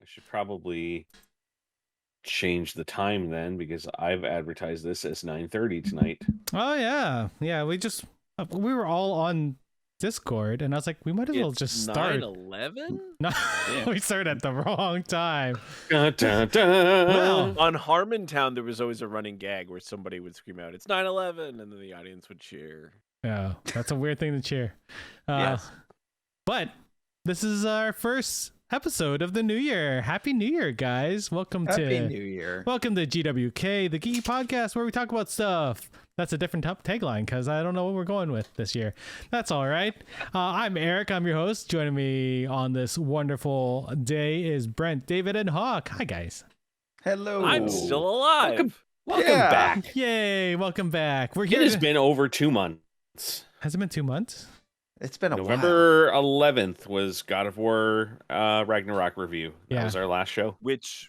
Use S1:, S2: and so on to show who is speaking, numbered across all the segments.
S1: I should probably change the time then because I've advertised this as 9:30 tonight.
S2: Oh yeah. We were all on Discord, and I was like, we might as well just start.
S3: 9/11?
S2: No, we started at the wrong time.
S1: Dun, dun, dun.
S2: Well,
S3: On Harmontown, there was always a running gag where somebody would scream out, "It's 9/11," and then the audience would cheer.
S2: yeah, that's a weird thing to cheer.
S3: Yes.
S2: But this is our first episode of the new year. Happy New Year, guys! Welcome to GWK, the Geeky podcast where we talk about stuff. That's a different tagline because I don't know what we're going with this year. That's all right. I'm Eric. I'm your host. Joining me on this wonderful day is Brent, David, and Hawk. Hi, guys.
S4: Hello.
S3: I'm still alive.
S1: Welcome
S4: Yeah.
S1: back.
S2: Yay! Welcome back. We're here.
S1: It has been over 2 months.
S2: Has it been 2 months?
S4: It's been a
S1: November 11th was God of War Ragnarok review. That was our last show.
S3: Which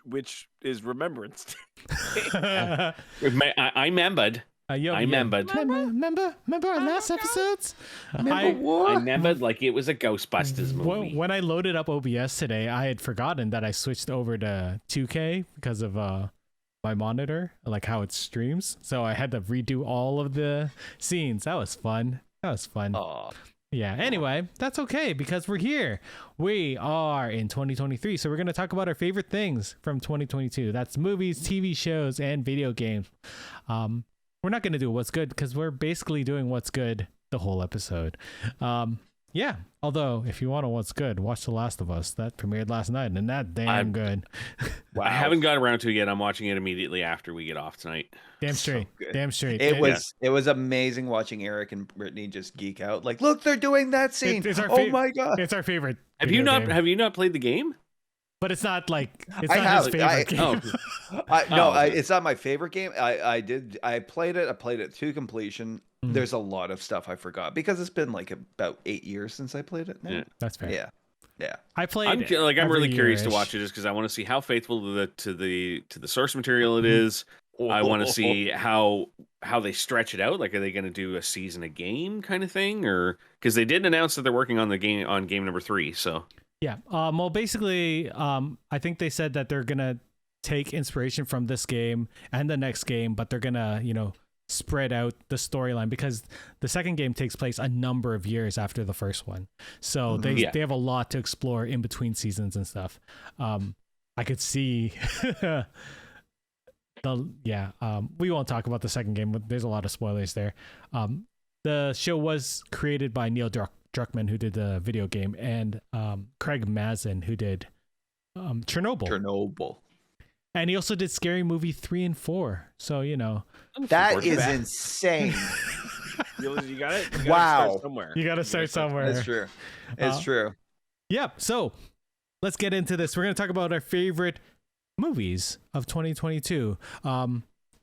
S3: is Remembrance Day.
S1: I remembered. I remembered.
S2: Remember our last episodes?
S1: I remembered like it was a Ghostbusters movie.
S2: When I loaded up OBS today, I had forgotten that I switched over to 2K because of my monitor, like how it streams. So I had to redo all of the scenes. That was fun.
S4: Aw.
S2: Yeah, anyway, that's okay because we're here. We are in 2023, so we're going to talk about our favorite things from 2022. That's movies, TV shows, and video games. We're not going to do what's good because we're basically doing what's good the whole episode. Yeah, although if you want to what's good, watch The Last of Us. That premiered last night, and that damn good.
S1: Wow. I haven't got around to it yet. I'm watching it immediately after we get off tonight.
S2: Damn straight.
S4: It was amazing watching Eric and Brittany just geek out. Like, look, they're doing that scene. Oh my god,
S2: it's our favorite.
S1: Have you not played the game?
S2: But it's not like it's
S4: I
S2: not
S4: have
S2: his favorite game.
S4: It's not my favorite game. I played it. I played it to completion. There's a lot of stuff I forgot because it's been like about 8 years since I played it now.
S1: Yeah.
S2: That's fair.
S4: Yeah.
S2: I played.
S1: I'm really curious to watch it just because I want to see how faithful to the source material it is. I want to see how they stretch it out. Like, are they going to do a season a game kind of thing, or because they did announce that they're working on game number 3. So
S2: yeah. Well, basically, I think they said that they're gonna take inspiration from this game and the next game, but they're gonna spread out the storyline because the second game takes place a number of years after the first one. So they have a lot to explore in between seasons and stuff. I could see we won't talk about the second game, but there's a lot of spoilers there. The show was created by Neil Druckmann, who did the video game, and Craig Mazin, who did Chernobyl. And he also did Scary Movie 3 and 4. So,
S4: that is insane.
S3: You got it.
S4: Wow.
S2: You got to start somewhere.
S4: That's true. It's true.
S2: Yep. So let's get into this. We're going to talk about our favorite movies of 2022.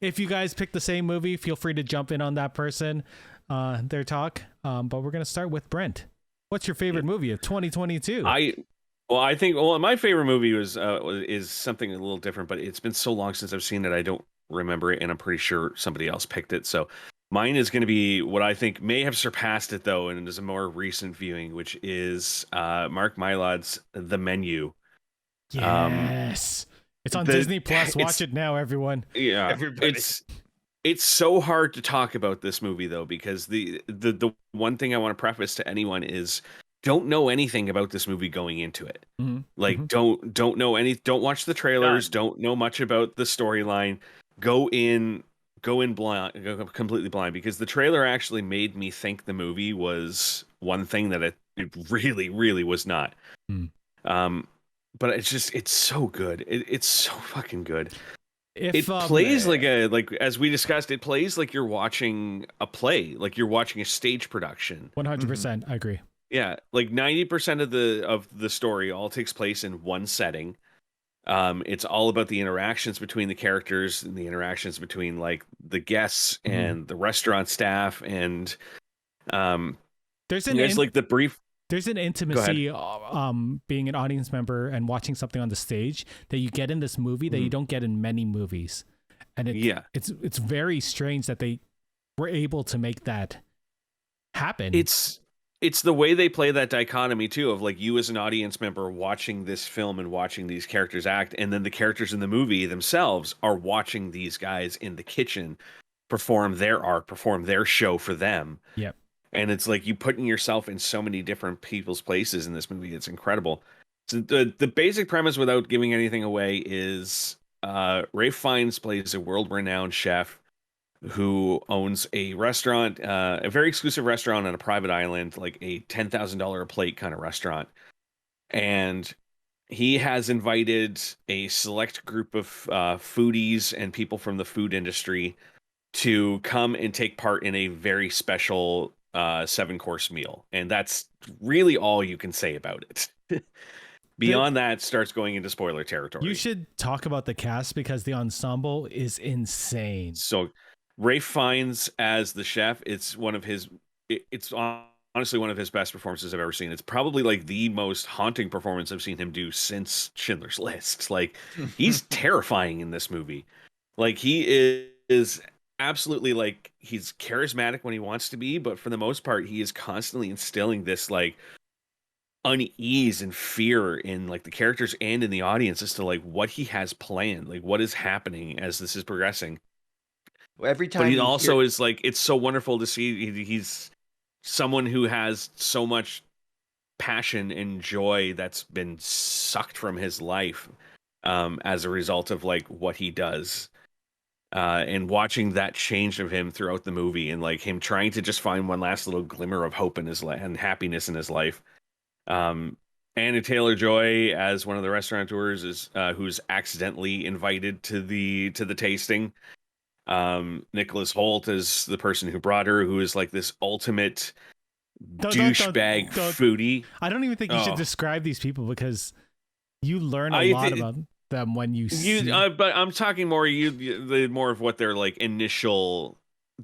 S2: If you guys pick the same movie, feel free to jump in on that person, their talk. But we're going to start with Brent. What's your favorite movie of 2022?
S1: I think my favorite movie is something a little different, but it's been so long since I've seen it, I don't remember it, and I'm pretty sure somebody else picked it. So mine is going to be what I think may have surpassed it, though, and it is a more recent viewing, which is Mark Mylod's The Menu.
S2: Yes. It's on Disney Plus. Watch it now, everyone.
S1: Yeah.
S4: Everybody.
S1: It's so hard to talk about this movie, though, because the one thing I want to preface to anyone is don't know anything about this movie going into it.
S2: Mm-hmm.
S1: Like, don't know don't watch the trailers, don't know much about the storyline. Go in blind, go completely blind, because the trailer actually made me think the movie was one thing that it really, really was not. But it's so good. It's so fucking good. It plays like as we discussed, it plays like you're watching a play, like you're watching a stage production.
S2: 100%. I agree.
S1: Yeah, like 90% of the story all takes place in one setting. It's all about the interactions between the characters and the interactions between like the guests and the restaurant staff, and there's an
S2: intimacy being an audience member and watching something on the stage that you get in this movie that you don't get in many movies. And it's very strange that they were able to make that happen.
S1: it's the way they play that dichotomy too of like you as an audience member watching this film and watching these characters act, and then the characters in the movie themselves are watching these guys in the kitchen perform their art, perform their show for them.
S2: Yep.
S1: And it's like you putting yourself in so many different people's places in this movie. It's incredible. So the basic premise, without giving anything away, is Ralph Fiennes plays a world-renowned chef who owns a restaurant, a very exclusive restaurant on a private island, like a $10,000 a plate kind of restaurant. And he has invited a select group of foodies and people from the food industry to come and take part in a very special 7-course meal. And that's really all you can say about it. Beyond that, starts going into spoiler territory.
S2: You should talk about the cast because the ensemble is insane.
S1: So Ralph Fiennes as the chef, it's honestly one of his best performances I've ever seen. It's probably like the most haunting performance I've seen him do since Schindler's List. Like he's terrifying in this movie. Like he is absolutely, like, he's charismatic when he wants to be, but for the most part he is constantly instilling this like unease and fear in like the characters and in the audience as to like what he has planned, like what is happening as this is progressing.
S4: Every time
S1: But he also is like, it's so wonderful to see he's someone who has so much passion and joy that's been sucked from his life as a result of like what he does. And watching that change of him throughout the movie, and like him trying to just find one last little glimmer of hope in his life and happiness in his life. Anna Taylor-Joy as one of the restaurateurs is who's accidentally invited to the tasting. Nicholas Hoult is the person who brought her, who is like this ultimate douchebag foodie.
S2: I don't even think you should describe these people because you learn a lot about them when you see.
S1: But I'm talking more more of what they're like initial.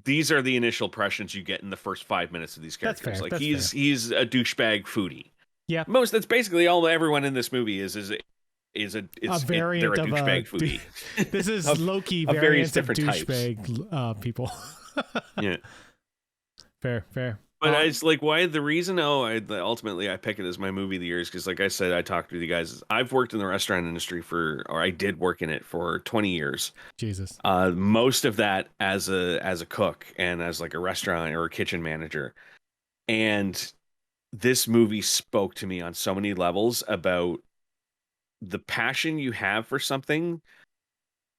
S1: These are the initial impressions you get in the first 5 minutes of these characters.
S2: That's fair,
S1: like he's a douchebag foodie.
S2: Yeah,
S1: that's basically all everyone in this movie is a
S2: variant of
S1: douchebag foodie.
S2: This is low-key variants of douchebag people.
S1: Yeah,
S2: fair.
S1: But it's like, why the reason ultimately I pick it as my movie of the year is because, like I said, I talked to the guys. I've worked in the restaurant industry I did work in it for 20 years.
S2: Jesus.
S1: Most of that as a cook and as like a restaurant or a kitchen manager. And this movie spoke to me on so many levels about the passion you have for something,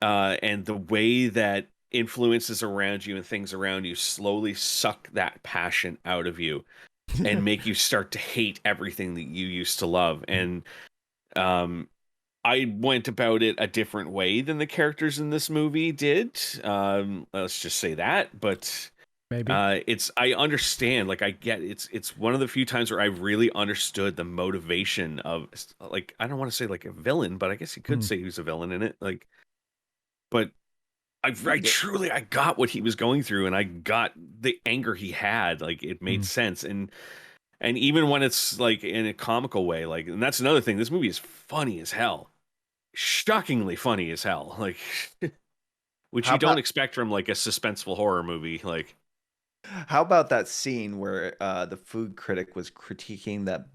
S1: and the way that influences around you and things around you slowly suck that passion out of you and make you start to hate everything that you used to love. And I went about it a different way than the characters in this movie did. Let's just say that, but
S2: maybe
S1: I understand, like I get it's one of the few times where I really understood the motivation of, like, I don't want to say like a villain, but I guess you could say he was a villain in it, like, but I truly got what he was going through, and I got the anger he had. Like it made sense, and even when it's like in a comical way, like, and that's another thing. This movie is funny as hell, shockingly funny as hell, like which you don't expect from like a suspenseful horror movie. Like,
S4: how about that scene where the food critic was critiquing that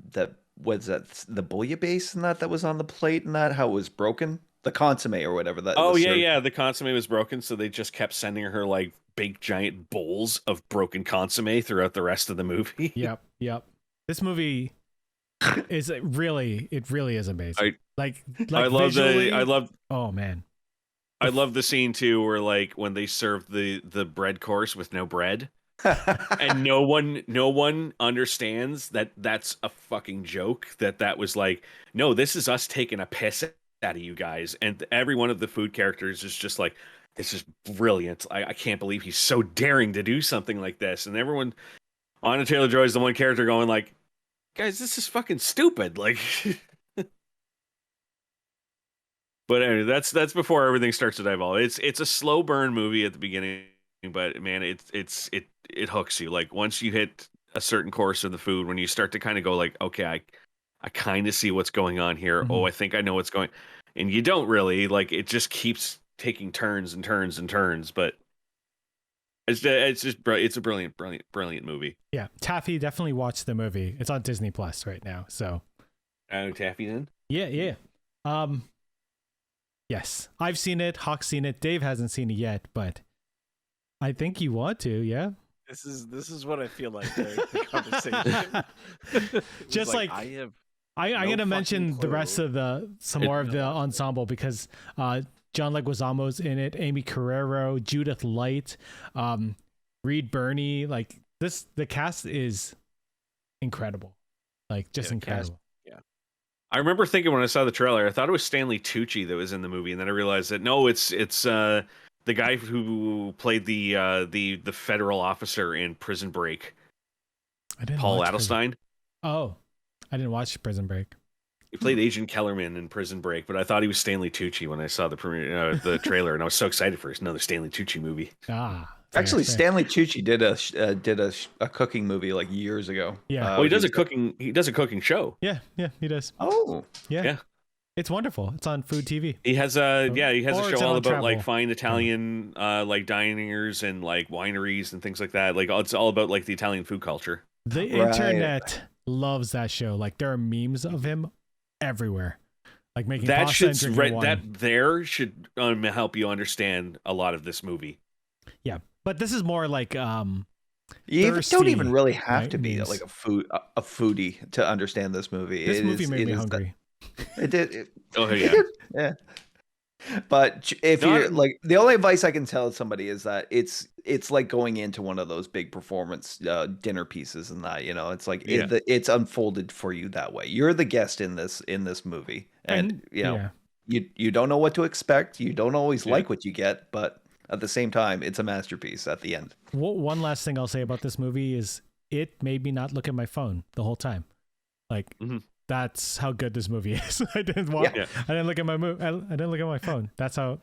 S4: was that the bouillabaisse and that was on the plate and that how it was broken? The consomme or whatever that.
S1: Oh yeah, the consomme was broken, so they just kept sending her like big giant bowls of broken consomme throughout the rest of the movie.
S2: Yep. This movie is really is amazing. I love
S1: visually,
S2: oh man,
S1: I love the scene too where like when they serve the bread course with no bread. And no one understands that that's a fucking joke, that was like, no, this is us taking a piss out of you guys. And every one of the food characters is just like, this is brilliant. I can't believe he's so daring to do something like this. And everyone, Anna Taylor-Joy is the one character going like, guys, this is fucking stupid. Like, but anyway, that's before everything starts to divulge. It's a slow burn movie at the beginning, but man, it hooks you. Like once you hit a certain course of the food, when you start to kind of go like, okay, I kind of see what's going on here. Oh, I think I know what's going, and you don't really, like, it just keeps taking turns and turns and turns. But It's just it's a brilliant movie.
S2: Yeah, Taffy, definitely watch the movie. It's on Disney Plus right now. So
S1: Taffy's in.
S2: yeah. Yes, I've seen it. Hawk's seen it. Dave hasn't seen it yet, but I think you want to. Yeah.
S3: This is what I feel like during the conversation.
S2: Just like
S3: I have.
S2: I'm
S3: no
S2: gonna mention
S3: fucking
S2: the rest
S3: clue.
S2: of some more of the ensemble because John Leguizamo's in it, Amy Carrero, Judith Light, Reed Birney. Like the cast is incredible, like just
S3: Yeah, the cast-
S2: incredible.
S1: I remember thinking when I saw the trailer, I thought it was Stanley Tucci that was in the movie, and then I realized that no, it's the guy who played the federal officer in Prison Break,
S2: I didn't
S1: Paul
S2: watch Prison-
S1: Adelstein.
S2: Oh, I didn't watch Prison Break.
S1: He played Agent Kellerman in Prison Break, but I thought he was Stanley Tucci when I saw the the trailer, and I was so excited for another Stanley Tucci movie.
S2: Fair,
S4: Actually,
S2: fair.
S4: Stanley Tucci did a cooking movie like years ago.
S2: Yeah.
S1: Well, he does a cooking show.
S2: Yeah, he does.
S4: Oh,
S2: Yeah. It's wonderful. It's on Food TV.
S1: He has a
S2: Or
S1: show
S2: it's
S1: all
S2: on
S1: about like
S2: travel.
S1: fine Italian like diners and like wineries and things like that. Like it's all about like the Italian food culture.
S2: The
S4: Right.
S2: internet loves that show. Like there are memes of him everywhere. Like making
S1: That
S2: pasta and
S1: should
S2: drinking wine.
S1: that there should help you understand a lot of this movie.
S2: Yeah, but this is more like
S4: you don't
S2: thirsty,
S4: even really have
S2: right,
S4: to be
S2: memes.
S4: like a foodie to understand this movie.
S2: This movie made me hungry.
S4: It did.
S1: Oh
S4: It
S1: yeah.
S4: did, yeah. But if
S1: Not-
S4: you're like, the only advice I can tell somebody is that it's like going into one of those big performance dinner pieces, and that it's like
S1: Yeah.
S4: it's unfolded for you that way. You're the guest in this movie, and
S2: yeah.
S4: you don't know what to expect. You don't always
S1: Yeah.
S4: like what you get, but at the same time, it's a masterpiece at the end.
S2: One last thing I'll say about this movie is it made me not look at my phone the whole time. Like
S1: Mhm.
S2: that's how good this movie is. I didn't
S1: Yeah.
S2: I didn't look at my I didn't look at my phone. That's how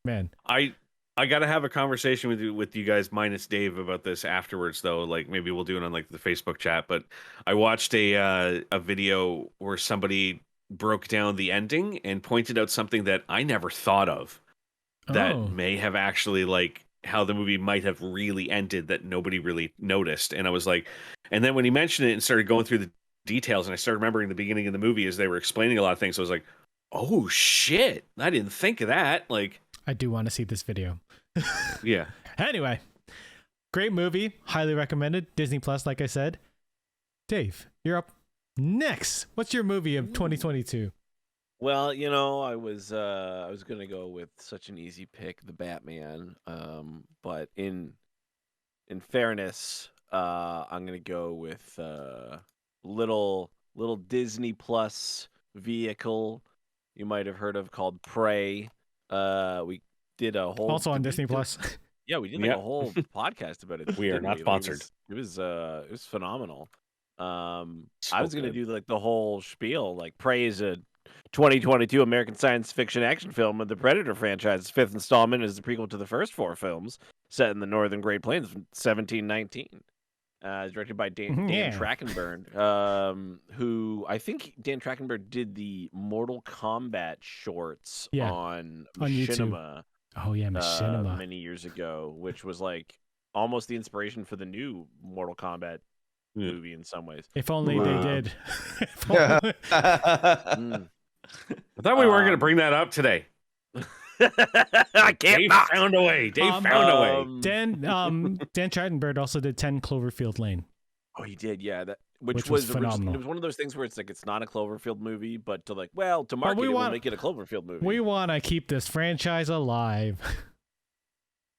S2: man.
S1: I got to have a conversation with you guys minus Dave about this afterwards though. Like maybe we'll do it on like the Facebook chat, but I watched a video where somebody broke down the ending and pointed out something that I never thought of that
S2: Oh.
S1: may have actually like how the movie might have really ended that nobody really noticed. And I was like, and then when he mentioned it and started going through the details and I started remembering the beginning of the movie as they were explaining a lot of things, so I was like, oh shit, I didn't think of that. Like,
S2: I do want to see this video.
S1: yeah.
S2: Anyway, great movie, highly recommended. Disney Plus, like I said. Dave, you're up next. What's your movie of 2022?
S3: Well, I was gonna go with such an easy pick, the Batman. But in fairness, I'm gonna go with little Disney Plus vehicle you might have heard of called Prey. We did a whole
S2: Also on
S3: did we
S2: Disney
S3: do-
S2: Plus.
S3: Yeah, we did like
S1: Yep.
S3: a whole podcast about it.
S1: We are
S3: didn't
S1: not
S3: Like,
S1: sponsored.
S3: It was phenomenal. I
S1: So
S3: was gonna
S1: good.
S3: do like the whole spiel. Like Prey is a 2022 American science fiction action film of the Predator franchise. Fifth installment is the prequel to the first four films, set in the northern Great Plains from 1719. Directed by Dan
S2: Yeah.
S3: Trachtenberg, who I think Dan Trachtenberg did the Mortal Kombat shorts
S2: Yeah,
S3: on
S2: on YouTube.
S3: Machinima
S2: Oh yeah, Machinima.
S3: many years ago, which was like almost the inspiration for the new Mortal Kombat
S1: Yeah.
S3: movie in some ways.
S2: If only
S3: Wow.
S2: they did. If only-
S3: Mm.
S1: I thought we weren't going to
S3: Um,
S1: bring that up today.
S3: I can't
S1: Dave
S3: not.
S1: found a way. Dave
S2: Um,
S1: found a way.
S2: Dan Trachtenberg also did 10 Cloverfield Lane.
S3: Oh, he did, yeah. That which
S2: Which
S3: was
S2: was phenomenal.
S3: It was one of those things where it's like it's not a Cloverfield movie, but to like, well, to market
S2: we
S3: it,
S2: want-
S3: we'll make it a Cloverfield movie.
S2: We want to keep this franchise alive.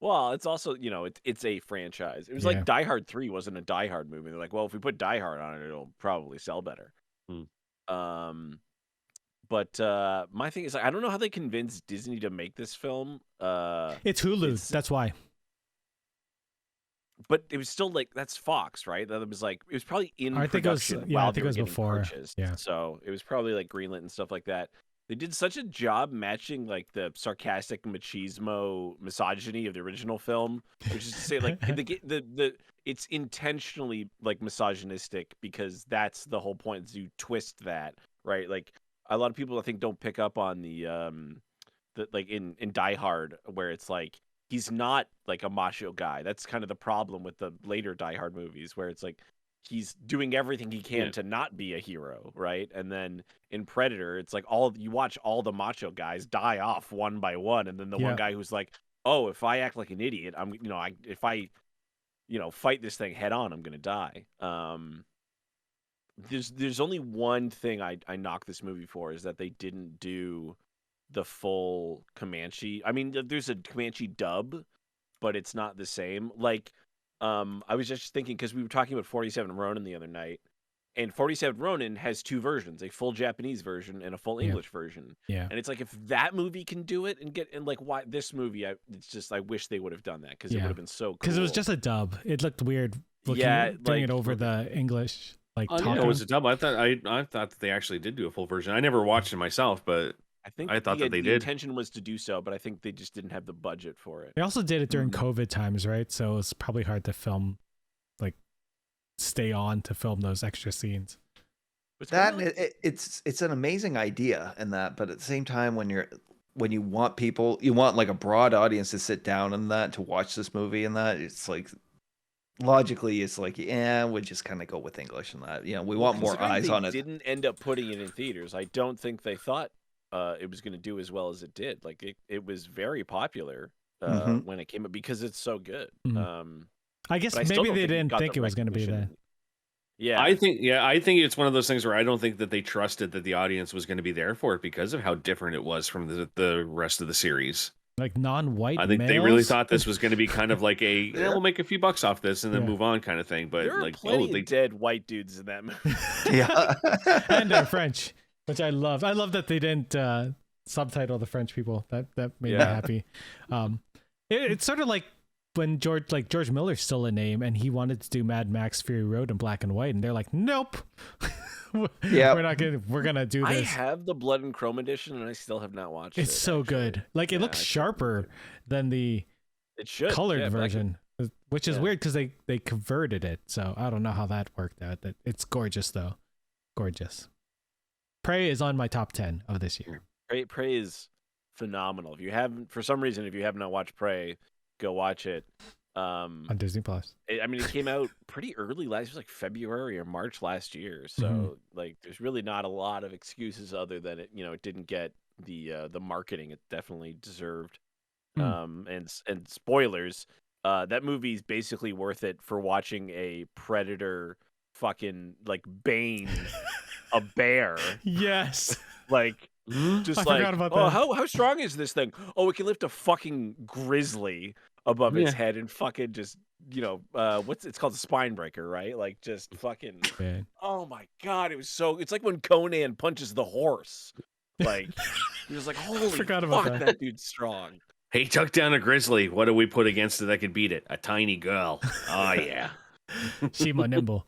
S3: Well, it's also it's a franchise. It was
S2: Yeah.
S3: like Die Hard 3 wasn't a Die Hard movie. They're like, well, if we put Die Hard on it, it'll probably sell better. But my thing is, like, I don't know how they convinced Disney to make this film.
S2: It's Hulu.
S3: It's-
S2: That's why.
S3: But it was still like that's Fox, right? That was like it was probably in
S2: I think it was-
S3: production
S2: yeah, I
S3: while
S2: think
S3: they
S2: it
S3: were
S2: was
S3: getting
S2: before,
S3: purchased.
S2: yeah.
S3: So it was probably like greenlit and stuff like that. They did such a job matching like the sarcastic machismo misogyny of the original film, which is to say like the it's intentionally like misogynistic because that's the whole point is you twist that, right? Like a lot of people I think don't pick up on the like in Die Hard where it's like he's not like a macho guy. That's kind of the problem with the later Die Hard movies, where it's like he's doing everything he can to not be a hero, right? And then in Predator, it's like you watch all the macho guys die off one by one, and then the one guy who's like, oh, if I act like an idiot, if I fight this thing head on, I'm gonna die. There's only one thing I knock this movie for, is that they didn't do the full Comanche. I mean, there's a Comanche dub, but it's not the same. Like, I was just thinking, because we were talking about 47 Ronin the other night, and 47 Ronin has two versions, a full Japanese version and a full English version.
S2: Yeah.
S3: And it's like, if that movie can do it and like, why this movie, it's just, I wish they would have done that, because it would have been so cool.
S2: Because it was just a dub. It looked weird doing it over the English. Like,
S1: I didn't know it was a dub. I thought that they actually did do a full version. I never watched it myself, but I thought that they did.
S3: The intention was to do so, but I think they just didn't have the budget for it.
S2: They also did it during COVID times, right? So it's probably hard to film, like, stay on to film those extra scenes.
S4: It's an amazing idea in that, but at the same time, when you want people, you want like a broad audience to sit down and that to watch this movie and that, it's like logically it's like, we'll just kind of go with English and that. We want more eyes on it.
S3: They didn't end up putting it in theaters. I don't think they thought it was going to do as well as it did. Like it was very popular when it came up, because it's so good.
S2: I guess maybe they didn't think it was going to be that.
S3: Yeah,
S1: I think it's one of those things where I don't think that they trusted that the audience was going to be there for it, because of how different it was from the rest of the series.
S2: Like non-white
S1: I think
S2: males?
S1: they really thought this was going to be kind of like we'll make a few bucks off this and then move on kind of thing. But
S3: there are plenty of dead white dudes in that movie.
S2: And they're French, which I love. I love that they didn't subtitle the French people. That made me happy. It's sort of like when George Miller's still a name, and he wanted to do Mad Max Fury Road in black and white, and they're like, nope. We're gonna do this.
S3: I have the Blood and Chrome edition, and I still have not watched it.
S2: It's so good. Like, it looks sharper than the colored version, which is weird because they converted it. So I don't know how that worked out. It's gorgeous though. Gorgeous. Prey is on my top 10 of this year.
S3: Prey is phenomenal. If you have not watched Prey, go watch it.
S2: On Disney Plus.
S3: I mean, it came out pretty early last. It was like February or March last year. So like, there's really not a lot of excuses other than it. It didn't get the marketing it definitely deserved. And spoilers. That movie's basically worth it for watching a predator fucking like bane a bear.
S2: Yes.
S3: Like. Just like, how strong is this thing? Oh, it can lift a fucking grizzly above its head and fucking just, it's called a spine breaker, right? Like, just fucking, oh my God, it's like when Conan punches the horse. Like, he was like, holy fuck, that dude's strong.
S1: Hey, took down a grizzly. What do we put against it that could beat it? A tiny girl. Oh, yeah.
S2: Shima Nimble.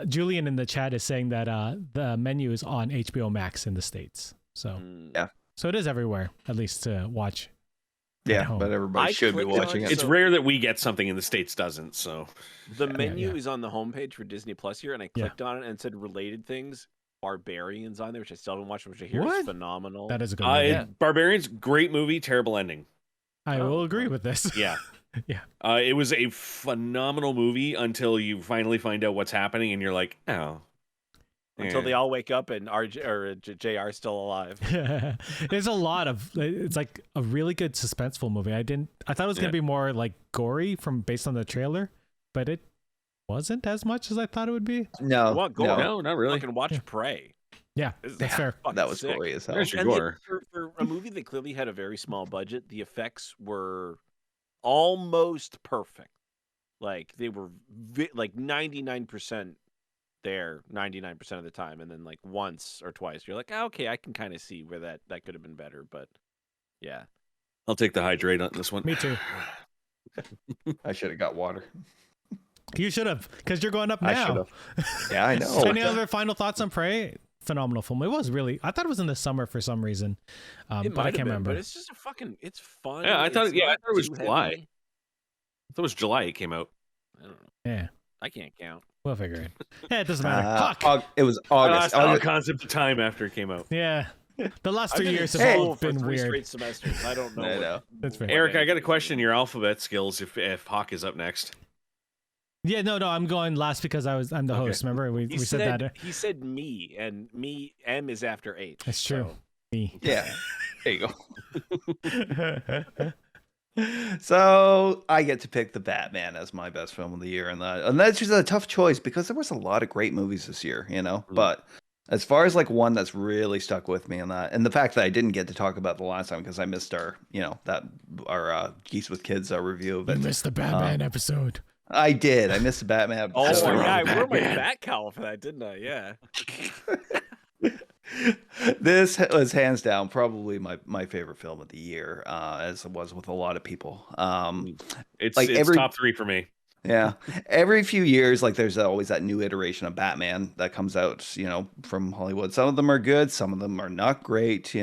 S2: Julian in the chat is saying that the menu is on HBO Max in the States. So so it is everywhere, at least to watch.
S4: But everybody should be watching it.
S1: It's rare that we get something in the States doesn't. So
S3: the menu is on the homepage for Disney Plus here, and I clicked on it and it said related things. Barbarians on there, which I still haven't watched, which I hear is phenomenal.
S2: That is a good movie.
S1: Barbarians, great movie, terrible ending.
S2: I will agree with this.
S1: Yeah.
S2: Yeah.
S1: It was a phenomenal movie until you finally find out what's happening, and you're like, oh.
S3: Until they all wake up and JR is still alive.
S2: There's a lot of, it's like a really good suspenseful movie. I thought it was going to be more like gory based on the trailer, but it wasn't as much as I thought it would be.
S3: No,
S1: not really.
S3: You can watch Prey.
S2: Yeah, that's fair.
S4: That was
S3: sick.
S4: gory as hell.
S1: There's your gore.
S3: For a movie that clearly had a very small budget, the effects were almost perfect. Like, they were like 99% there 99% of the time, and then like once or twice you're like, okay, I can kind of see where that could have been better, but yeah.
S1: I'll take the hydrate on this one.
S2: Me too.
S4: I should have got water.
S2: You should have, because you're going up now.
S4: I should have. Yeah, I know.
S2: Any other final thoughts on Prey? Phenomenal film. It was really, I thought it was in the summer for some reason, but I can't remember.
S3: But it's just it's fun.
S1: Yeah, I thought it was July. I thought it was July it came out.
S3: I don't know.
S2: Yeah.
S3: I can't count.
S2: We'll figure it. Yeah, it doesn't matter. Fuck.
S4: It was August.
S1: All concept of time after it came out.
S2: Yeah. The last
S3: I've
S2: 3
S3: been in
S2: years have
S3: school
S2: all
S3: for
S2: been
S3: 3
S2: weird.
S3: straight semesters. I don't know.
S4: I know.
S2: That's fair.
S1: Eric, I got a question. Your alphabet skills. If Hawk is up next.
S2: Yeah, no, I'm going last because I'm the
S1: Okay.
S2: host. Remember we said that.
S3: He said me, and me M is after H.
S2: That's true.
S3: So.
S2: Me.
S4: Yeah. There you go. So I get to pick The Batman as my best film of the year, and that's just a tough choice because there was a lot of great movies this year, But as far as like one that's really stuck with me, and the fact that I didn't get to talk about the last time because I missed our Geeks with Kids review of it.
S2: You missed the Batman episode.
S4: I did. I missed the Batman
S3: Oh
S4: episode.
S3: yeah, I wore my bat cowl for that, didn't I? Yeah.
S4: This was hands down probably my favorite film of the year, as it was with a lot of people.
S1: It's
S4: like
S1: it's top 3 for me.
S4: Yeah, every few years, like there's always that new iteration of Batman that comes out, from Hollywood. Some of them are good, some of them are not great.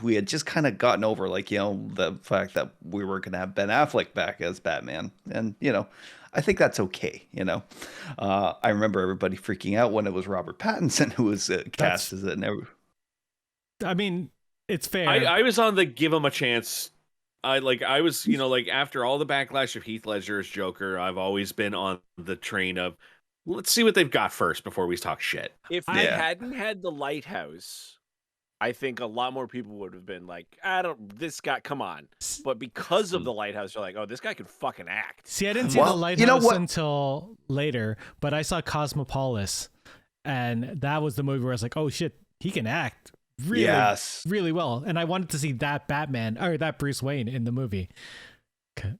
S4: We had just kind of gotten over the fact that we were gonna have Ben Affleck back as Batman, and I think that's okay. I remember everybody freaking out when it was Robert Pattinson who was cast as it.
S2: I mean, it's fair.
S1: I was on the give him a chance. I was, after all the backlash of Heath Ledger's Joker, I've always been on the train of let's see what they've got first before we talk shit.
S3: If they hadn't had The Lighthouse, I think a lot more people would have been like, this guy, come on. But because of The Lighthouse, they're like, oh, this guy can fucking act.
S2: See, I didn't see The Lighthouse until later, but I saw Cosmopolis, and that was the movie where I was like, oh shit, he can act. Really well, and I wanted to see that Batman or that Bruce Wayne in the movie.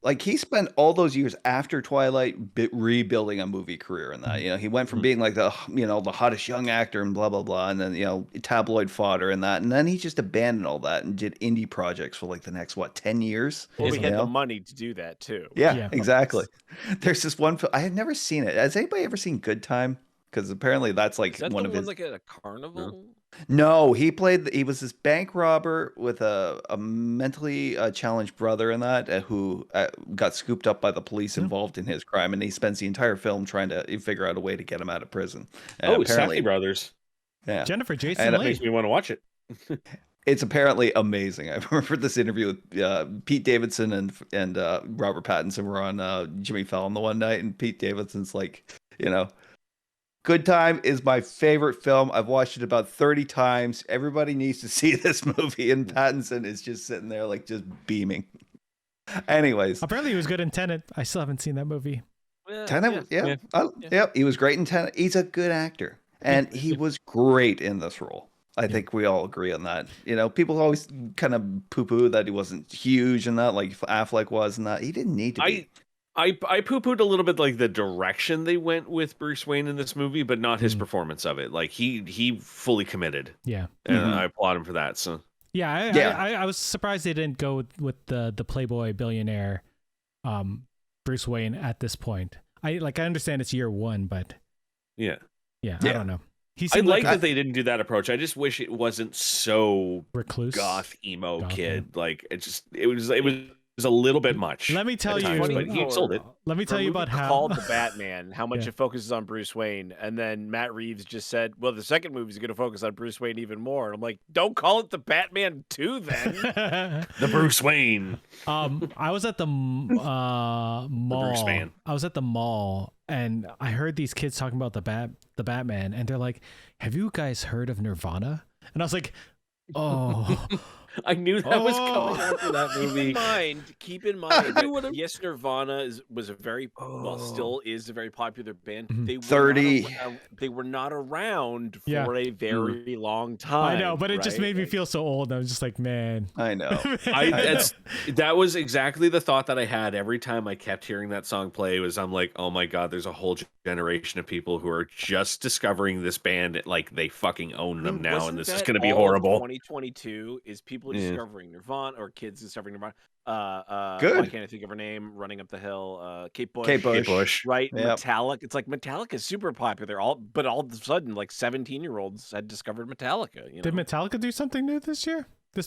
S4: Like he spent all those years after Twilight rebuilding a movie career in that. He went from being like the hottest young actor and blah blah blah, and then tabloid fodder and that, and then he just abandoned all that and did indie projects for like the next 10 years.
S3: Well, he had the money to do that too.
S4: Yeah, exactly. There's this one film I had never seen it. Has anybody ever seen Good Time? Because apparently that's like one of his.
S3: Like at a carnival.
S4: No, he was this bank robber with a mentally challenged brother in that who got scooped up by the police involved in his crime, and he spends the entire film trying to figure out a way to get him out of prison. And
S1: apparently, Safdie Brothers.
S4: Yeah,
S2: Jennifer Jason
S1: and
S2: Leigh.
S1: It makes me want to watch it.
S4: It's apparently amazing. I remember this interview with Pete Davidson and Robert Pattinson were on Jimmy Fallon the one night, and Pete Davidson's like, Good Time is my favorite film. I've watched it about 30 times. Everybody needs to see this movie. And Pattinson is just sitting there like just beaming. Anyways.
S2: Apparently he was good in Tenet. I still haven't seen that movie.
S4: Tenet, yeah. He was great in Tenet. He's a good actor. And he was great in this role. I think we all agree on that. People always kind of poo-poo that he wasn't huge and that, like Affleck was and that. He didn't need to be.
S1: I poo-pooed a little bit like the direction they went with Bruce Wayne in this movie, but not his performance of it. Like he fully committed.
S2: Yeah.
S1: And I applaud him for that. So
S2: I was surprised they didn't go with the Playboy billionaire Bruce Wayne at this point. I understand it's year 1, but I don't know.
S1: I like that they didn't do that approach. I just wish it wasn't so
S2: recluse,
S1: goth emo kid. Like it was a little bit much.
S2: Let me tell you,
S1: but he sold it.
S2: Let me tell you about how
S3: called The Batman, how much it focuses on Bruce Wayne, and then Matt Reeves just said, "Well, the second movie is going to focus on Bruce Wayne even more." And I'm like, "Don't call it The Batman 2 then."
S1: The Bruce Wayne.
S2: I was at the mall.
S1: Bruce Man.
S2: I was at the mall, and I heard these kids talking about the Batman, and they're like, "Have you guys heard of Nirvana?" And I was like, "Oh."
S1: I knew that was coming after that movie.
S3: Keep in mind. Yes, Nirvana was a very still is a very popular band. They were
S4: 30.
S3: They were not around for a very long time.
S2: I know, but it just made me feel so old. I was just like, man.
S4: I know.
S1: That was exactly the thought that I had every time I kept hearing that song play. I'm like, oh my god, there's a whole generation of people who are just discovering this band, like they fucking own them now, and this is going to be horrible.
S3: 2022 is people discovering Nirvana, or kids discovering Nirvana.
S4: Good.
S3: Why can't I think of her name? Running up the hill, Kate Bush.
S4: Kate Bush.
S3: Right.
S4: Yep.
S3: Metallica. It's like Metallica is super popular. But all of a sudden, like 17-year-olds had discovered Metallica.
S2: Did Metallica do something new this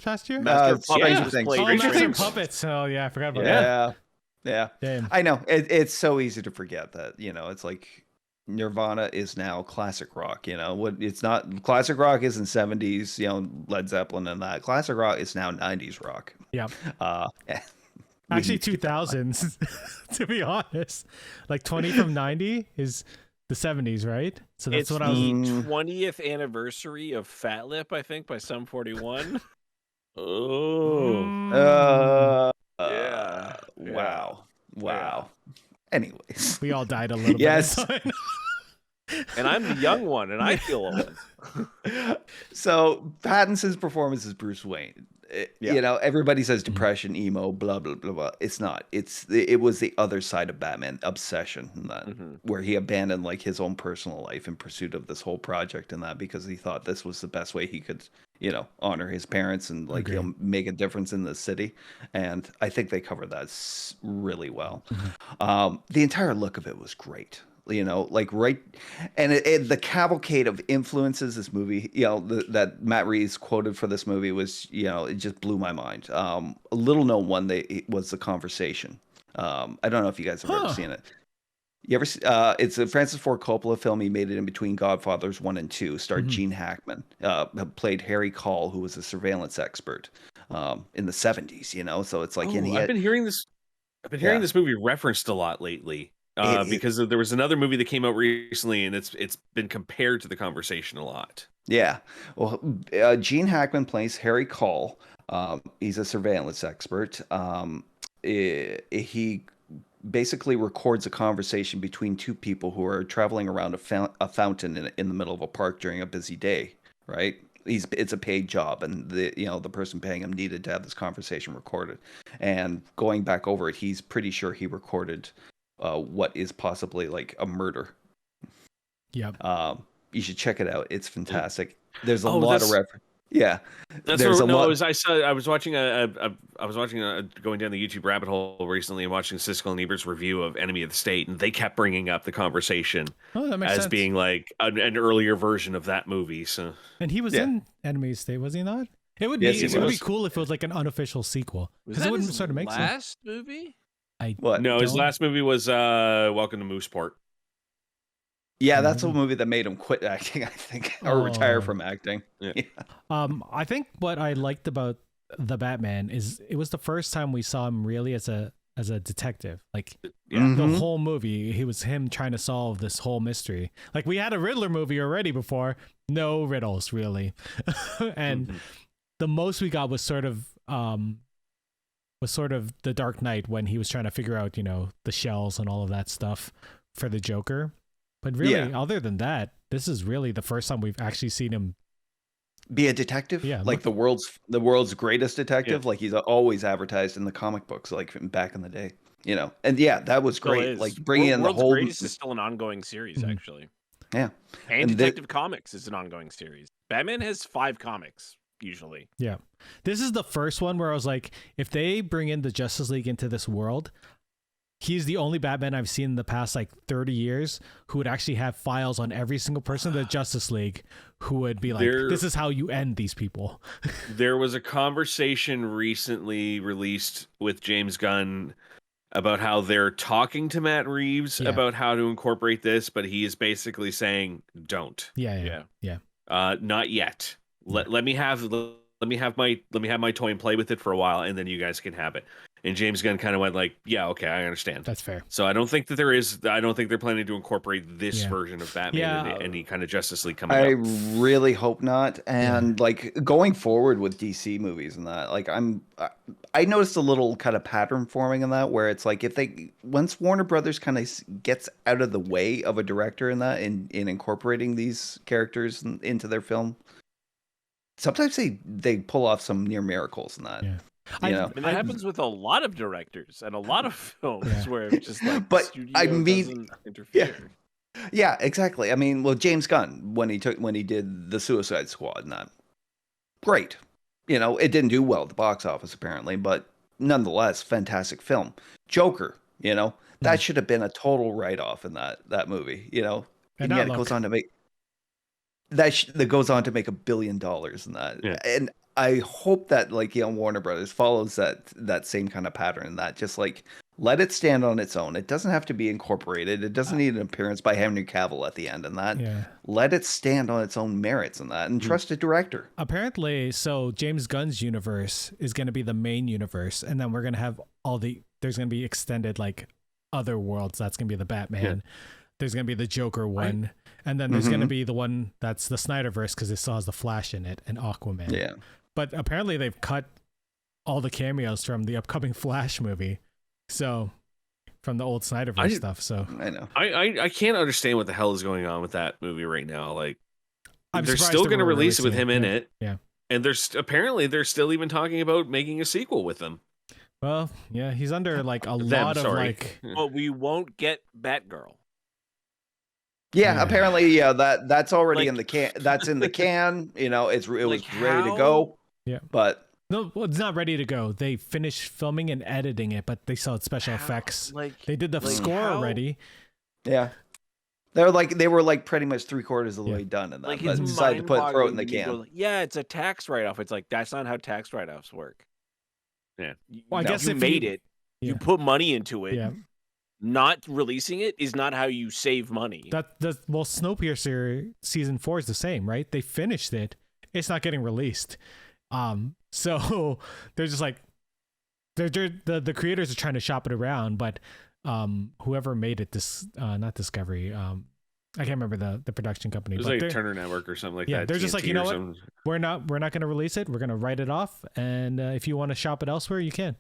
S2: past year?
S4: Stranger Things.
S2: Puppets. Oh yeah, I forgot about that.
S4: Yeah.
S2: Damn.
S4: I know. It's so easy to forget that. It's like Nirvana is now classic rock. What it's not classic rock isn't 70s, Led Zeppelin and that. Classic rock is now 90s rock.
S2: Yeah.
S4: We
S2: Actually,
S4: need to keep that in mind.
S2: 2000s, to be honest. Like 20 from 90 is the 70s, right? So that's
S3: It's
S2: what I was.
S3: the 20th anniversary of Fat Lip, I think, by Sum 41.
S1: Oh.
S3: Yeah.
S4: Wow.
S3: Yeah.
S4: Anyways.
S2: We all died a little
S4: Yes.
S2: bit.
S3: And I'm the young one, and I feel old.
S4: So Pattinson's performance as Bruce Wayne. Everybody says depression, emo, blah blah blah blah. It's not. It was the other side of Batman obsession, and that where he abandoned like his own personal life in pursuit of this whole project, and that because he thought this was the best way he could, honor his parents and like make a difference in the city. And I think they covered that really well. The entire look of it was great. Right, and the cavalcade of influences this movie, that Matt Reeves quoted for this movie was, it just blew my mind. A little known one was The Conversation. I don't know if you guys have ever seen it. You ever? It's a Francis Ford Coppola film. He made it in between Godfathers 1 and 2. Starred Gene Hackman, played Harry Call, who was a surveillance expert in the 70s. So it's like,
S1: I've been hearing this. I've been hearing this movie referenced a lot lately. Because there was another movie that came out recently, and it's been compared to The Conversation a lot.
S4: Yeah, well, Gene Hackman plays Harry Call. He's a surveillance expert. He basically records a conversation between two people who are traveling around a fountain in the middle of a park during a busy day. Right? It's a paid job, and the person paying him needed to have this conversation recorded. And going back over it, he's pretty sure he recorded what is possibly like a murder.
S2: Yep.
S4: You should check it out. It's fantastic. There's a lot of reference. Yeah,
S1: that's
S4: there's
S1: what,
S4: a lot.
S1: I was watching going down the YouTube rabbit hole recently and watching Siskel and Ebert's review of Enemy of the State, and they kept bringing up The Conversation as
S2: sense.
S1: being like an earlier version of that movie. So,
S2: and he was in Enemy of the State, was he not? It would be cool if it was like an unofficial sequel, because it wouldn't sort of make sense.
S3: Last movie?
S1: His last movie was Welcome to Mooseport.
S4: Yeah, that's a movie that made him quit acting, I think, or retire from acting.
S1: Yeah.
S2: I think what I liked about the Batman is it was the first time we saw him really as a detective. Like the whole movie, he was him trying to solve this whole mystery. Like we had a Riddler movie already before, no riddles really, and the most we got was sort of the Dark Knight when he was trying to figure out, the shells and all of that stuff for the Joker. But really, other than that, this is really the first time we've actually seen him
S4: be a detective. Yeah, like the world's greatest detective. Yeah. Like he's always advertised in the comic books, like back in the day. And that was great. Like bringing in the whole.
S3: World's Greatest is still an ongoing series, actually.
S4: Yeah,
S3: and Detective Comics is an ongoing series. Batman has 5 comics. Usually.
S2: Yeah. This is the first one where I was like, if they bring in the Justice League into this world, he's the only Batman I've seen in the past like 30 years who would actually have files on every single person in the Justice League who would be like, this is how you end these people.
S1: There was a conversation recently released with James Gunn about how they're talking to Matt Reeves about how to incorporate this, but he is basically saying, don't.
S2: Yeah.
S1: Not yet. Let me have my toy and play with it for a while, and then you guys can have it. And James Gunn kind of went like, yeah, okay, I understand.
S2: That's fair.
S1: So I don't think they're planning to incorporate this version of Batman in any kind of Justice League coming up.
S4: I really hope not. And like going forward with DC movies and that, like I noticed a little kind of pattern forming in that, where it's like once Warner Brothers kind of gets out of the way of a director in that, in incorporating these characters into their film, sometimes they pull off some near miracles in that.
S2: Yeah.
S3: That happens with a lot of directors and a lot of films where it's just like the studio doesn't interfere.
S4: Yeah, exactly. I mean, well, James Gunn when he did the Suicide Squad and that, great. It didn't do well at the box office apparently, but nonetheless, fantastic film. Joker, that should have been a total write-off in that movie. And yet it goes on to make that goes on to make $1 billion in that, and I hope that Warner Brothers follows that same kind of pattern, and that just like Let it stand on its own. It doesn't have to be incorporated. It doesn't need an appearance by Henry Cavill at the end and that.
S2: Yeah.
S4: Let it stand on its own merits and that, and trust a director.
S2: Apparently, so James Gunn's universe is going to be the main universe, and then we're going to have there's going to be extended like other worlds. That's going to be the Batman. Yeah. There's going to be the Joker one, and then there's going to be the one that's the Snyderverse because it still has the Flash in it and Aquaman.
S4: Yeah.
S2: But apparently they've cut all the cameos from the upcoming Flash movie. So from the old Snyderverse stuff. So
S4: I know.
S1: I can't understand what the hell is going on with that movie right now. Like they're
S2: surprised
S1: still going to release it with him in
S2: it.
S1: it.
S2: Yeah.
S1: And they're still even talking about making a sequel with him.
S2: Well, yeah, he's under like a lot of like.
S3: But we won't get Batgirl.
S4: Yeah, apparently, that's already like, in the can. That's in the can. You know, it was ready to go.
S2: Yeah,
S4: but
S2: no, well, it's not ready to go. They finished filming and editing it, but they saw special effects. They did the score already.
S4: Yeah, they were like pretty much 3/4 of the way done, and
S3: like
S4: but decided to throw it in the can.
S3: It's a tax write-off. It's like that's not how tax write-offs work.
S1: Yeah,
S2: well, I guess
S3: you made it, you put money into it.
S2: Yeah.
S3: Not releasing it is not how you save money.
S2: Well, Snowpiercer season 4 is the same, right? They finished it. It's not getting released. So they're just like the creators are trying to shop it around, but whoever made it, not Discovery, I can't remember the production company.
S1: It was like Turner Network or something like that.
S2: Yeah, they're just like, you know what?
S1: Something.
S2: We're not going to release it. We're going to write it off, and if you want to shop it elsewhere, you can.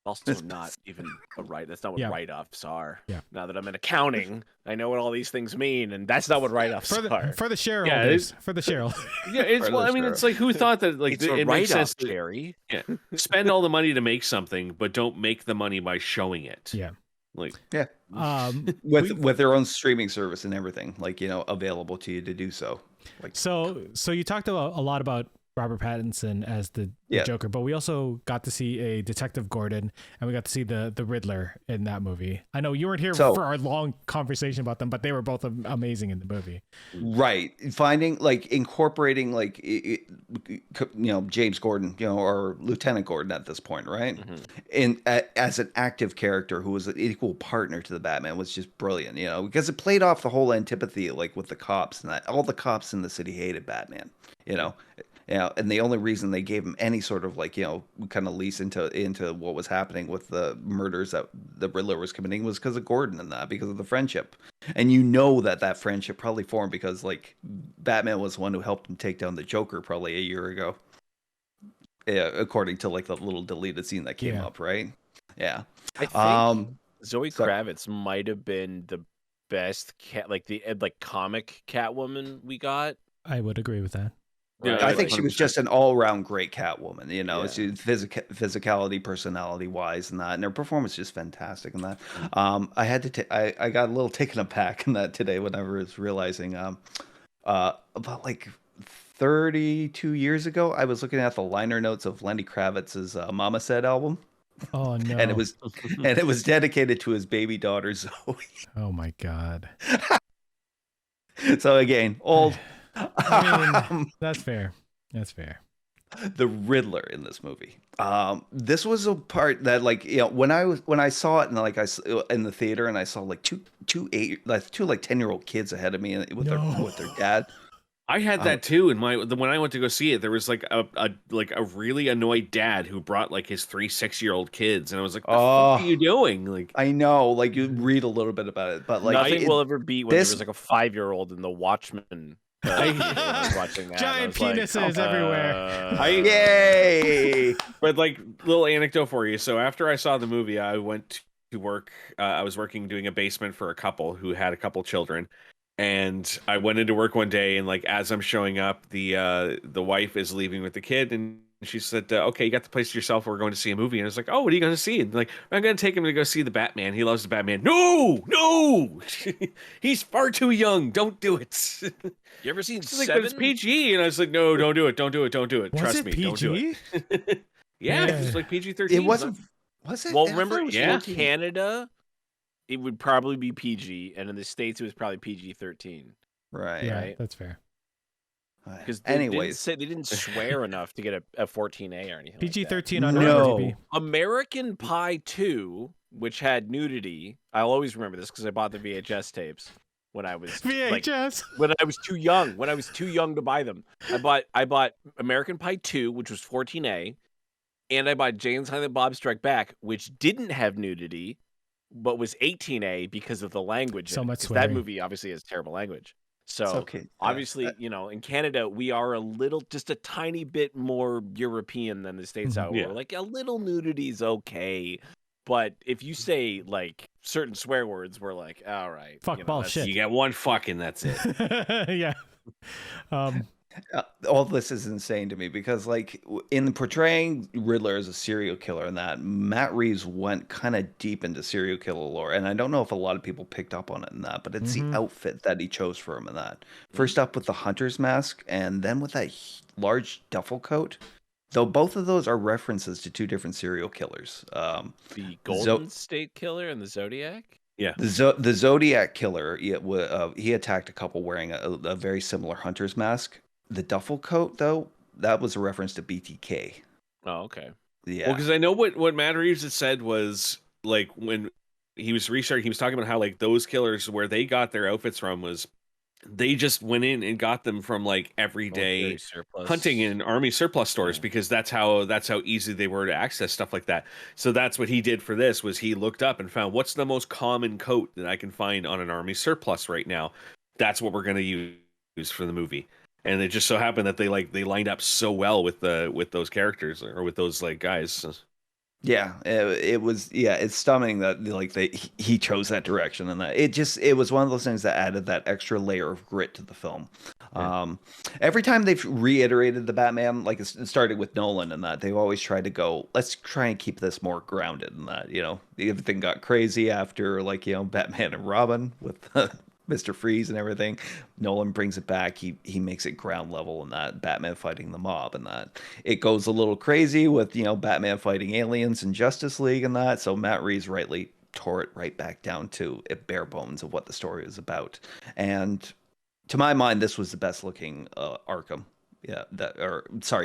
S3: Also, not even a right. That's not what write-offs are.
S2: Yeah.
S3: Now that I'm in accounting, I know what all these things mean, and that's not what write-offs are.
S2: For the shareholders.
S1: Yeah,
S2: for the shareholders.
S1: Yeah, it's like who thought that it makes sense
S3: to Jerry.
S1: Yeah, spend all the money to make something, but don't make the money by showing it.
S2: Yeah.
S1: Like
S4: with their own streaming service and everything, available to you to do so. Like
S2: so you talked a lot about Robert Pattinson as the Joker, but we also got to see a Detective Gordon, and we got to see the Riddler in that movie. I know you weren't here for our long conversation about them, but they were both amazing in the movie.
S4: Right, incorporating James Gordon, or Lieutenant Gordon at this point, right? As an active character who was an equal partner to the Batman was just brilliant, because it played off the whole antipathy with the cops and that all the cops in the city hated Batman, and the only reason they gave him any sort of kind of lease into what was happening with the murders that the Riddler was committing was because of Gordon and that, because of the friendship. And that friendship probably formed because Batman was the one who helped him take down the Joker probably a year ago. Yeah, according to the little deleted scene that came up, right? Yeah.
S3: I think Zoe Kravitz might have been the best comic Catwoman we got.
S2: I would agree with that.
S4: Yeah, I think she was just an all-around great Catwoman. She physicality, personality-wise, and that, and her performance is just fantastic. And that, I had to, I got a little taken aback in that today whenever I was realizing, about 32 years ago, I was looking at the liner notes of Lenny Kravitz's "Mama Said" album.
S2: Oh no!
S4: And it was dedicated to his baby daughter Zoe.
S2: Oh my God!
S4: So again, old.
S2: I mean, that's fair. That's fair.
S4: The Riddler in this movie. This was a part that when I saw it and in the theater and I saw two 10-year-old kids ahead of me with their dad.
S1: I had that too. And when I went to go see it, there was a really annoyed dad who brought his 3 6-year-old kids, and I was like, "What the fuck are you doing?"
S4: I know, you read a little bit about it, but
S3: nothing will ever beat when there was a 5-year-old in The Watchmen. Watching that,
S2: giant penises everywhere.
S4: Yay!
S1: But little anecdote for you. So after I saw the movie, I went to work. I was working doing a basement for a couple who had a couple children, and I went into work one day, and as I'm showing up, the wife is leaving with the kid, and she said, "Okay, you got the place to yourself. We're going to see a movie." And I was like, "Oh, what are you going to see?" And I'm going to take him to go see the Batman. He loves the Batman. No, he's far too young. Don't do it.
S3: You ever seen
S1: Seven? But it's PG, and I was like, "No, don't do it. Don't do it. Don't do it. Trust me,
S2: PG?
S1: don't do it." Yeah, it's PG-13.
S4: It wasn't. Was it?
S3: Well, remember, in Canada, it would probably be PG, and in the States, it was probably PG-13.
S4: Right.
S2: Yeah, that's fair.
S3: Because
S4: Anyways,
S3: they didn't swear enough to get a 14A or anything.
S2: PG-13
S3: like
S2: on
S4: No.
S2: IMDb.
S3: American Pie 2, which had nudity. I'll always remember this because I bought the VHS tapes when I was
S2: VHS.
S3: when I was too young. When I was too young to buy them, I bought American Pie 2, which was 14A, and I bought Jay and Silent Bob Strike Back, which didn't have nudity, but was 18A because of the language.
S2: So
S3: in it,
S2: much
S3: 'cause
S2: swearing.
S3: that movie obviously has terrible language. So
S4: It's okay.
S3: obviously, in Canada, we are just a tiny bit more European than the States
S2: Mhm.
S3: are.
S1: Yeah.
S3: We're like, a little nudity is okay. But if you say like certain swear words, we're like, all right.
S2: Fuck, ball,
S3: that's-
S2: shit.
S1: You get one fuck and that's it.
S2: Yeah.
S4: All this is insane to me because, like, in portraying Riddler as a serial killer, and that Matt Reeves went kind of deep into serial killer lore, and I don't know if a lot of people picked up on it in that, but it's
S2: Mhm.
S4: the outfit that he chose for him in that. First up with the hunter's mask, and then with that large duffel coat. Though both of those are references to two different serial killers.
S3: The Golden State Killer and the Zodiac.
S4: The Zodiac killer, he attacked a couple wearing a very similar hunter's mask. The duffel coat, though, that was a reference to BTK.
S3: Oh, okay.
S4: Yeah.
S1: Well, because I know what Matt Reeves had said was like when he was researching, he was talking about how like those killers where they got their outfits from was they just went in and got them from like everyday
S3: Military surplus.
S1: hunting in army surplus stores
S3: Yeah.
S1: because that's how easy they were to access stuff like that. So that's what he did for this was he looked up and found what's the most common coat that I can find on an army surplus right now. That's what we're going to use for the movie. And it just so happened that they lined up so well with those characters or with those like guys.
S4: Yeah, it was. Yeah, it's stunning that he chose that direction, and that it was one of those things that added that extra layer of grit to the film.
S1: Yeah.
S4: Every time they've reiterated the Batman, like it started with Nolan, and that they've always tried to go, let's try and keep this more grounded, and that everything got crazy after Batman and Robin with Mr. Freeze and everything. Nolan brings it back. He makes it ground level in that Batman fighting the mob, and that it goes a little crazy with Batman fighting aliens and Justice League and that. So Matt Reeves rightly tore it right back down to bare bones of what the story is about. And to my mind, this was the best looking Arkham,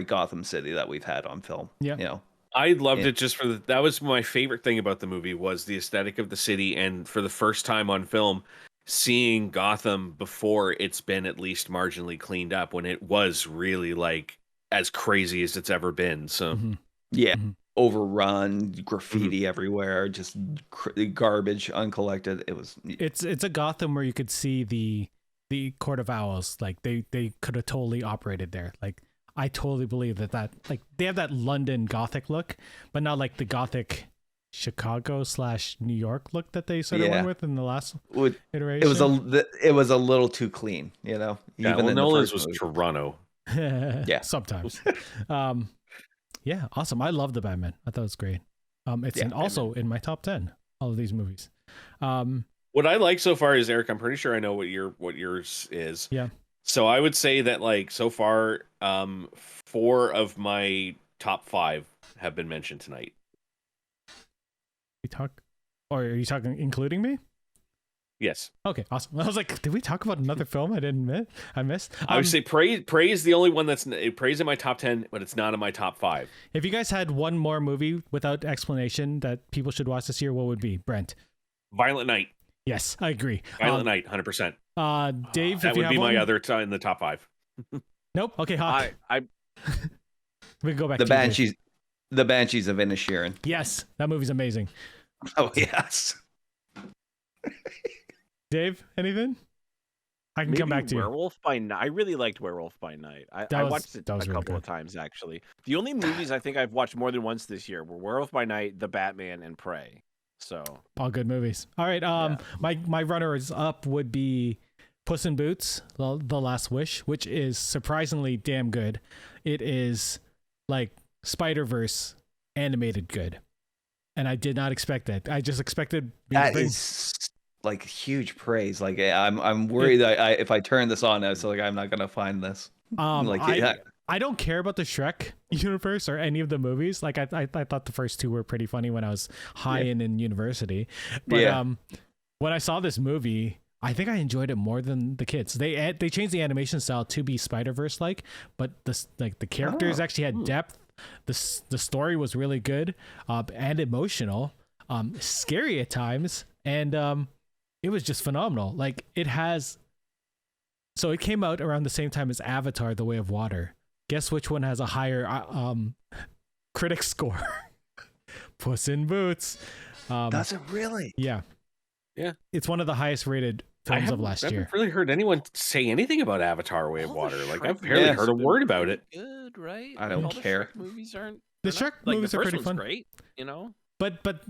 S4: Gotham City that we've had on film.
S2: Yeah.
S1: I loved it just that was my favorite thing about the movie was the aesthetic of the city, and for the first time on film, seeing Gotham before it's been at least marginally cleaned up when it was really like as crazy as it's ever been. So overrun, graffiti everywhere, just garbage uncollected.
S2: It's a Gotham where you could see the Court of Owls. Like they could have totally operated there. Like I totally believe that like they have that London Gothic look, but not like the Gothic Chicago/New York look that they sort of went with in the last iteration.
S4: It was a little too clean,
S1: Yeah,
S4: even in
S1: Nolan's
S4: the
S1: was
S4: first
S1: Toronto.
S2: Yeah, sometimes. Yeah, awesome. I love the Batman. I thought it was great. It's also in my top 10. All of these movies.
S1: What I like so far is, Eric, I'm pretty sure I know what yours is.
S2: Yeah.
S1: So I would say that like so far, 4 of my top 5 have been mentioned tonight.
S2: Are you talking including me?
S1: Yes.
S2: Okay, awesome. I was like, did we talk about another film I missed?
S1: I would say Prey is the only one Prey's in my top 10, but it's not in my top 5.
S2: If you guys had one more movie without explanation that people should watch this year, what would be, Brent?
S1: Violent Night.
S2: Yes, I agree.
S1: Violent Night, 100%.
S2: Dave,
S1: that
S2: if you
S1: would
S2: have
S1: be
S2: one?
S1: my other in the top 5.
S2: Nope. Okay, Hawk. We can go back
S4: the
S2: to
S4: Banshees. The Banshees of Inisherin.
S2: Yes, that movie's amazing.
S4: Oh yes.
S2: Dave, anything? I can come back to you.
S3: Werewolf by Night. I really liked Werewolf by Night. I watched it a couple of times actually. The only movies I think I've watched more than once this year were Werewolf by Night, The Batman, and Prey. So
S2: all good movies. All right. My runners up would be Puss in Boots: The Last Wish, which is surprisingly damn good. It is like Spider-Verse animated good, and I did not expect that. I just expected
S4: that is like huge praise. Like I'm worried that if I turn this on, it's like I'm not gonna find this.
S2: I don't care about the Shrek universe or any of the movies. Like I thought the first 2 were pretty funny when I was high in university. But when I saw this movie, I think I enjoyed it more than the kids. They changed the animation style to be Spider-Verse like, but the characters actually had depth. The story was really good, and emotional, scary at times, and it was just phenomenal. Like it came out around the same time as Avatar: The Way of Water. Guess which one has a higher critic score? Puss in Boots.
S4: Does it really?
S2: Yeah.
S1: Yeah.
S2: It's one of the highest rated films of last
S1: I
S2: year.
S1: haven't really heard anyone say anything about Avatar: Way of
S3: All the
S1: Water. Like
S3: Shrek
S1: I've barely
S4: movies
S1: heard a
S3: have been
S1: word about it.
S3: pretty Good, right?
S4: I don't
S3: All the
S4: care.
S3: Shrek movies aren't.
S2: The
S3: they're not-
S2: Shrek
S3: like,
S2: movies
S3: the
S2: are
S3: first
S2: pretty
S3: one's
S2: fun.
S3: great, you know.
S2: But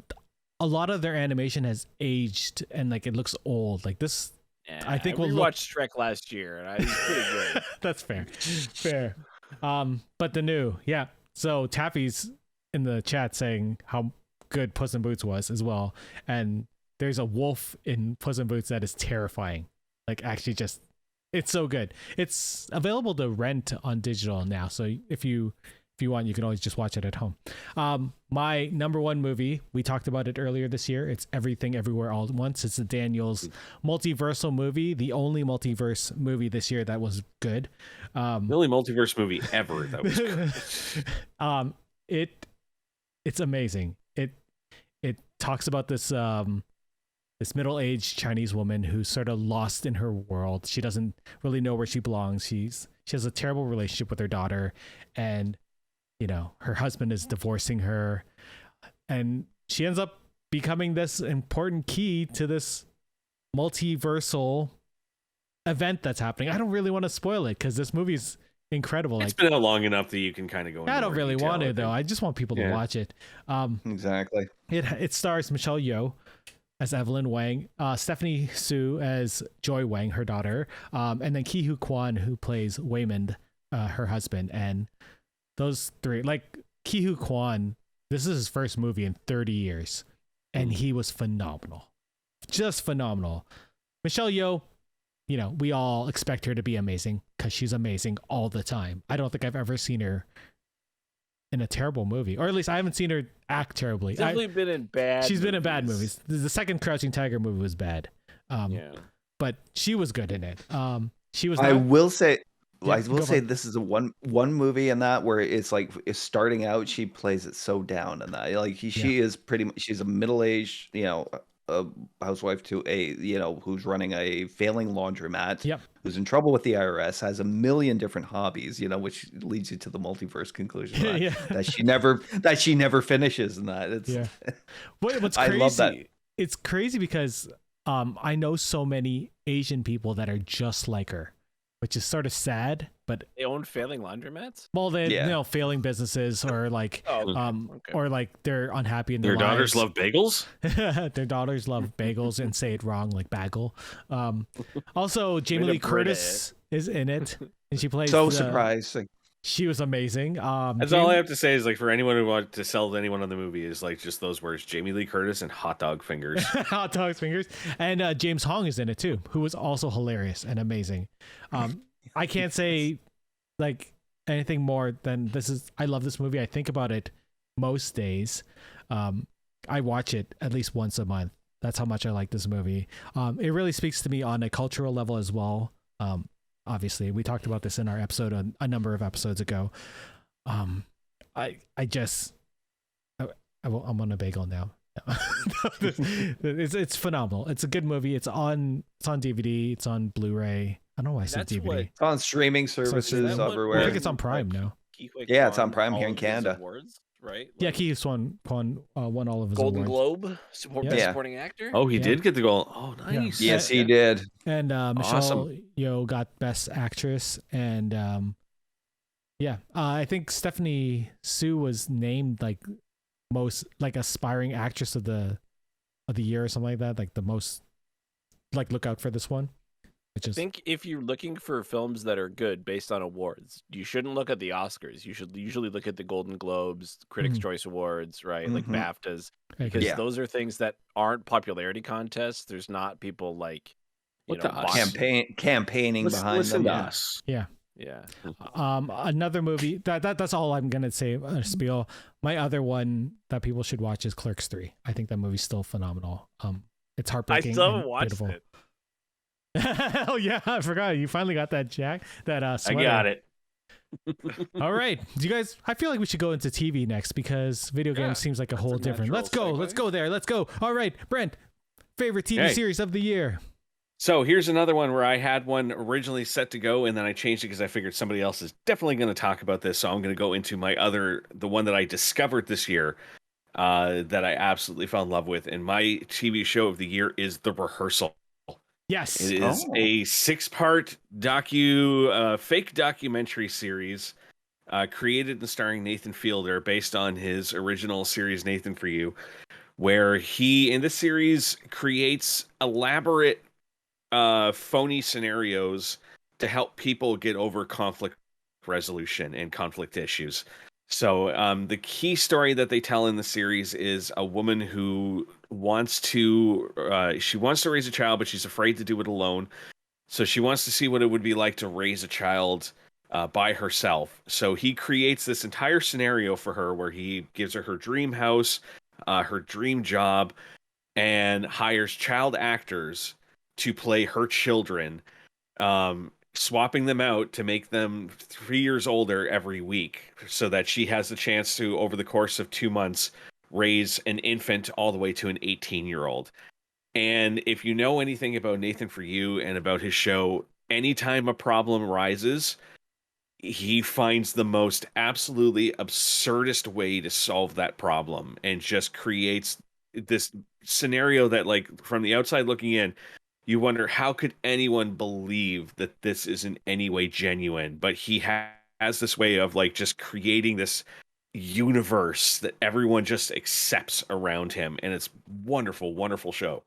S2: a lot of their animation has aged and like it looks old. Like this,
S3: Yeah,
S2: I think
S3: we
S2: we'll look-
S3: watched Shrek last year, and I was pretty good.
S2: That's fair. But the new, yeah. So Taffy's in the chat saying how good Puss in Boots was as well, and there's a wolf in Puss in Boots that is terrifying. Like actually, just it's so good. It's available to rent on digital now, so if you want, you can always just watch it at home. My number one movie, we talked about it earlier this year. It's Everything Everywhere All at Once. It's the Daniels multiversal movie, the only multiverse movie this year that was good.
S1: The only multiverse movie ever that was good.
S2: It's amazing. It talks about this this middle-aged Chinese woman who's sort of lost in her world. She doesn't really know where she belongs. She has a terrible relationship with her daughter, and her husband is divorcing her, and she ends up becoming this important key to this multiversal event that's happening. I don't really want to spoil it because this movie's incredible.
S1: It's been out long enough that you can kind of go into
S2: I don't
S1: more
S2: really
S1: detail,
S2: want
S1: I
S2: to though.
S1: think.
S2: I just want people to watch it.
S4: Exactly.
S2: It stars Michelle Yeoh as Evelyn Wang, Stephanie Su as Joy Wang, her daughter, and then Ki Hu Kwan, who plays Waymond, her husband. And those three, like Ki Hu Kwan, this is his first movie in 30 years, and he was phenomenal, just phenomenal. Michelle Yeoh, we all expect her to be amazing because she's amazing all the time. I don't think I've ever seen her in a terrible movie, or at least I haven't seen her act terribly.
S3: Definitely been in bad.
S2: She's been in bad movies. The second Crouching Tiger movie was bad, but she was good in it. She was.
S4: I will say,
S2: Yeah,
S4: I will
S2: go
S4: say
S2: on.
S4: this is a one movie in that where it's like it's starting out. She plays it so down in that. Like she is pretty much. She's a middle aged, a housewife to a who's running a failing laundromat.
S2: Yep.
S4: Who's in trouble with the IRS, has a million different hobbies. Which leads you to the multiverse conclusion that she never finishes. And that it's
S2: What's
S4: I
S2: crazy?
S4: love that.
S2: It's crazy because I know so many Asian people that are just like her, which is sort of sad, but
S3: They own failing laundromats.
S2: well, they failing businesses or like
S3: Okay.
S2: or like they're unhappy in their
S1: Your daughters
S2: lives.
S1: love bagels?
S2: Their daughters love bagels and say it wrong, like bagel. Also, Jamie
S3: Way to
S2: Lee Curtis is in it, and she plays.
S4: So surprising.
S2: She was amazing.
S1: That's all I have to say is like for anyone who wants to sell to anyone on the movie is like just those words: Jamie Lee Curtis and hot dog fingers.
S2: Hot dog's fingers, and James Hong is in it too, who was also hilarious and amazing. I can't say like anything more than this is. I love this movie. I think about it most days. I watch it at least once a month. That's how much I like this movie. It really speaks to me on a cultural level as well. Obviously, we talked about this in our episode a number of episodes ago. I'm on a bagel now. It's phenomenal. It's a good movie. It's on DVD. It's on Blu-ray. I don't know why I said
S3: That's
S2: DVD.
S3: what-
S4: It's on streaming services
S3: that what-
S4: everywhere.
S2: I think it's on Prime now.
S4: Yeah, it's on Prime here in Canada.
S3: Awards, right?
S2: Yeah,
S3: Like,
S2: Ki Swan won all of his
S3: Golden
S2: awards.
S3: Globe,
S2: Yeah.
S3: best
S4: Yeah.
S3: supporting actor.
S1: Oh, he
S2: Yeah.
S1: did get the goal. Oh, nice.
S4: Yes, he
S3: Yeah.
S4: did.
S2: And Michelle
S1: Awesome.
S2: Yeoh got Best Actress, and I think Stephanie Su was named like most like aspiring actress of the year or something like that. Like the most like look out for this one, which
S3: I
S2: is
S3: think if you're looking for films that are good based on awards, you shouldn't look at the Oscars. You should usually look at the Golden Globes, Critics'
S2: Mhm.
S3: Choice Awards, right? Like
S4: Mhm.
S3: BAFTAs,
S2: okay.
S3: because
S4: Yeah.
S3: those are things that aren't popularity contests. There's not people like
S1: What the
S3: watching-
S4: Campaigning behind
S1: Listen
S4: them.
S1: to
S4: Yeah.
S1: us.
S3: Yeah.
S2: Another movie that's all I'm gonna say. Spiel. My other one that people should watch is Clerks 3. I think that movie's still phenomenal. It's
S3: I
S2: heartbreaking.
S3: still
S2: and
S3: haven't watched
S2: beautiful.
S3: it.
S2: Oh yeah, I forgot. You finally got that
S1: I
S2: sweater.
S1: got it.
S2: All right, do you guys? I feel like we should go into TV next because video games seems like a whole different. Let's go. Let's go there. Let's go. All right, Brent, favorite TV series of the year.
S1: So here's another one where I had one originally set to go, and then I changed it because I figured somebody else is definitely going to talk about this. So I'm going to go into the one that I discovered this year, that I absolutely fell in love with. And my TV show of the year is The Rehearsal.
S2: Yes,
S1: it is a 6-part fake documentary series, created and starring Nathan Fielder, based on his original series Nathan for You, where he in this series creates elaborate phony scenarios to help people get over conflict resolution and conflict issues. So the key story that they tell in the series is a woman who wants to raise a child, but she's afraid to do it alone. So she wants to see what it would be like to raise a child by herself. So he creates this entire scenario for her where he gives her dream house, her dream job, and hires child actors to play her children, swapping them out to make them 3 years older every week so that she has the chance to, over the course of 2 months, raise an infant all the way to an 18-year-old. And if you know anything about Nathan for You and about his show, anytime a problem rises, he finds the most absolutely absurdist way to solve that problem and just creates this scenario that, like, from the outside looking in, you wonder, how could anyone believe that this is in any way genuine? But he has this way of, like, just creating this universe that everyone just accepts around him. And it's wonderful, wonderful show.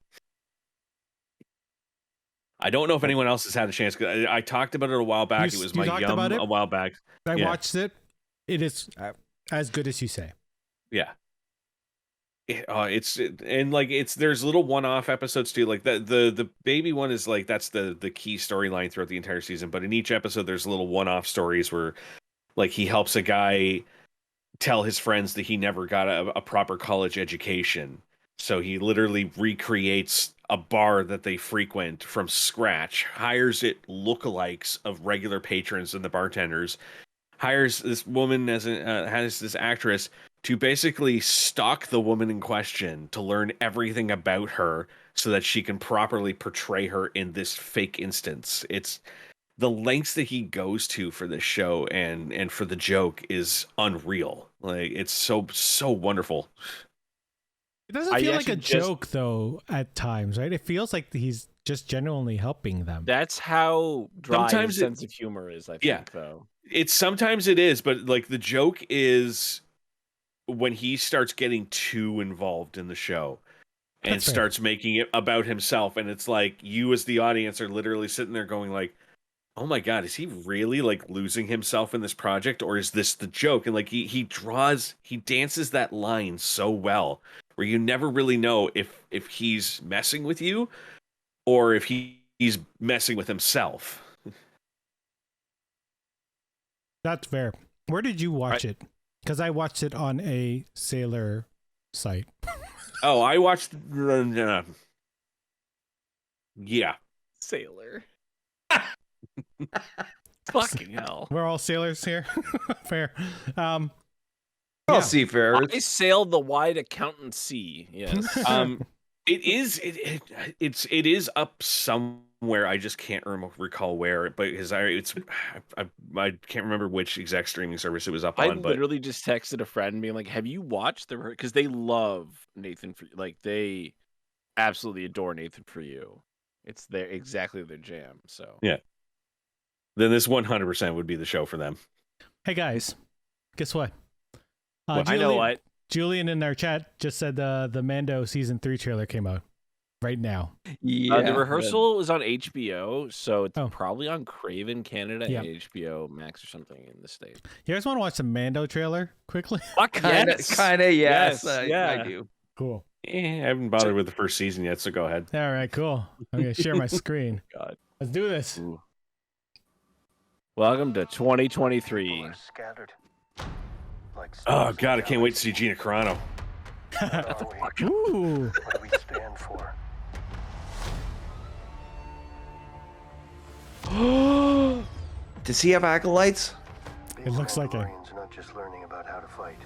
S1: I don't know if anyone else has had a chance. I talked about it a while back. It was my yum a while back.
S2: I watched it. It is as good as you say.
S1: Yeah. There's little one-off episodes too. Like the baby one is like, that's the key storyline throughout the entire season. But in each episode, there's little one-off stories where, like, he helps a guy tell his friends that he never got a proper college education. So he literally recreates a bar that they frequent from scratch, hires it lookalikes of regular patrons and the bartenders, hires this woman has this actress to basically stalk the woman in question to learn everything about her so that she can properly portray her in this fake instance. It's the lengths that he goes to for this show and for the joke is unreal. Like, it's so wonderful.
S2: It doesn't feel like a joke though at times, right? It feels like he's just genuinely helping them.
S3: That's how dry his sense of humor is, I think, though.
S1: Sometimes it is, but, like, the joke is when he starts getting too involved in the show and starts making it about himself, and it's like, you as the audience are literally sitting there going, like, oh my god, is he really, like, losing himself in this project, or is this the joke? And, like, he dances that line so well where you never really know if he's messing with you or if he's messing with himself.
S2: That's fair. Where did you watch it? Because I watched it on a sailor site.
S1: Oh, I watched
S3: Sailor. Fucking hell.
S2: We're all sailors here. Fair.
S4: All seafarers.
S3: I sailed the wide accountant sea. Yes.
S1: It is up somewhere. I just can't recall where. But I can't remember which exact streaming service it was up on.
S3: I literally just texted a friend being like, "Have you watched the?" Because they love Nathan for, like, they absolutely adore Nathan for You. It's exactly their jam. So
S1: yeah. Then this 100% would be the show for them.
S2: Hey guys, guess what?
S3: I know what.
S2: Julian in our chat just said the Mando season 3 trailer came out right now.
S3: Yeah, The Rehearsal is on HBO, so it's probably on Craven Canada and HBO Max or something in the States.
S2: You guys want to watch the Mando trailer quickly?
S4: Kind of, yes. I do.
S2: Cool.
S1: I haven't bothered with the first season yet, so go ahead.
S2: All right, cool. I'm going to share my screen.
S3: God.
S2: Let's do this.
S3: Ooh. Welcome to 2023.
S1: Oh god, I can't wait to see Gina Carano.
S2: Ooh.
S5: What do we stand for?
S4: Does he have acolytes?
S2: It looks like it.
S5: Mandalorians are not just learning about how to fight.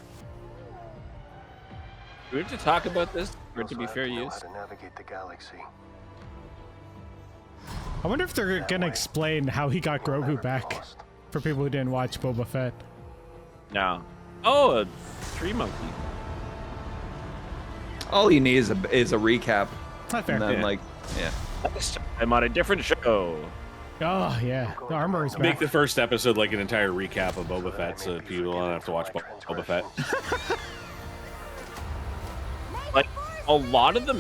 S3: Do we have to talk about this for it to
S5: They
S3: be
S5: also
S3: fair
S5: have to know
S3: use?
S5: how to navigate the galaxy.
S2: I wonder if they're gonna explain how he got Grogu back for people who didn't watch Boba Fett.
S3: No. Oh, a tree monkey.
S4: All you need is a recap.
S2: Not fair.
S4: And then,
S3: Yeah.
S4: yeah.
S3: I'm on a different show.
S2: Oh yeah, the armor is
S1: Make
S2: back.
S1: the first episode like an entire recap of Boba Fett, so that people don't have to watch Boba Fett.
S3: Like a lot of the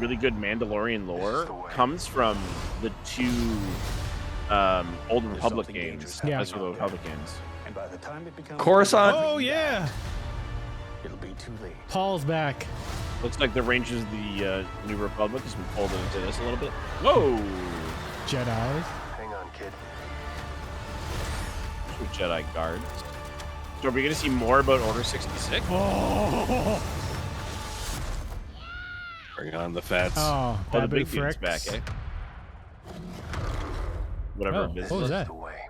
S3: really good Mandalorian lore comes from the two Old Republic games.
S2: Yeah.
S3: That's for the Republic games.
S5: And by the time it becomes
S4: Coruscant.
S2: Oh yeah,
S5: it'll be too late.
S2: Paul's back.
S3: Looks like the Rangers of the New Republic has been pulled into this a little bit. Whoa!
S2: Jedi.
S5: Hang on, kid.
S3: Two Jedi guards. So are we going to see more about Order 66?
S2: Oh,
S1: Bring on the Fets.
S2: oh,
S3: Oh, the
S2: that
S3: big
S2: big
S3: dude's
S2: fricks.
S3: back, eh? Whatever
S2: Oh,
S3: it is.
S2: what was that?
S5: The way.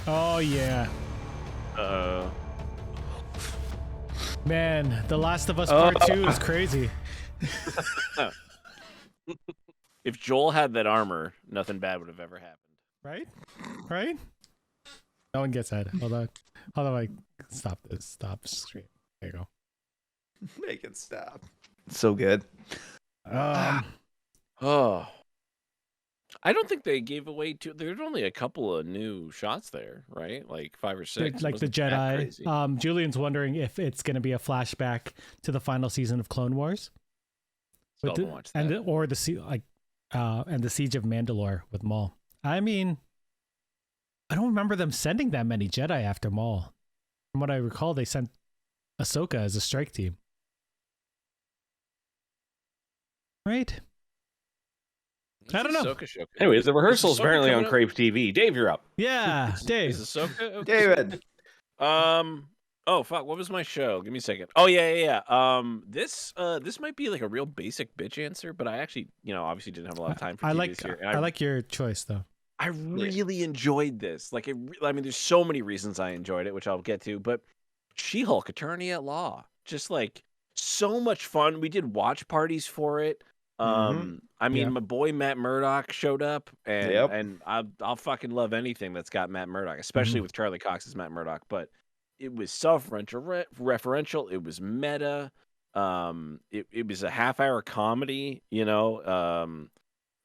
S2: Oh yeah, man, The Last of Us Part 2 is crazy.
S3: If Joel had that armor, nothing bad would have ever happened.
S2: Right? Right? No one gets that. Hold on. Hold on, like, stop this. Stop screen. There you
S4: Make it stop. So good.
S2: go.
S3: Oh. I don't think they gave away there's only a couple of new shots there, right? Like 5 or 6.
S2: Like the
S3: Wasn't that crazy.
S2: Jedi. Julian's wondering if it's going to be a flashback to the final season of Clone Wars.
S3: Still
S2: With
S3: haven't
S2: the-
S3: watched that.
S2: and the Siege of Mandalore with Maul. I mean, I don't remember them sending that many Jedi after Maul. From what I recall, they sent Ahsoka as a strike team. Right? I don't know.
S3: Ahsoka show?
S1: Anyways, the rehearsal's
S3: Ahsoka
S1: apparently on
S3: coming up?
S1: Crave TV. Dave, you're up.
S2: Yeah,
S3: Is
S2: Dave.
S3: Ahsoka okay?
S4: David.
S3: Oh fuck, what was my show? Give me a second. Oh yeah. This might be like a real basic bitch answer, but I actually, obviously didn't have a lot of time for
S2: I
S3: TV
S2: like
S3: this year. And
S2: I like your choice though.
S3: I really enjoyed this. Like, I mean, there's so many reasons I enjoyed it, which I'll get to. But She-Hulk, Attorney at Law, just like so much fun. We did watch parties for it. I mean,
S2: Yeah.
S3: my boy Matt Murdock showed up, and
S4: Yep.
S3: and I'll fucking love anything that's got Matt Murdock, especially with Charlie Cox's Matt Murdock. But it was self-referential. It was meta. It was a half-hour comedy.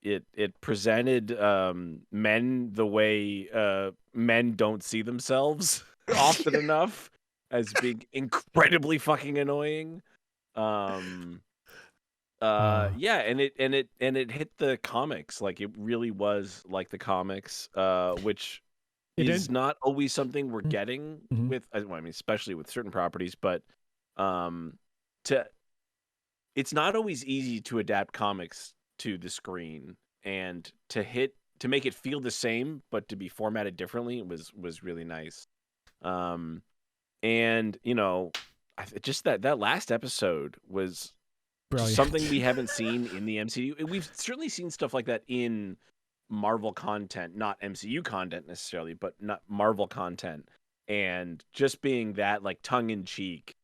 S3: It presented men the way men don't see themselves often enough as being incredibly fucking annoying. Yeah, and it hit the comics. Like, it really was like the comics, which
S2: It
S3: is
S2: didn't-
S3: not always something we're getting
S2: Mhm.
S3: with, well, I mean, especially with certain properties, but it's not always easy to adapt comics to the screen, and to make it feel the same but to be formatted differently was really nice. And just that last episode was
S2: Brilliant.
S3: something we haven't seen in the MCU. We've certainly seen stuff like that in Marvel content, not MCU content necessarily, but not Marvel content. And just being that like tongue in cheek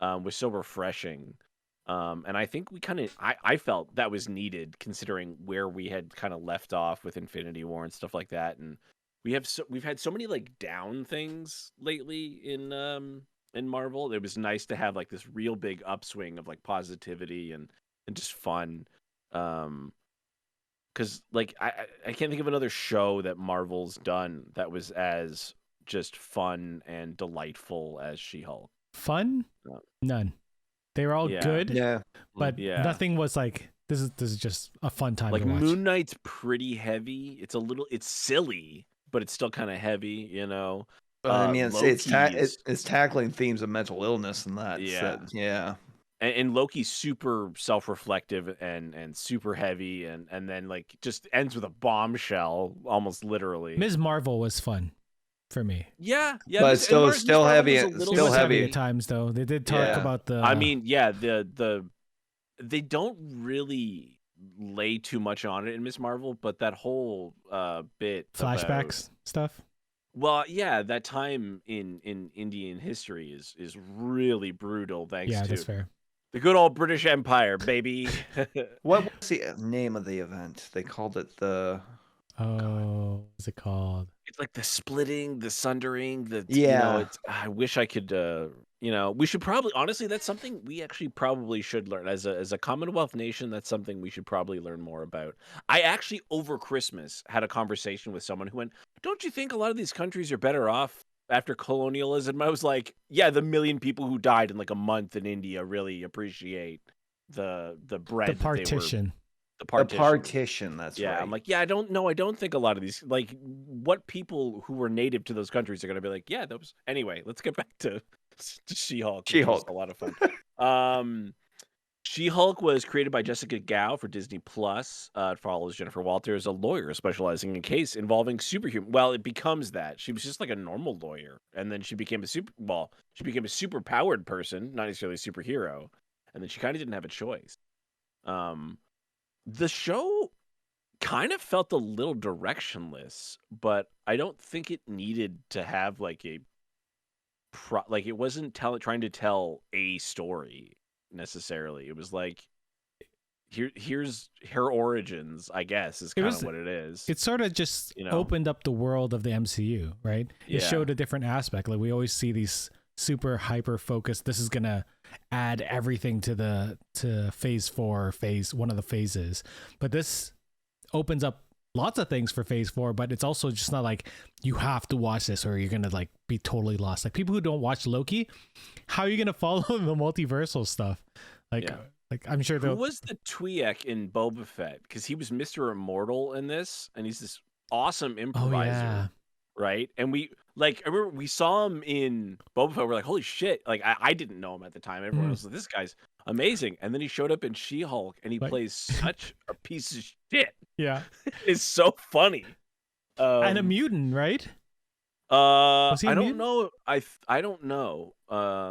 S3: was so refreshing. And I think I felt that was needed, considering where we had kind of left off with Infinity War and stuff like that. And we've had so many like down things lately in Marvel. It was nice to have like this real big upswing of like positivity and just fun. Because like I can't think of another show that Marvel's done that was as just fun and delightful as She-Hulk.
S2: Fun?
S3: No.
S2: None. They were all
S3: Yeah.
S2: good,
S4: Yeah.
S2: but
S3: Yeah.
S2: nothing was like this is just a fun time
S3: Like
S2: to watch.
S3: Moon Knight's pretty heavy. It's silly, but it's still kind of heavy,
S4: But I mean, it's
S3: Loki's-
S4: tackling themes of mental illness and that.
S3: Yeah.
S4: Yeah.
S3: And Loki's super self-reflective and super heavy, and then like just ends with a bombshell, almost literally.
S2: Ms. Marvel was fun for me.
S3: Yeah.
S4: But
S3: Miss-
S4: still-
S3: and Miss
S4: still
S3: Marvel
S4: heavy-
S3: was a
S2: It
S3: little
S4: still
S2: was
S3: bit-
S2: heavy
S4: heavy.
S2: at times though. They did talk
S4: Yeah.
S2: about the
S3: I mean, yeah, they don't really lay too much on it in Miss Marvel, but that whole bit about
S2: Flashbacks stuff.
S3: well, yeah, that time in Indian history is really brutal thanks
S2: Yeah,
S3: to
S2: that's fair.
S3: the good old British Empire, baby.
S4: What was the name of the event? They called it the.
S2: Oh, what's it called?
S3: It's like the splitting, the sundering,
S4: Yeah.
S3: it's I wish I could we should probably honestly that's something we actually probably should learn as a Commonwealth nation. That's something we should probably learn more about. I actually over Christmas had a conversation with someone who went, "Don't you think a lot of these countries are better off after colonialism?" I was like, "Yeah, the million people who died in like a month in India really appreciate the bread
S2: The
S3: that they were
S2: partition.
S3: the
S4: The
S3: partition."
S4: partition, that's
S3: Yeah,
S4: right.
S3: I'm like, yeah, I don't know. I don't think a lot of these, like, what people who were native to those countries are going to be like, yeah, that was. Anyway, let's get back to She-Hulk, which was
S4: She-Hulk.
S3: a lot of fun. She-Hulk was created by Jessica Gao for Disney Plus. It follows Jennifer Walters, a lawyer specializing in case involving superhuman. Well, it becomes that she was just like a normal lawyer, and then she became she became a super powered person, not necessarily a superhero, and then she kind of didn't have a choice. The show kind of felt a little directionless, but I don't think it needed to have like it wasn't trying to tell a story necessarily. It was like here's her origins, I guess, is kind of what it is.
S2: It sort of just opened up the world of the MCU, right? It showed a different aspect. Like we always see these super hyper focused. This is gonna add everything to phase 4, one of the phases, but this opens up lots of things for phase 4, but it's also just not like you have to watch this or you're gonna like be totally lost. Like people who don't watch Loki, how are you gonna follow the multiversal stuff? Like I'm sure
S3: who was the Twi'lek in Boba Fett, because he was Mr. Immortal in this, and he's this awesome improviser, right? And I remember we saw him in Boba Fett. We're like, holy shit! Like I didn't know him at the time. Everyone was like, this guy's amazing. And then he showed up in She-Hulk, and he plays such a piece of shit.
S2: Yeah,
S3: it's so funny.
S2: And a mutant, right?
S3: I don't know. I don't know.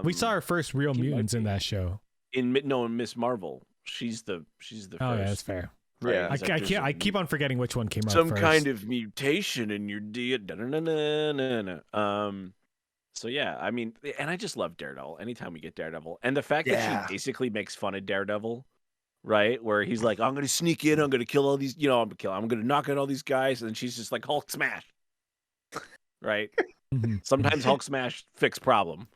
S2: We saw our first real mutants in that show.
S3: In Miss Marvel, she's the first.
S2: Oh, yeah, that's fair.
S3: Right?
S4: Yeah,
S2: I keep on forgetting which one came out
S3: some
S2: first.
S3: kind of mutation in your DNA. So yeah, I mean, and I just love Daredevil. Anytime we get Daredevil, and the fact that she basically makes fun of Daredevil, right? Where he's like, "I'm gonna sneak in, I'm gonna kill all these, I'm gonna knock out all these guys," and then she's just like, "Hulk smash," right? Sometimes Hulk smash fix problem.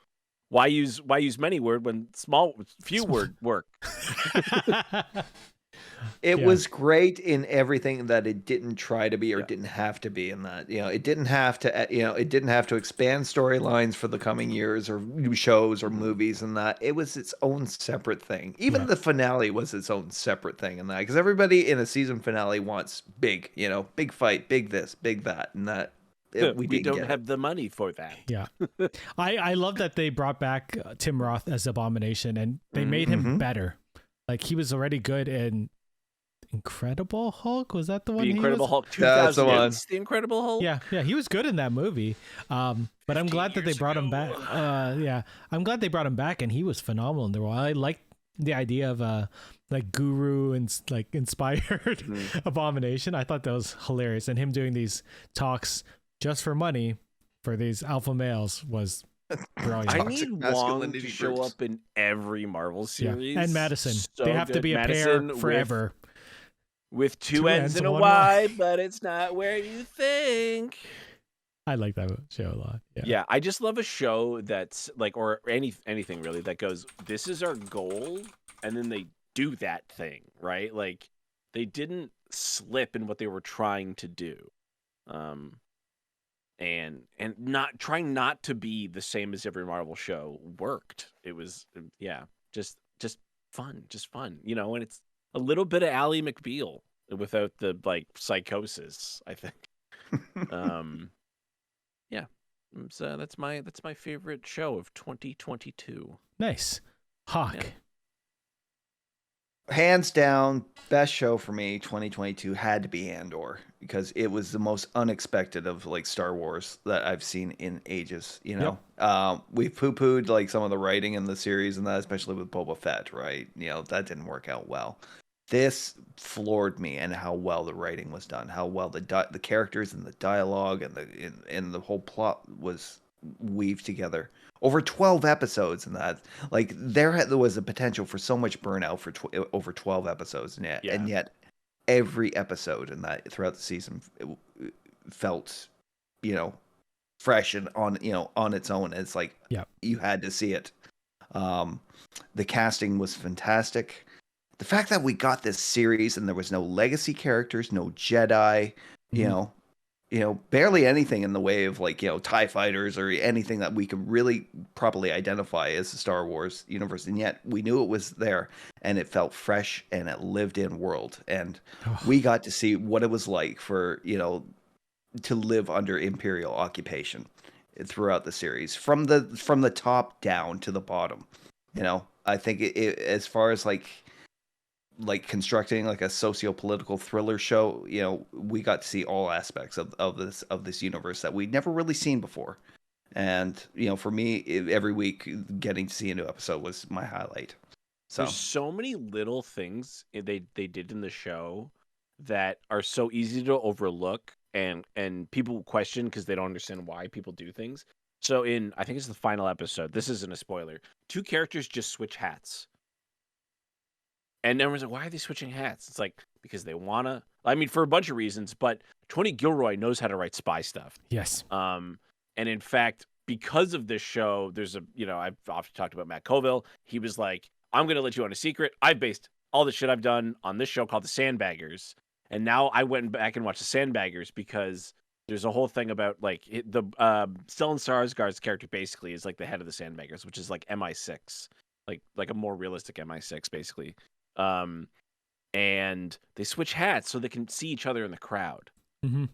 S3: Why use many word when few word work?
S4: It was great in everything that it didn't try to be or didn't have to be in that. It didn't have to, it didn't have to expand storylines for the coming years or new shows or movies and that. It was its own separate thing. Even the finale was its own separate thing in that, because everybody in a season finale wants big, big fight, big this, big that, and that.
S3: We don't have the money for that.
S2: Yeah. I love that they brought back Tim Roth as Abomination, and they made him better. Like he was already good in Incredible Hulk. Was that the one?
S3: The Incredible Hulk 2000.
S4: That's the one.
S3: The Incredible Hulk.
S2: Yeah, he was good in that movie. But I'm glad that they brought him back. I'm glad they brought him back, and he was phenomenal in the role. I like the idea of like guru and like inspired Abomination. I thought that was hilarious, and him doing these talks just for money for these alpha males was brilliant.
S3: I need Wong to show up in every Marvel series.
S2: And Madison.
S3: So
S2: they have to be a pair forever.
S3: With two ends and a Y, but it's not where you think.
S2: I like that show a lot.
S3: Yeah, I just love a show that's like, or anything really, that goes, this is our goal, and then they do that thing, right? Like, they didn't slip in what they were trying to do. And not trying not to be the same as every Marvel show worked. It was just fun, and it's a little bit of Ally McBeal without the like psychosis, I think. So that's my favorite show of 2022.
S2: Nice. Hawk.
S3: Yeah.
S4: Hands down, best show for me 2022 had to be Andor, because it was the most unexpected of like Star Wars that I've seen in ages. We've poo-pooed like some of the writing in the series and that, especially with Boba Fett, right? That didn't work out well. This floored me, and how well the writing was done, how well the characters and the dialogue and the whole plot was weaved together over 12 episodes. And that, like, there was a potential for so much burnout for over 12 episodes, and yet every episode in that throughout the season felt, you know, fresh and on its own. It's like you had to see it. The casting was fantastic. The fact that we got this series and there was no legacy characters, no Jedi, you know, barely anything in the way of, like, TIE fighters or anything that we could really properly identify as the Star Wars universe. And yet we knew it was there, and it felt fresh, and it lived in world. And we got to see what it was like for, to live under Imperial occupation throughout the series, from the top down to the bottom. I think it as far as like constructing like a socio-political thriller show, we got to see all aspects of this universe that we'd never really seen before. And for me, every week getting to see a new episode was my highlight. So
S3: there's so many little things they did in the show that are so easy to overlook, and people question because they don't understand why people do things. So I think it's the final episode, this isn't a spoiler, 2 characters just switch hats. And everyone's like, why are they switching hats? It's like, because they want to. I mean, for a bunch of reasons, but Tony Gilroy knows how to write spy stuff.
S2: Yes.
S3: And in fact, because of this show, there's I've often talked about Matt Colville. He was like, I'm going to let you on a secret. I've based all the shit I've done on this show called The Sandbaggers. And now I went back and watched The Sandbaggers because there's a whole thing about, like, the Stellan Skarsgård's character basically is like the head of the Sandbaggers, which is like MI6, like a more realistic MI6 basically. And they switch hats so they can see each other in the crowd.
S2: Mm-hmm.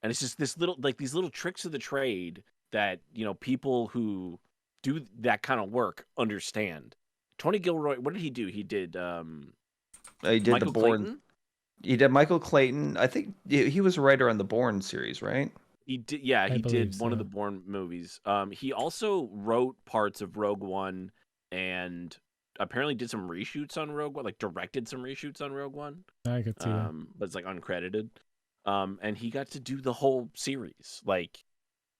S3: And it's just these little tricks of the trade that, people who do that kind of work understand. Tony Gilroy, what did he do? He did
S4: he did
S3: Michael
S4: the Bourne.
S3: Clayton?
S4: He did Michael Clayton. I think he was a writer on the Bourne series, right?
S3: He did, yeah. He did one
S2: so.
S3: of the Bourne movies. He also wrote parts of Rogue One, and apparently did some reshoots on Rogue One, like directed some reshoots on Rogue One.
S2: I could see that.
S3: But it's like uncredited. And he got to do the whole series. Like,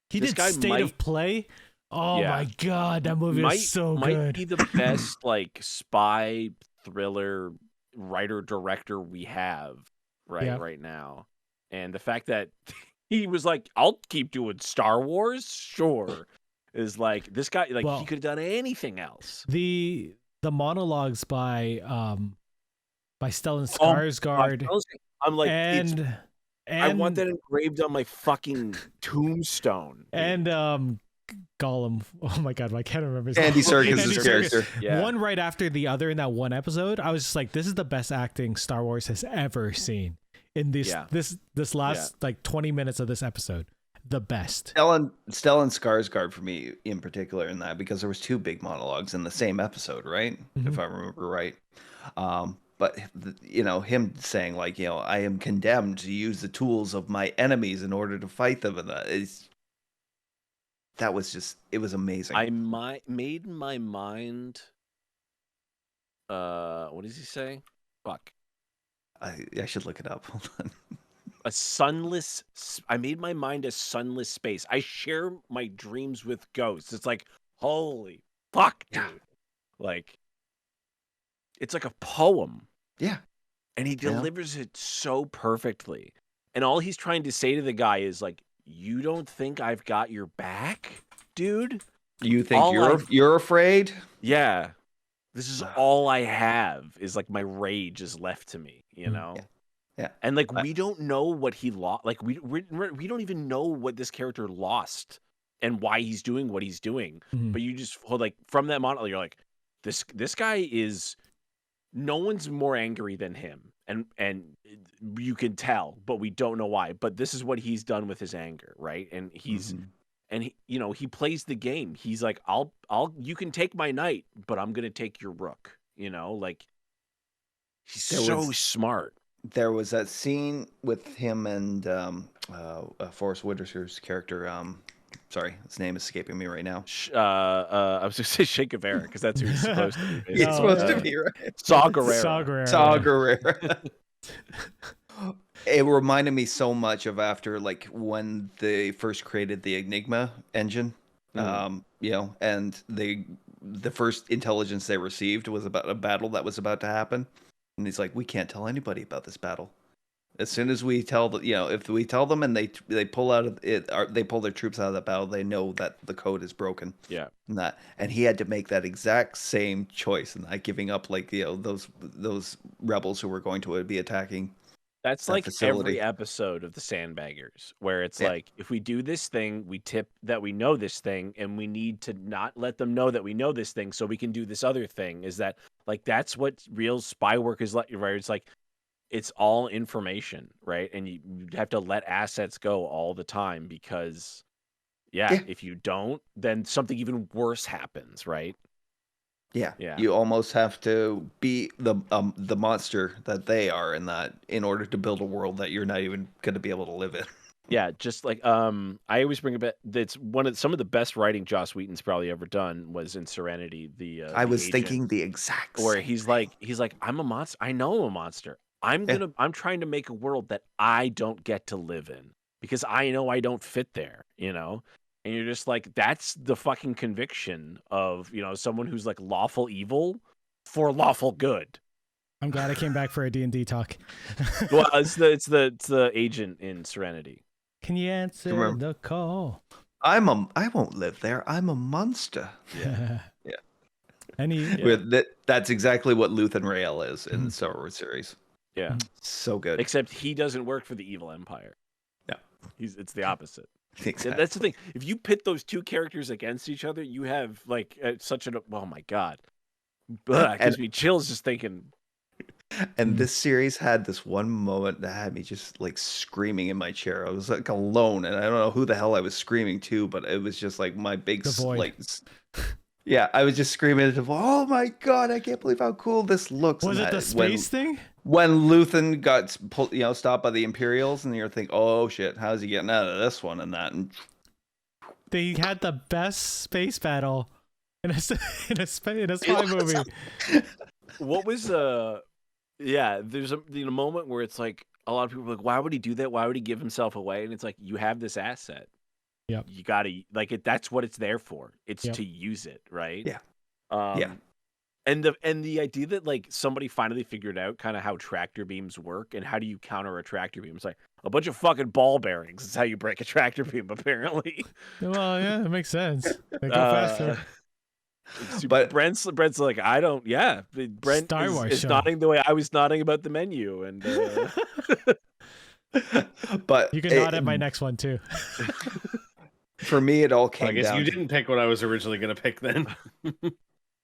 S2: he did State of Play. Oh my god, that movie is so good.
S3: Might be the best like spy thriller writer director we have right now. And the fact that he was like, I'll keep doing Star Wars, sure, is like, this guy, like, he could have done anything else.
S2: The monologues by Stellan Skarsgård.
S3: I'm like,
S2: and
S3: I want that engraved on my fucking tombstone.
S2: And Gollum. Oh my god, I can't remember his
S4: Andy
S2: name.
S4: Serkis' his character.
S3: Yeah.
S2: One right after the other in that one episode. I was just like, this is the best acting Star Wars has ever seen. In this last like 20 minutes of this episode. The best.
S4: Stellan Skarsgård for me in particular in that, because there was 2 big monologues in the same episode, right?
S2: Mm-hmm.
S4: If I remember right. But him saying, like, I am condemned to use the tools of my enemies in order to fight them, and that was just, it was amazing.
S3: I made my mind. What does he say? Fuck.
S4: I should look it up. Hold on.
S3: I made my mind a sunless space. I share my dreams with ghosts. It's like, holy fuck, dude. Like, it's like a poem.
S4: Yeah.
S3: And he delivers it so perfectly. And all he's trying to say to the guy is like, you don't think I've got your back, dude?
S4: You think you're afraid?
S3: Yeah. This is all I have, is like my rage is left to me,
S4: Yeah.
S3: And like, we don't know what he lost. Like, we don't even know what this character lost and why he's doing what he's doing.
S2: Mm-hmm.
S3: But you just like, from that monologue, you're like, this guy is, no one's more angry than him, and you can tell, but we don't know why. But this is what he's done with his anger, right? And he's and he plays the game. He's like, I'll you can take my knight, but I'm gonna take your rook. Like, he's so smart.
S4: There was that scene with him and Forrest Whitaker's character, Sorry, his name is escaping me right now.
S3: I was going to say Che Guevara because that's who he's supposed to be.
S4: He's
S2: No,
S4: supposed to be, right?
S3: Saw Gerrera.
S2: Saw Gerrera.
S4: Saw Gerrera. It reminded me so much of after like when they first created the Enigma engine, you know, and the first intelligence they received was about a battle that was about to happen, and he's like, we can't tell anybody about this battle. As soon as we tell the, you know, if we tell them and they pull out of it, or they pull their troops out of the battle, they know that the code is broken.
S3: Yeah.
S4: And he had to make that exact same choice, and not giving up, like, you know, those rebels who were going to be attacking.
S3: That's
S4: that
S3: like
S4: facility.
S3: every episode of the Sandbaggers, where it's like, if we do this thing, we tip that we know this thing, and we need to not let them know that we know this thing so we can do this other thing. Is that, like, that's what real spy work is like, right? It's like, it's all information, right? And you have to let assets go all the time because,
S4: Yeah.
S3: if you don't, then something even worse happens, right?
S4: Yeah.
S3: Yeah.
S4: You almost have to be the monster that they are in order to build a world that you're not even going to be able to live in.
S3: Yeah, just like I always bring up, that's some of the best writing Joss Whedon's probably ever done was in Serenity.
S4: I
S3: the
S4: was
S3: agent,
S4: thinking the exact
S3: where
S4: same
S3: he's
S4: thing.
S3: like, I'm a monster. I know I'm a monster. I'm trying to make a world that I don't get to live in because I know I don't fit there, you know? And you're just like, that's the fucking conviction of, you know, someone who's like lawful evil for lawful good.
S2: I'm glad I came back for a D&D talk.
S3: Well, it's the agent in Serenity.
S2: Can you answer the call?
S4: I won't live there. I'm a monster.
S2: Yeah.
S3: Yeah.
S4: That's exactly what Luthen Rael is in the Star Wars series.
S3: Yeah.
S4: So good.
S3: Except he doesn't work for the evil empire.
S4: No.
S3: It's the opposite.
S4: Exactly.
S3: That's the thing. If you pit those two characters against each other, you have like such an, oh my god. It gives me chills just thinking.
S4: And this series had this one moment that had me just like screaming in my chair. I was like alone, and I don't know who the hell I was screaming to, but it was just like my big like. Yeah, I was just screaming at the void. Oh my god! I can't believe how cool this looks.
S2: Was it the space thing?
S4: When Luthen got stopped by the Imperials, and you're thinking, "Oh shit, how's he getting out of this one?" And that, and
S2: they had the best space battle in a spy movie.
S3: What was there's a moment where it's like a lot of people are like, why would he do that? Why would he give himself away? And it's like, you have this asset.
S2: Yep.
S3: You gotta like it. That's what it's there for. It's to use it, right?
S4: Yeah.
S3: Yeah. And the idea that like somebody finally figured out kind of how tractor beams work and how do you counter a tractor beam? It's like a bunch of fucking ball bearings. It's how you break a tractor beam, apparently.
S2: Well, yeah, it makes sense. They go faster.
S3: But Brent's like, I don't. Yeah, Brent
S2: Star Wars
S3: is
S2: show.
S3: nodding the way I was nodding about the menu, and
S4: but
S2: you can nod at my next one too.
S4: For me, it all came.
S1: I guess
S4: down
S1: you didn't pick what I was originally going to pick then.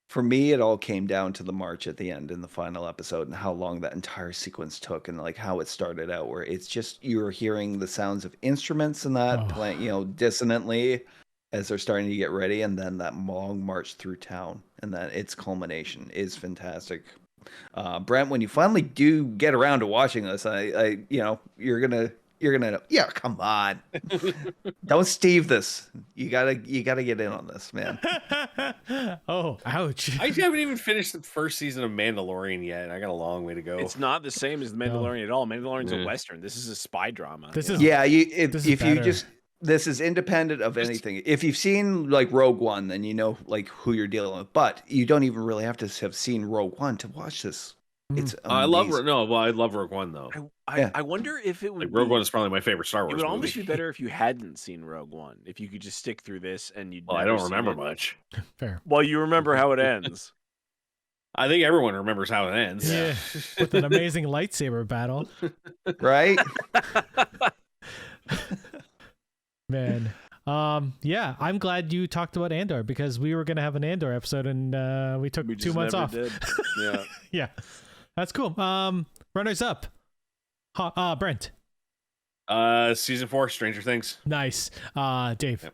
S4: For me, it all came down to the march at the end in the final episode and how long that entire sequence took, and like how it started out, where it's just you're hearing the sounds of instruments and that playing, dissonantly as they're starting to get ready, and then that long march through town, and then its culmination is fantastic. Brent, when you finally do get around to watching this, you're gonna yeah, come on. Don't Steve this. You gotta get in on this, man.
S2: Oh, ouch.
S1: I haven't even finished the first season of Mandalorian yet, and I got a long way to go.
S3: it's not the same as the Mandalorian at all. Mandalorian's a Western. This is a spy drama.
S2: This
S1: I love Rogue One though.
S3: I wonder if it would.
S1: Like, Rogue One is probably my favorite Star Wars.
S3: It would
S1: movie.
S3: almost be better if you hadn't seen Rogue One. If you could just stick through this and you'd.
S1: Well, I don't remember much.
S2: Fair.
S3: Well, you remember how it ends.
S1: I think everyone remembers how it ends.
S2: Yeah, with an amazing lightsaber battle.
S4: Right?
S2: Man. Yeah, I'm glad you talked about Andor because we were gonna have an Andor episode and we took 2 months off.
S3: Did. Yeah.
S2: Yeah. That's cool. Runners up. Brent.
S1: Season 4, Stranger Things.
S2: Nice. Dave.
S1: Yep.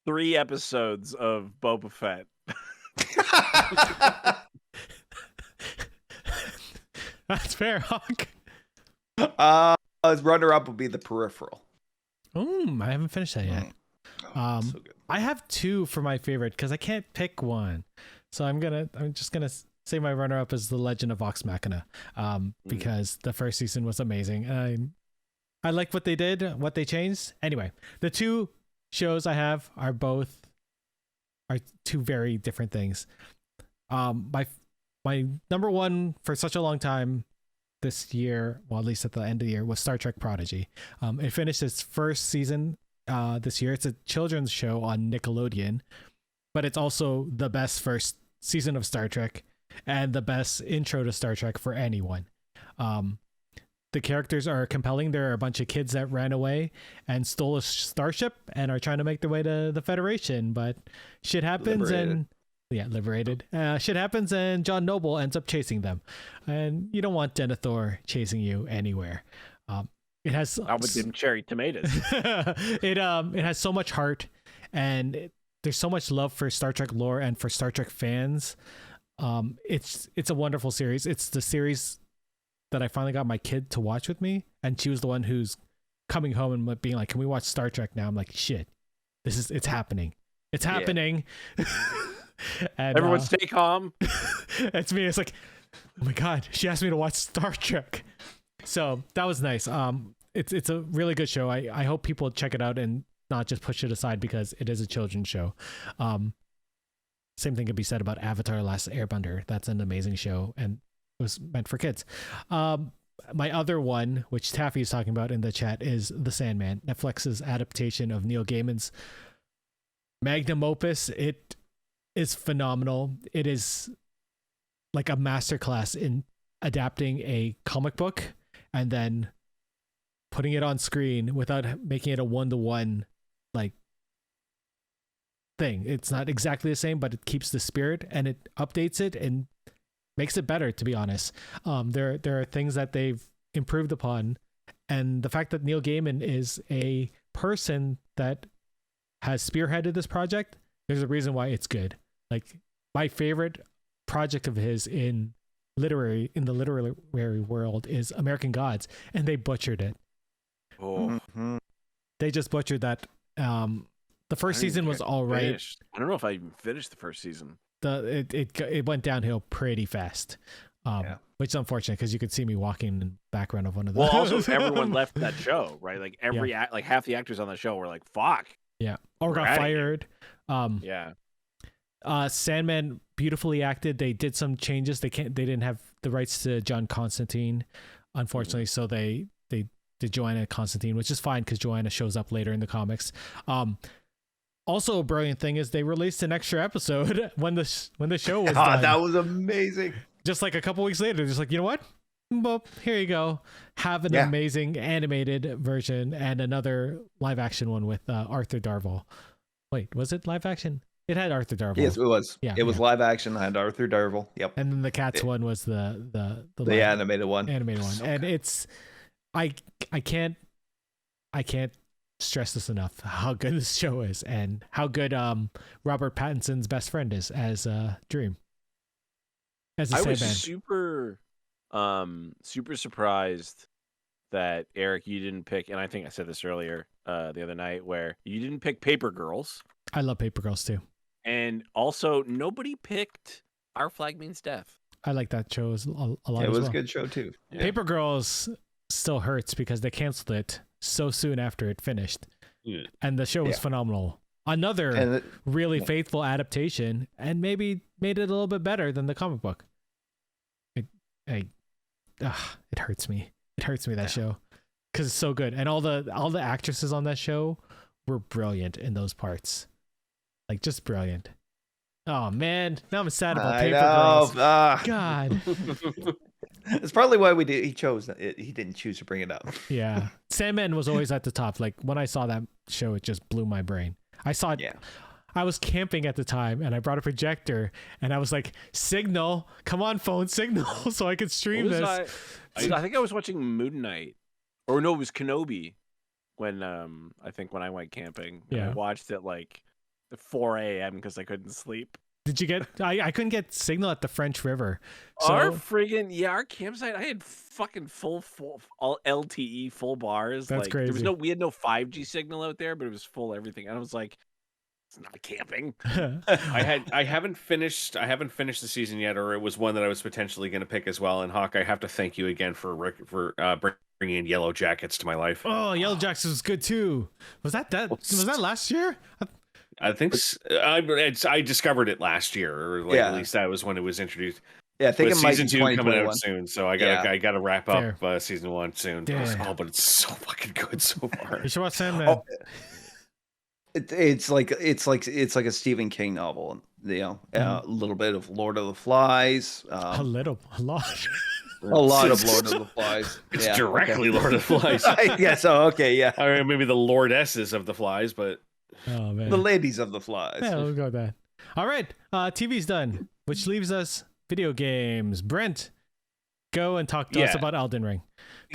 S3: 3 episodes of Boba Fett.
S2: That's fair, Hawk.
S4: His runner-up would be The Peripheral.
S2: I haven't finished that yet.
S4: Oh, so good.
S2: I have two for my favorite because I can't pick one, so I'm just gonna say my runner-up is The Legend of Vox Machina, because the first season was amazing, and I like what they did, what they changed. Anyway, the two shows I have are two very different things. My number one for such a long time this year, well, at least at the end of the year, was Star Trek Prodigy. It finished its first season this year. It's a children's show on Nickelodeon, but it's also the best first season of Star Trek and the best intro to Star Trek for anyone. The characters are compelling. There are a bunch of kids that ran away and stole a starship and are trying to make their way to the Federation, but shit happens liberated. Shit happens and John Noble ends up chasing them, and you don't want Denethor chasing you anywhere. It has
S3: with them cherry tomatoes.
S2: it has so much heart, and there's so much love for Star Trek lore and for Star Trek fans. It's a wonderful series. It's the series that I finally got my kid to watch with me, and she was the one who's coming home and being like, "Can we watch Star Trek now?" I'm like, "Shit, it's happening. It's happening." And,
S3: everyone stay calm.
S2: It's me. It's like, oh my god, she asked me to watch Star Trek. So that was nice. It's a really good show. I hope people check it out and not just push it aside because it is a children's show. Same thing could be said about Avatar: Last Airbender. That's an amazing show and it was meant for kids. My other one, which Taffy is talking about in the chat, is The Sandman, Netflix's adaptation of Neil Gaiman's magnum opus. It is phenomenal. It is like a masterclass in adapting a comic book and then putting it on screen without making it a one-to-one like thing. It's not exactly the same, but it keeps the spirit and it updates it and makes it better, to be honest. There are things that they've improved upon, and the fact that Neil Gaiman is a person that has spearheaded this project, there's a reason why it's good. Like, my favorite project of his in the literary world is American Gods, and they butchered it. They just butchered that. The first season was all right.
S3: I don't know if I even finished the first season.
S2: It went downhill pretty fast, which is unfortunate because you could see me walking in the background of one of those.
S3: Well, also everyone left that show, right? Like like half the actors on the show were like, "Fuck,"
S2: or got fired. Sandman, beautifully acted. They did some changes. They didn't have the rights to John Constantine, unfortunately, so they did Joanna Constantine, which is fine because Joanna shows up later in the comics. Also, a brilliant thing is they released an extra episode when the show was done.
S4: That was amazing.
S2: Just like a couple weeks later, just like, you know what? Well, here you go. Have an amazing animated version and another live action one with Arthur Darvill. Wait, was it live action? It had Arthur Darvill.
S4: Yes, it was.
S2: Yeah,
S4: it was live action. I had Arthur Darvill. Yep.
S2: And then the Cats one was the
S4: animated one.
S2: So and good. It's I can't stress this enough how good this show is and how good Robert Pattinson's best friend is as Dream. As
S3: I was super surprised that Eric, you didn't pick, and I think I said this earlier the other night, where you didn't pick Paper Girls.
S2: I love Paper Girls too.
S3: And also, nobody picked Our Flag Means Death.
S2: I like that show a lot.
S4: It was
S2: a
S4: a good show too.
S2: Yeah. Paper Girls still hurts because they canceled it so soon after it finished, and the show was phenomenal. Another really faithful adaptation, and maybe made it a little bit better than the comic book. It hurts me. It hurts me, that show, because it's so good, and all the actresses on that show were brilliant in those parts, like just brilliant. Oh man, now I'm sad about Paper Girls. God.
S4: It's probably why he chose it. He didn't choose to bring it up.
S2: Yeah, Sandman was always at the top. Like when I saw that show, it just blew my brain. I saw it. Yeah. I was camping at the time, and I brought a projector, and I was like, "Signal, come on, phone, signal, so I could stream this."
S3: I think I was watching Moon Knight, or no, it was Kenobi. When I went camping, and I watched it like at 4 a.m. because I couldn't sleep.
S2: Did you get? I couldn't get signal at the French River.
S3: Our
S2: So
S3: friggin' our campsite. I had fucking full all LTE full bars.
S2: That's
S3: Like there was
S2: crazy.
S3: we had no 5G signal out there, but it was full everything. And I was like, it's not camping.
S1: I haven't finished the season yet, or it was one that I was potentially going to pick as well. And Hawk, I have to thank you again for bringing in Yellow Jackets to my life.
S2: Oh, Yellow Jackets was good too. Was that last year?
S1: I think I discovered it last year, or like at least that was when it was introduced.
S4: Yeah, I think
S1: But
S4: it might
S1: season
S4: be
S1: 2 coming out
S4: 2021.
S1: soon, so I gotta wrap up season 1 soon.
S2: Yeah.
S1: Oh, but it's so fucking good so far.
S2: You should watch Sandman.
S4: Oh, it's like a Stephen King novel. You know, a little bit of Lord of the Flies.
S2: A lot.
S4: A lot of Lord of the Flies.
S1: It's directly Lord of the Flies.
S4: Yeah. So okay. Yeah.
S1: I mean, maybe the lordesses of the flies, but
S2: Oh man.
S4: The ladies of the flies.
S2: Yeah, we'll go with that. All right, TV's done, which leaves us video games. Brent, go and talk to us about Elden Ring.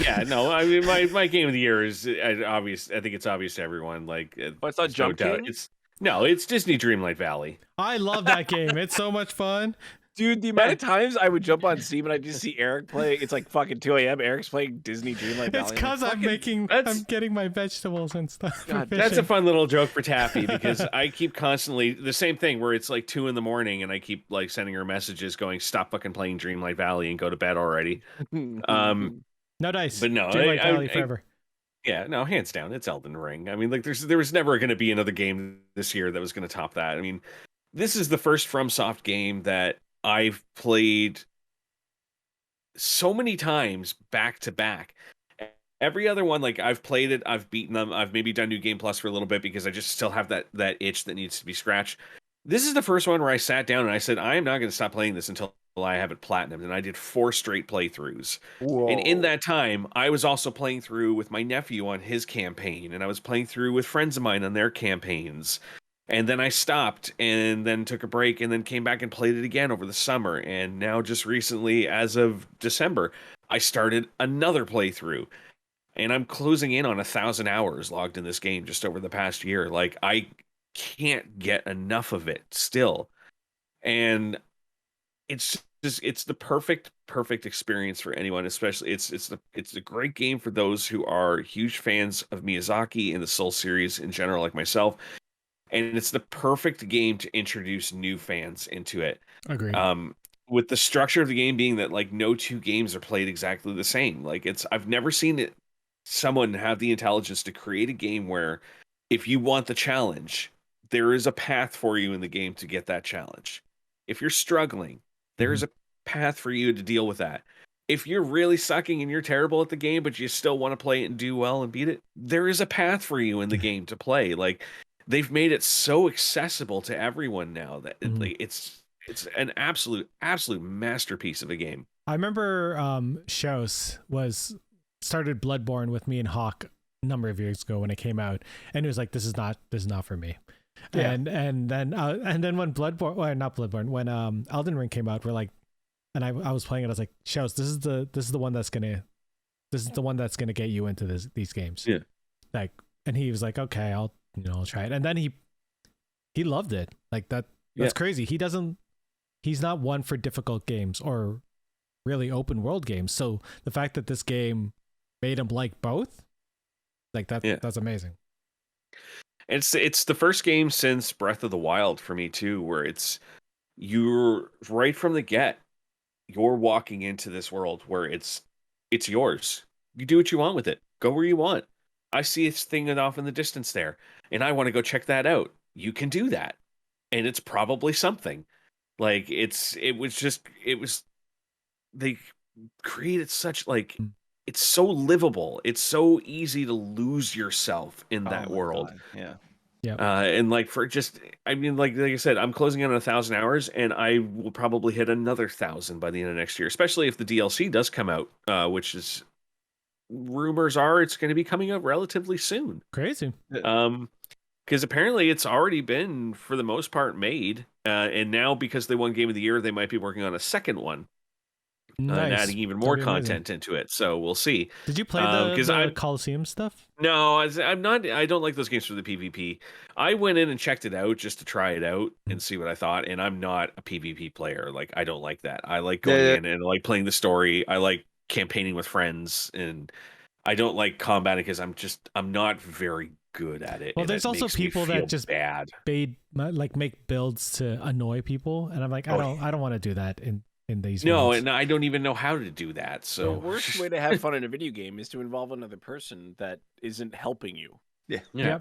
S1: Yeah, no, I mean my game of the year is obvious. I think it's obvious to everyone. Like,
S3: it's not Jump King?
S1: It's Disney Dreamlight Valley.
S2: I love that game. It's so much fun.
S3: Dude, the amount of times I would jump on Steam and I just see Eric play, it's like fucking 2 a.m. Eric's playing Disney Dreamlight Valley.
S2: It's because I'm getting my vegetables and stuff.
S1: God, that's a fun little joke for Taffy because I keep constantly the same thing where it's like 2 a.m. and I keep like sending her messages going, "Stop fucking playing Dreamlight Valley and go to bed already."
S2: No dice,
S1: but no,
S2: Dreamlight Valley forever.
S1: Yeah, no, hands down, it's Elden Ring. I mean, like there was never going to be another game this year that was going to top that. I mean, this is the first FromSoft game that I've played so many times back to back. Every other one, like I've played it, I've beaten them, I've maybe done New Game Plus for a little bit because I just still have that itch that needs to be scratched. This is the first one where I sat down and I said, I am not going to stop playing this until I have it platinumed, and I did 4 straight playthroughs.
S4: Whoa.
S1: And in that time, I was also playing through with my nephew on his campaign, and I was playing through with friends of mine on their campaigns. And then I stopped and then took a break and then came back and played it again over the summer. And now just recently, as of December, I started another playthrough. And I'm closing in on 1,000 hours logged in this game just over the past year. Like, I can't get enough of it still. And it's the perfect experience for anyone, especially it's a great game for those who are huge fans of Miyazaki and the Soul series in general, like myself. And it's the perfect game to introduce new fans into it.
S2: Agreed.
S1: With the structure of the game being that like no 2 games are played exactly the same. Like I've never seen someone have the intelligence to create a game where if you want the challenge, there is a path for you in the game to get that challenge. If you're struggling, there is a path for you to deal with that. If you're really sucking and you're terrible at the game, but you still want to play it and do well and beat it, there is a path for you in the game to play. Like, they've made it so accessible to everyone now that it's an absolute masterpiece of a game.
S2: I remember Shows started Bloodborne with me and Hawk a number of years ago when it came out, and it was like, this is not for me. Yeah. And then when when Elden Ring came out, we're like, and I was playing it, I was like, Shows, this is the one that's gonna get you into these games.
S1: Yeah.
S2: Like, and he was like, okay, I'll try it. And then he loved it. Like that's crazy. He's not one for difficult games or really open world games. So the fact that this game made him like both, like that's amazing.
S1: It's the first game since Breath of the Wild for me too, where you're right from the get, you're walking into this world where it's yours. You do what you want with it. Go where you want. I see this thing off in the distance there, and I want to go check that out. You can do that, and it's probably something. Like they created such like it's so livable. It's so easy to lose yourself in that world.
S4: God. Yeah.
S2: Yeah.
S1: And like like I said, I'm closing in on 1,000 hours, and I will probably hit another 1,000 by the end of next year, especially if the DLC does come out, which is rumors are it's going to be coming out relatively soon.
S2: Crazy.
S1: Because apparently it's already been for the most part made, and now because they won Game of the Year, they might be working on a second one. and
S2: Nice.
S1: adding even more
S2: That'd be amazing.
S1: content into it. So we'll see.
S2: Did you play
S1: Because
S2: the Coliseum stuff?
S1: No, I'm not. I don't like those games for the PvP. I went in and checked it out just to try it out and see what I thought. And I'm not a PvP player. Like, I don't like that. I like going in and like playing the story. I like campaigning with friends, and I don't like combating because I'm not very good at it.
S2: Well,
S1: and
S2: there's
S1: it
S2: also
S1: makes me
S2: people
S1: feel
S2: that just
S1: bad.
S2: make builds to annoy people, and I'm like, I don't want to do that in these.
S1: No,
S2: modes.
S1: and I don't even know how to do that.
S3: The
S1: So
S3: worst way to have fun in a video game is to involve another person that isn't helping you.
S1: yeah.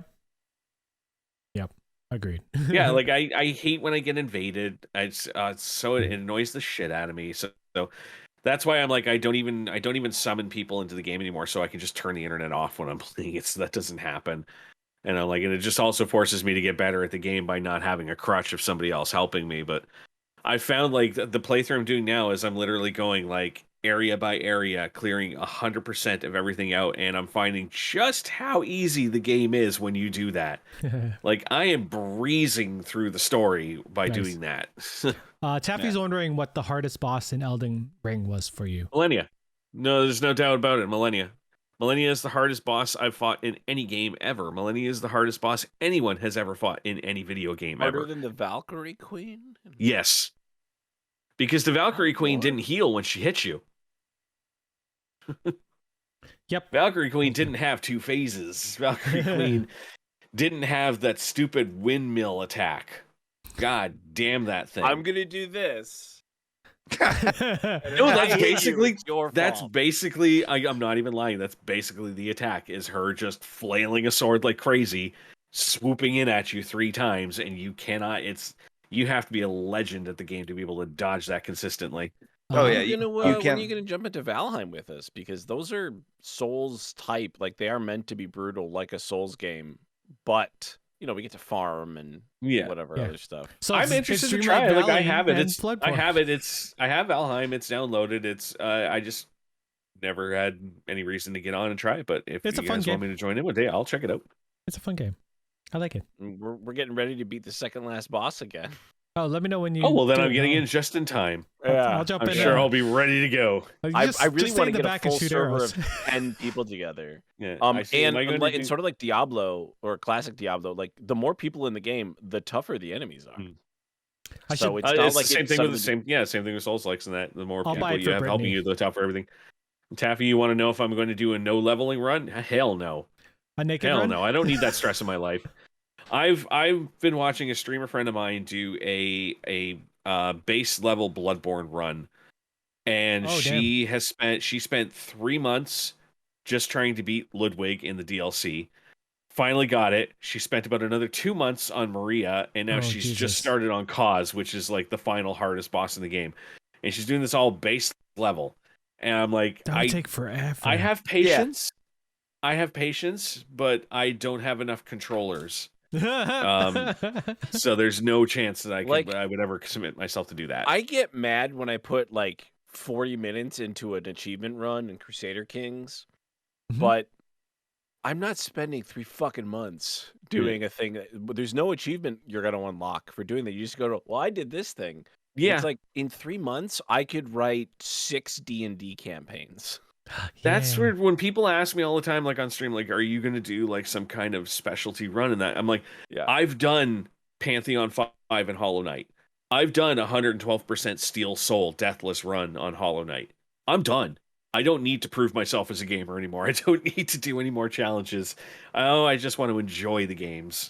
S2: Yep. Agreed.
S1: Yeah, like I hate when I get invaded. It annoys the shit out of me. So that's why I'm like I don't even summon people into the game anymore, so I can just turn the internet off when I'm playing it, so that doesn't happen. And I'm like, and it just also forces me to get better at the game by not having a crutch of somebody else helping me. But I found like the playthrough I'm doing now is I'm literally going like area by area, clearing 100% of everything out, and I'm finding just how easy the game is when you do that. Like I am breezing through the story by doing that.
S2: Taffy's wondering what the hardest boss in Elden Ring was for you.
S1: Millennia. No, there's no doubt about it. Millennia. Millennia is the hardest boss I've fought in any game ever. Millennia is the hardest boss anyone has ever fought in any video game
S3: Harder
S1: ever.
S3: than the Valkyrie Queen?
S1: Yes. Because the Valkyrie Queen
S3: Lord.
S1: didn't heal when she hit you.
S2: Yep.
S1: Valkyrie Queen didn't have two phases. Valkyrie Queen didn't have that stupid windmill attack. God damn that thing.
S3: I'm gonna do this.
S1: No, that's basically
S3: your
S1: that's
S3: fault.
S1: basically I'm not even lying. That's basically the attack is her just flailing a sword like crazy, swooping in at you 3 times, and you cannot. You have to be a legend at the game to be able to dodge that consistently.
S4: Oh, yeah,
S3: When
S4: you
S3: are
S4: can't-
S3: you gonna jump into Valheim with us? Because those are Souls type, like they are meant to be brutal, like a Souls game. But we get to farm and whatever other stuff.
S2: So
S1: I'm interested to try it. Like I have it. I have it. I have Valheim. It's downloaded. It's I just never had any reason to get on and try it. But if
S2: It's
S1: you
S2: a fun
S1: guys want
S2: game.
S1: me to join in one day, I'll check it out.
S2: It's a fun game. I like it.
S3: We're getting ready to beat the second last boss again.
S2: Oh, let me know when you.
S1: Oh well, then
S2: do
S1: I'm
S2: it.
S1: getting in just in time.
S2: I'll jump
S1: I'm
S2: in.
S1: sure I'll be ready to go.
S3: I really
S2: just
S3: want to
S2: stay in the
S3: get a
S2: back and
S3: full
S2: shoot
S3: server
S2: arrows.
S3: of 10 people together.
S1: Yeah.
S3: And sort of like Diablo or classic Diablo, like the more people in the game, the tougher the enemies are. So it's not
S1: it's
S3: like
S1: the same
S3: it's
S1: thing
S3: some
S1: with
S3: of
S1: the same thing with Souls likes and that. The more
S2: I'll buy
S1: people
S2: it
S1: you
S2: for
S1: have helping
S2: Brittany.
S1: you, the tougher everything. Taffy, you want to know if I'm going to do a no leveling run? Hell no.
S2: A naked
S1: Hell
S2: run?
S1: no. I don't need that stress in my life. I've been watching a streamer friend of mine do a base level Bloodborne run, and she spent 3 months just trying to beat Ludwig in the DLC. Finally got it. She spent about another 2 months on Maria, and now she's just started on Cause, which is like the final hardest boss in the game. And she's doing this all base level. And I'm like,
S2: That would take forever.
S1: I have patience. I have patience, but I don't have enough controllers. So there's no chance that I would ever submit myself to do that.
S3: I get mad when I put like 40 minutes into an achievement run in Crusader Kings, but I'm not spending 3 fucking months doing a thing. There's no achievement you're going to unlock for doing that. You just go to, well, I did this thing.
S1: Yeah.
S3: It's like in 3 months, I could write 6 D&D campaigns.
S1: That's weird. When people ask me all the time, like on stream, like, are you going to do like some kind of specialty run in that? I'm like, I've done Pantheon 5 and Hollow Knight. I've done 112% Steel Soul Deathless run on Hollow Knight. I'm done. I don't need to prove myself as a gamer anymore. I don't need to do any more challenges. I just want to enjoy the games.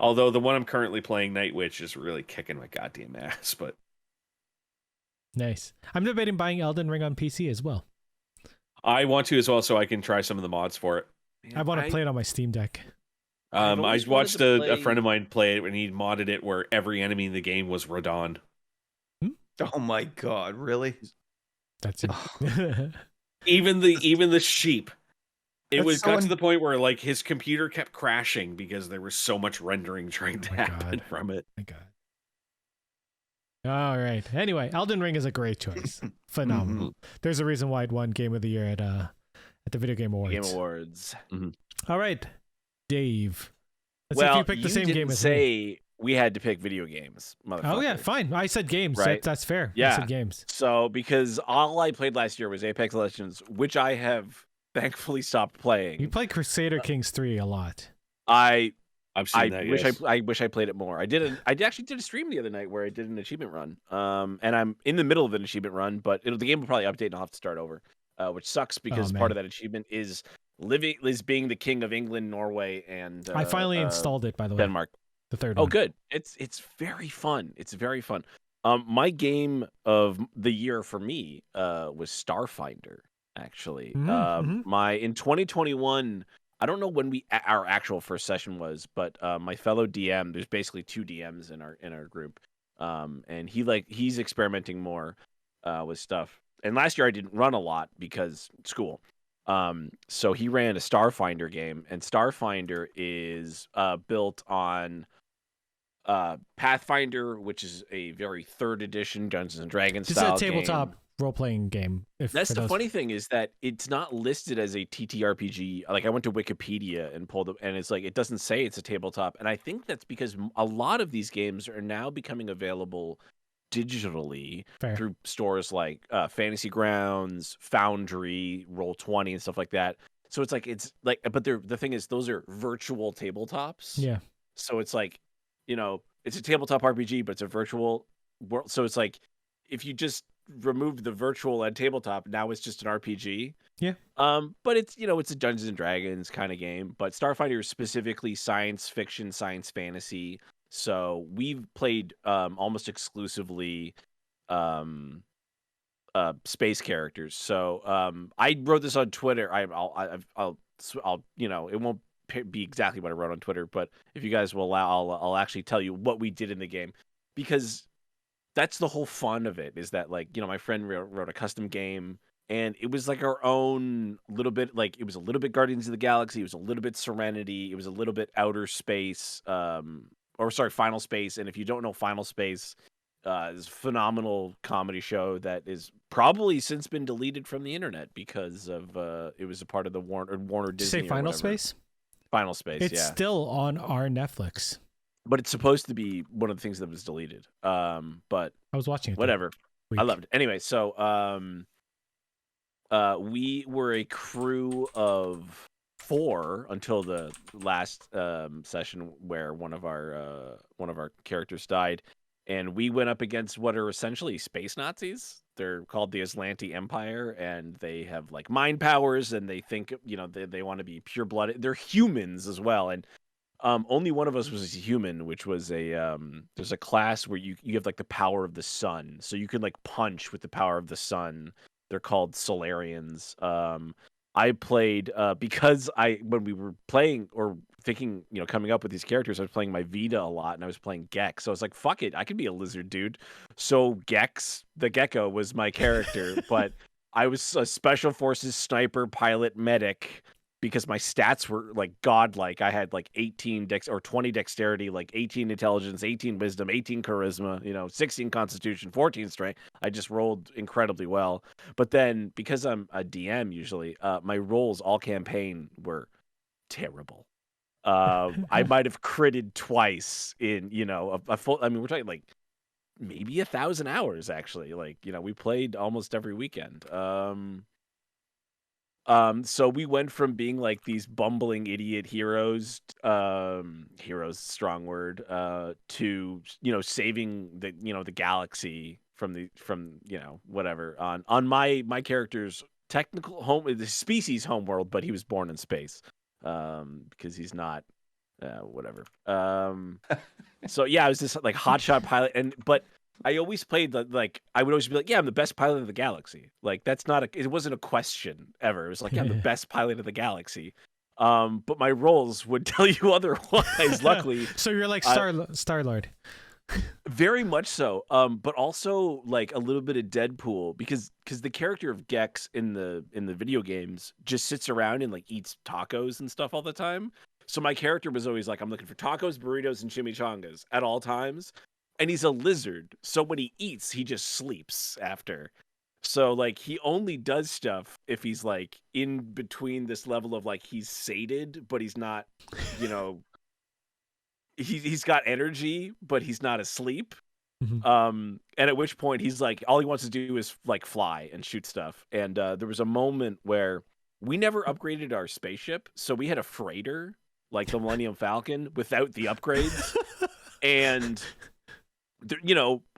S1: Although the one I'm currently playing, Night Witch, is really kicking my goddamn ass. But
S2: nice. I'm debating buying Elden Ring on PC as well.
S1: I want to as well, so I can try some of the mods for it.
S2: I want to play it on my Steam Deck.
S1: I watched a friend of mine play it, and he modded it where every enemy in the game was Radon.
S4: Oh my god, really?
S2: That's it.
S1: Even the sheep. It
S4: That's
S1: got to the point where like his computer kept crashing because there was so much rendering trying to happen from it.
S2: My god. All right. Anyway, Elden Ring is a great choice. Phenomenal. There's a reason why it won Game of the Year at the Video Game Awards.
S3: Game Awards.
S2: All right, Dave. Let's see if you picked the same game as me.
S3: we had to pick video games, motherfucker.
S2: Oh yeah, fine. I said games.
S3: Right?
S2: That's fair. I
S3: Yeah.
S2: said games.
S3: So because all I played last year was Apex Legends, which I have thankfully stopped playing.
S2: You play Crusader Kings 3 a lot.
S3: I
S1: I've seen that.
S3: wish
S1: Yes.
S3: I wish I played it more. I actually did a stream the other night where I did an achievement run. And I'm in the middle of an achievement run, but the game will probably update and I'll have to start over. Which sucks because part of that achievement is being the king of England, Norway, and
S2: I finally installed it, by the way.
S3: Denmark.
S2: The third
S3: Oh,
S2: one.
S3: good. It's very fun. It's very fun. My game of the year for me was Starfinder. Actually, in 2021. I don't know when our actual first session was, but my fellow DM, there's basically 2 DMs in our group, and he's experimenting more with stuff. And last year I didn't run a lot because school. So he ran a Starfinder game, and Starfinder is built on Pathfinder, which is a very 3rd edition Dungeons and Dragons style game.
S2: It's a tabletop role-playing game.
S3: That's the funny thing, is that it's not listed as a TTRPG. Like, I went to Wikipedia and pulled up, and it's like, it doesn't say it's a tabletop. And I think that's because a lot of these games are now becoming available digitally through stores like Fantasy Grounds, Foundry, Roll20, and stuff like that. So it's like, but the thing is, those are virtual tabletops.
S2: Yeah.
S3: So it's like, it's a tabletop RPG, but it's a virtual world. So it's like, if you just removed the virtual and tabletop, now it's just an RPG.
S2: Yeah.
S3: But it's it's a Dungeons and Dragons kind of game. But Starfighter is specifically science fiction, science fantasy. So we've played almost exclusively space characters. So I wrote this on Twitter. I'll it won't be exactly what I wrote on Twitter, but if you guys will allow, I'll actually tell you what we did in the game, because that's the whole fun of it, is that, like, my friend wrote a custom game, and it was like our own little bit, like, it was a little bit Guardians of the Galaxy, it was a little bit Serenity, it was a little bit Outer Space, Final Space. And if you don't know Final Space, is a phenomenal comedy show that is probably since been deleted from the internet because of it was a part of the Warner
S2: Did
S3: Disney.
S2: you say Final Space?
S3: Final Space,
S2: it's still on our Netflix.
S3: But it's supposed to be one of the things that was deleted. But
S2: I was watching it.
S3: Whatever. I loved it. Anyway, so we were a crew of 4 until the last session where one of our characters died, and we went up against what are essentially space Nazis. They're called the Aslanti Empire, and they have like mind powers, and they think they want to be pure blooded. They're humans as well, and only one of us was a human, which was there's a class where you have like the power of the sun, so you can like punch with the power of the sun. They're called Solarians. I played because when we were playing or thinking, coming up with these characters, I was playing my Vita a lot, and I was playing Gex. So I was like, fuck it, I could be a lizard dude. So Gex, the gecko, was my character, but I was a special forces sniper pilot medic, because my stats were like godlike. I had like 18 or 20 dexterity, like 18 intelligence, 18 wisdom, 18 charisma, 16 constitution, 14 strength. I just rolled incredibly well. But then, because I'm a DM usually, my rolls all campaign were terrible. I might have critted twice in, a full, I mean, we're talking like maybe 1,000 hours actually. Like, we played almost every weekend. So we went from being like these bumbling idiot heroes, strong word, to, saving the galaxy from whatever on my character's technical home, the species homeworld, but he was born in space, because he's not, whatever. So yeah, I was this like hotshot pilot, but I always played I would always be like, yeah, I'm the best pilot of the galaxy. Like, it wasn't a question ever. It was like, yeah, I'm the best pilot of the galaxy. But my roles would tell you otherwise, luckily.
S2: So you're like Star-Lord.
S3: Very much so. But also like a little bit of Deadpool, because the character of Gex in the video games just sits around and like eats tacos and stuff all the time. So my character was always like, I'm looking for tacos, burritos, and chimichangas at all times. And he's a lizard, so when he eats, he just sleeps after. So, like, he only does stuff if he's, like, in between this level of, like, he's sated, but he's not, he's got energy, but he's not asleep.
S2: Mhm.
S3: And at which point he's like, all he wants to do is like fly and shoot stuff. And there was a moment where we never upgraded our spaceship, so we had a freighter like the Millennium Falcon without the upgrades. And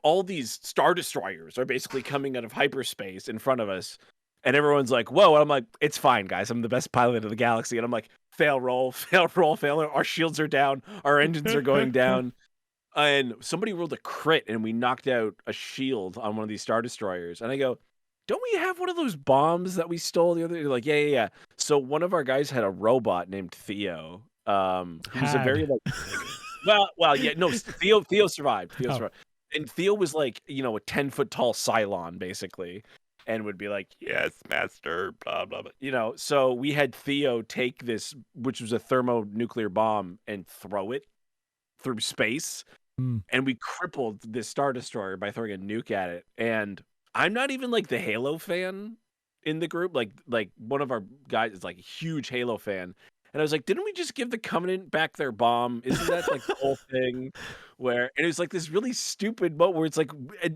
S3: all these Star Destroyers are basically coming out of hyperspace in front of us. And everyone's like, whoa. And I'm like, it's fine, guys. I'm the best pilot of the galaxy. And I'm like, fail, roll, fail, roll, fail. Our shields are down. Our engines are going down. And somebody rolled a crit and we knocked out a shield on one of these Star Destroyers. And I go, don't we have one of those bombs that we stole the other day? They're like, yeah. So one of our guys had a robot named Theo. Who was a very like yeah, no, Theo survived. Theo survived. And Theo was like, a 10-foot tall Cylon, basically, and would be like, yes, master, blah, blah, blah. So we had Theo take this, which was a thermonuclear bomb, and throw it through space. And we crippled this Star Destroyer by throwing a nuke at it. And I'm not even like the Halo fan in the group. Like one of our guys is like a huge Halo fan. And I was like, didn't we just give the Covenant back their bomb? Isn't that like the whole thing? And it was like this really stupid moment where it's like,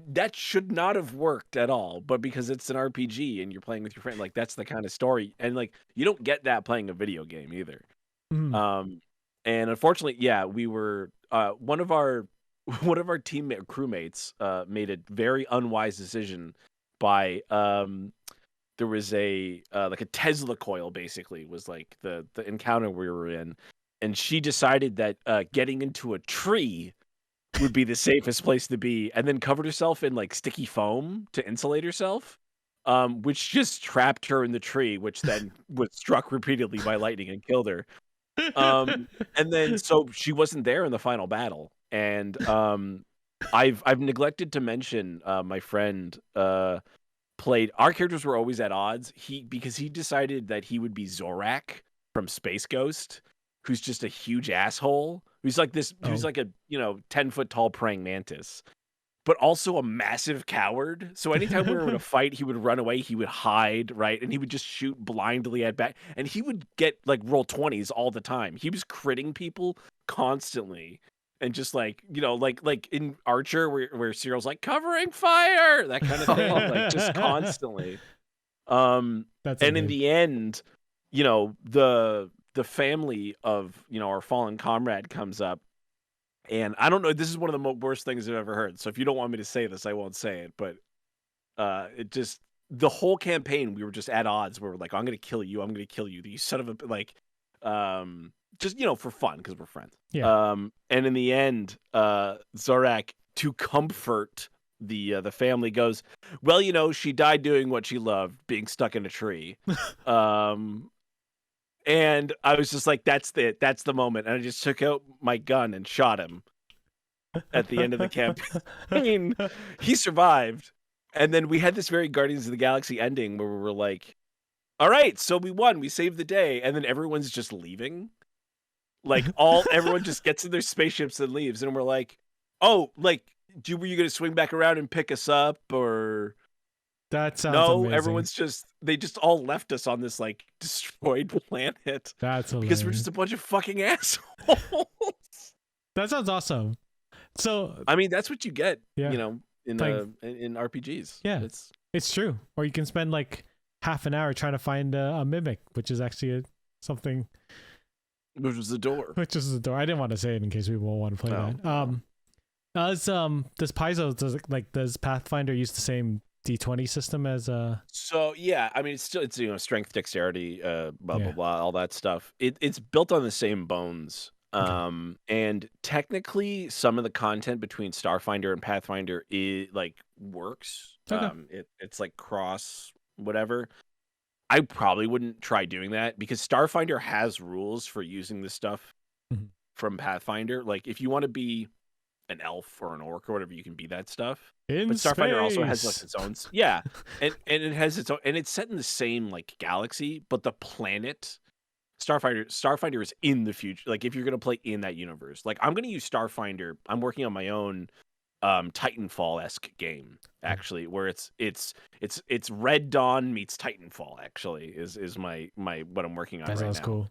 S3: that should not have worked at all. But because it's an RPG and you're playing with your friend, like that's the kind of story. And like, you don't get that playing a video game either. And unfortunately, yeah, we were, one of our crewmates made a very unwise decision by, there was a like a Tesla coil, basically, was like the encounter we were in, and she decided that getting into a tree would be the safest place to be, and then covered herself in like sticky foam to insulate herself, which just trapped her in the tree, which then was struck repeatedly by lightning and killed her. And then so she wasn't there in the final battle, and I've neglected to mention my friend played, our characters were always at odds. Because he decided that he would be Zorak from Space Ghost, who's just a huge asshole. Who's like this, who's like a 10-foot tall praying mantis, but also a massive coward. So anytime we were in a fight, he would run away, he would hide, right? And he would just shoot blindly at back. And he would get like roll 20s all the time. He was critting people constantly. And just like, like in Archer where Cyril's like covering fire, that kind of thing, like just constantly. And in the end, the family of, our fallen comrade comes up. And I don't know, this is one of the worst things I've ever heard. So if you don't want me to say this, I won't say it. But it just, the whole campaign, we were just at odds. We were like, I'm going to kill you. I'm going to kill you. You son of a, like, just, for fun, because we're friends.
S2: Yeah.
S3: And in the end, Zorak, to comfort the family, goes, well, she died doing what she loved, being stuck in a tree. And I was just like, that's the moment. And I just took out my gun and shot him at the end of the campaign. He survived. And then we had this very Guardians of the Galaxy ending where we were like, all right, so we won. We saved the day. And then everyone's just leaving. Like everyone just gets in their spaceships and leaves. And we're like, oh, like, were you going to swing back around and pick us up? Or
S2: that sounds amazing.
S3: Everyone's they just all left us on this like destroyed planet.
S2: That's hilarious.
S3: Because we're just a bunch of fucking assholes.
S2: That sounds awesome. So
S3: I mean, that's what you get, in RPGs.
S2: Yeah, it's true. Or you can spend like half an hour trying to find a mimic, which is actually something.
S3: Which was the door.
S2: I didn't want to say it in case people want to play that. Does Pathfinder use the same D20 system as
S3: So yeah, I mean it's strength, dexterity, blah blah blah, all that stuff. It's built on the same bones. And technically some of the content between Starfinder and Pathfinder works.
S2: Okay.
S3: It's like cross whatever. I probably wouldn't try doing that because Starfinder has rules for using this stuff from Pathfinder. Like if you want to be an elf or an orc or whatever, you can be that stuff. But Starfinder also has like its own, and it has its own, and it's set in the same like galaxy, but the planet Starfinder is in the future. Like if you're gonna play in that universe, like I'm gonna use Starfinder. I'm working on my own Titanfall-esque game actually, where it's Red Dawn meets Titanfall. Actually, is my what I'm working on.
S2: That
S3: right
S2: sounds
S3: now.
S2: cool.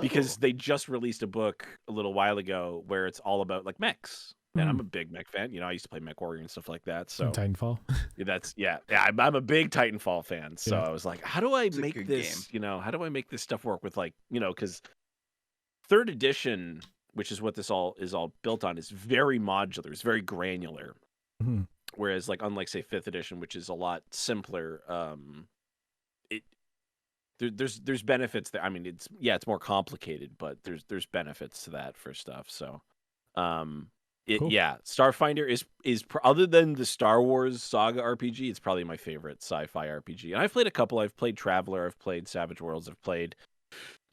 S3: because they just released a book a little while ago where it's all about like mechs. And I'm a big mech fan. You know, I used to play Mech Warrior and stuff like that. So
S2: Titanfall.
S3: I'm a big Titanfall fan. So I was like, how do I make this?
S4: Game.
S3: You know, how do I make this stuff work with like, you know, because third edition, which is what this all is all built on, is very modular. It's very granular.
S2: Mm-hmm.
S3: Whereas, like, unlike say fifth edition, which is a lot simpler, there's benefits there. I mean, it's more complicated, but there's benefits to that for stuff. So,
S2: Cool.
S3: Starfinder is other than the Star Wars Saga RPG, it's probably my favorite sci-fi RPG. And I've played a couple. I've played Traveler, I've played Savage Worlds, I've played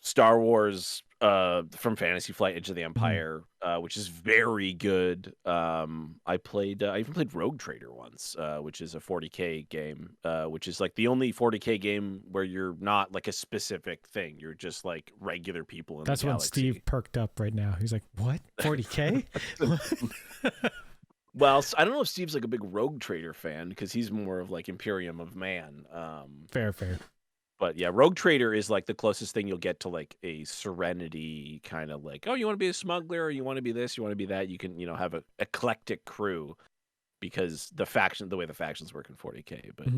S3: Star Wars from Fantasy Flight Edge of the Empire, which is very good. I even played Rogue Trader once, which is a 40K game, which is like the only 40K game where you're not like a specific thing. You're just like regular people in
S2: That's
S3: the
S2: when
S3: galaxy.
S2: Steve perked up right now. He's like, what? 40K?
S3: Well, I don't know if Steve's like a big Rogue Trader fan because he's more of like Imperium of Man.
S2: Fair.
S3: But yeah, Rogue Trader is like the closest thing you'll get to like a Serenity kind of like, oh, you want to be a smuggler, or you want to be this, you want to be that. You can, have a eclectic crew because the way the factions work in 40K. But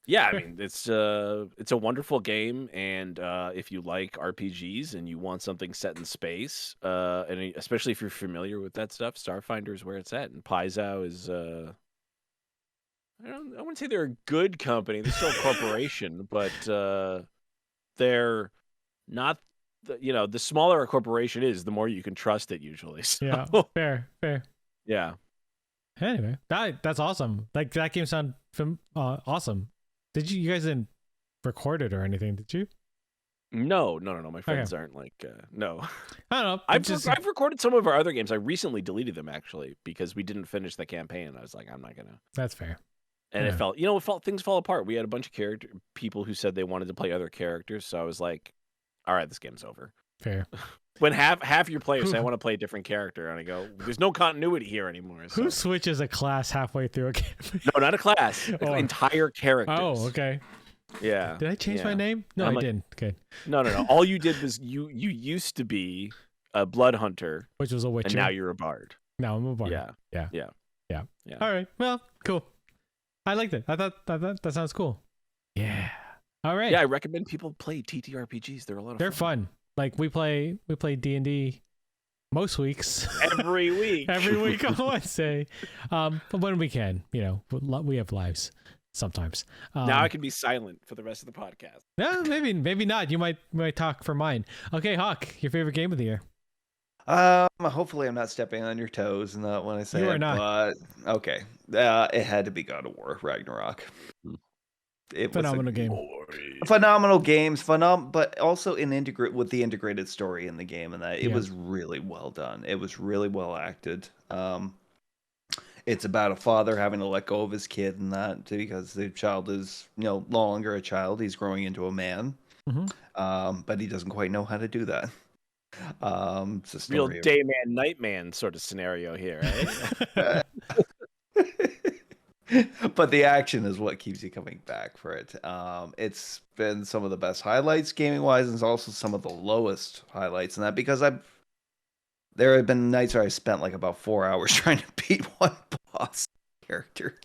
S3: yeah, I mean, it's a wonderful game, and if you like RPGs and you want something set in space, and especially if you're familiar with that stuff, Starfinder is where it's at, and Paizao is. I wouldn't say they're a good company. They're still a corporation, but they're not. The smaller a corporation is, the more you can trust it. Usually, so.
S2: Yeah, fair.
S3: Yeah.
S2: Anyway, that's awesome. Like that game sounded awesome. You guys didn't record it or anything, did you?
S3: No. My friends aren't like no.
S2: I don't know.
S3: I've recorded some of our other games. I recently deleted them actually because we didn't finish the campaign. I was like, I'm not gonna.
S2: That's fair.
S3: And things fall apart. We had a bunch of people who said they wanted to play other characters, so I was like, all right, this game's over.
S2: Fair.
S3: When half your players say I want to play a different character, and I go, there's no continuity here anymore. So.
S2: Who switches a class halfway through a game?
S3: No, not a class. Entire characters.
S2: Oh, okay.
S3: Yeah.
S2: Did I change my name? No, I didn't. Okay.
S3: No. All you did was you used to be a blood hunter,
S2: which was a witcher,
S3: and now you're a bard.
S2: Now I'm a bard.
S3: Yeah.
S2: All right. Well, cool. I liked it. I thought that sounds cool. Yeah. All right.
S3: Yeah, I recommend people play TTRPGs. They're a lot of fun.
S2: They're fun. Like we play D&D most weeks.
S3: Every week.
S2: Every week on Wednesday. But when we can, we have lives sometimes.
S3: Now I can be silent for the rest of the podcast.
S2: No, maybe not. You might talk for mine. Okay, Hawk, your favorite game of the year.
S4: Hopefully I'm not stepping on your toes and that when I say
S2: you are not.
S4: But okay. It had to be God of War Ragnarok. It
S2: phenomenal
S4: was
S2: game.
S4: Phenomenal games, but also with the integrated story in the game, and that it was really well done. It was really well acted. It's about a father having to let go of his kid and that because the child is no longer a child. He's growing into a man. But he doesn't quite know how to do that. It's a story
S3: real day man, night man sort of scenario here, right?
S4: But the action is what keeps you coming back for it. It's been some of the best highlights gaming wise, and it's also some of the lowest highlights in that because there have been nights where I spent like about 4 hours trying to beat one boss character.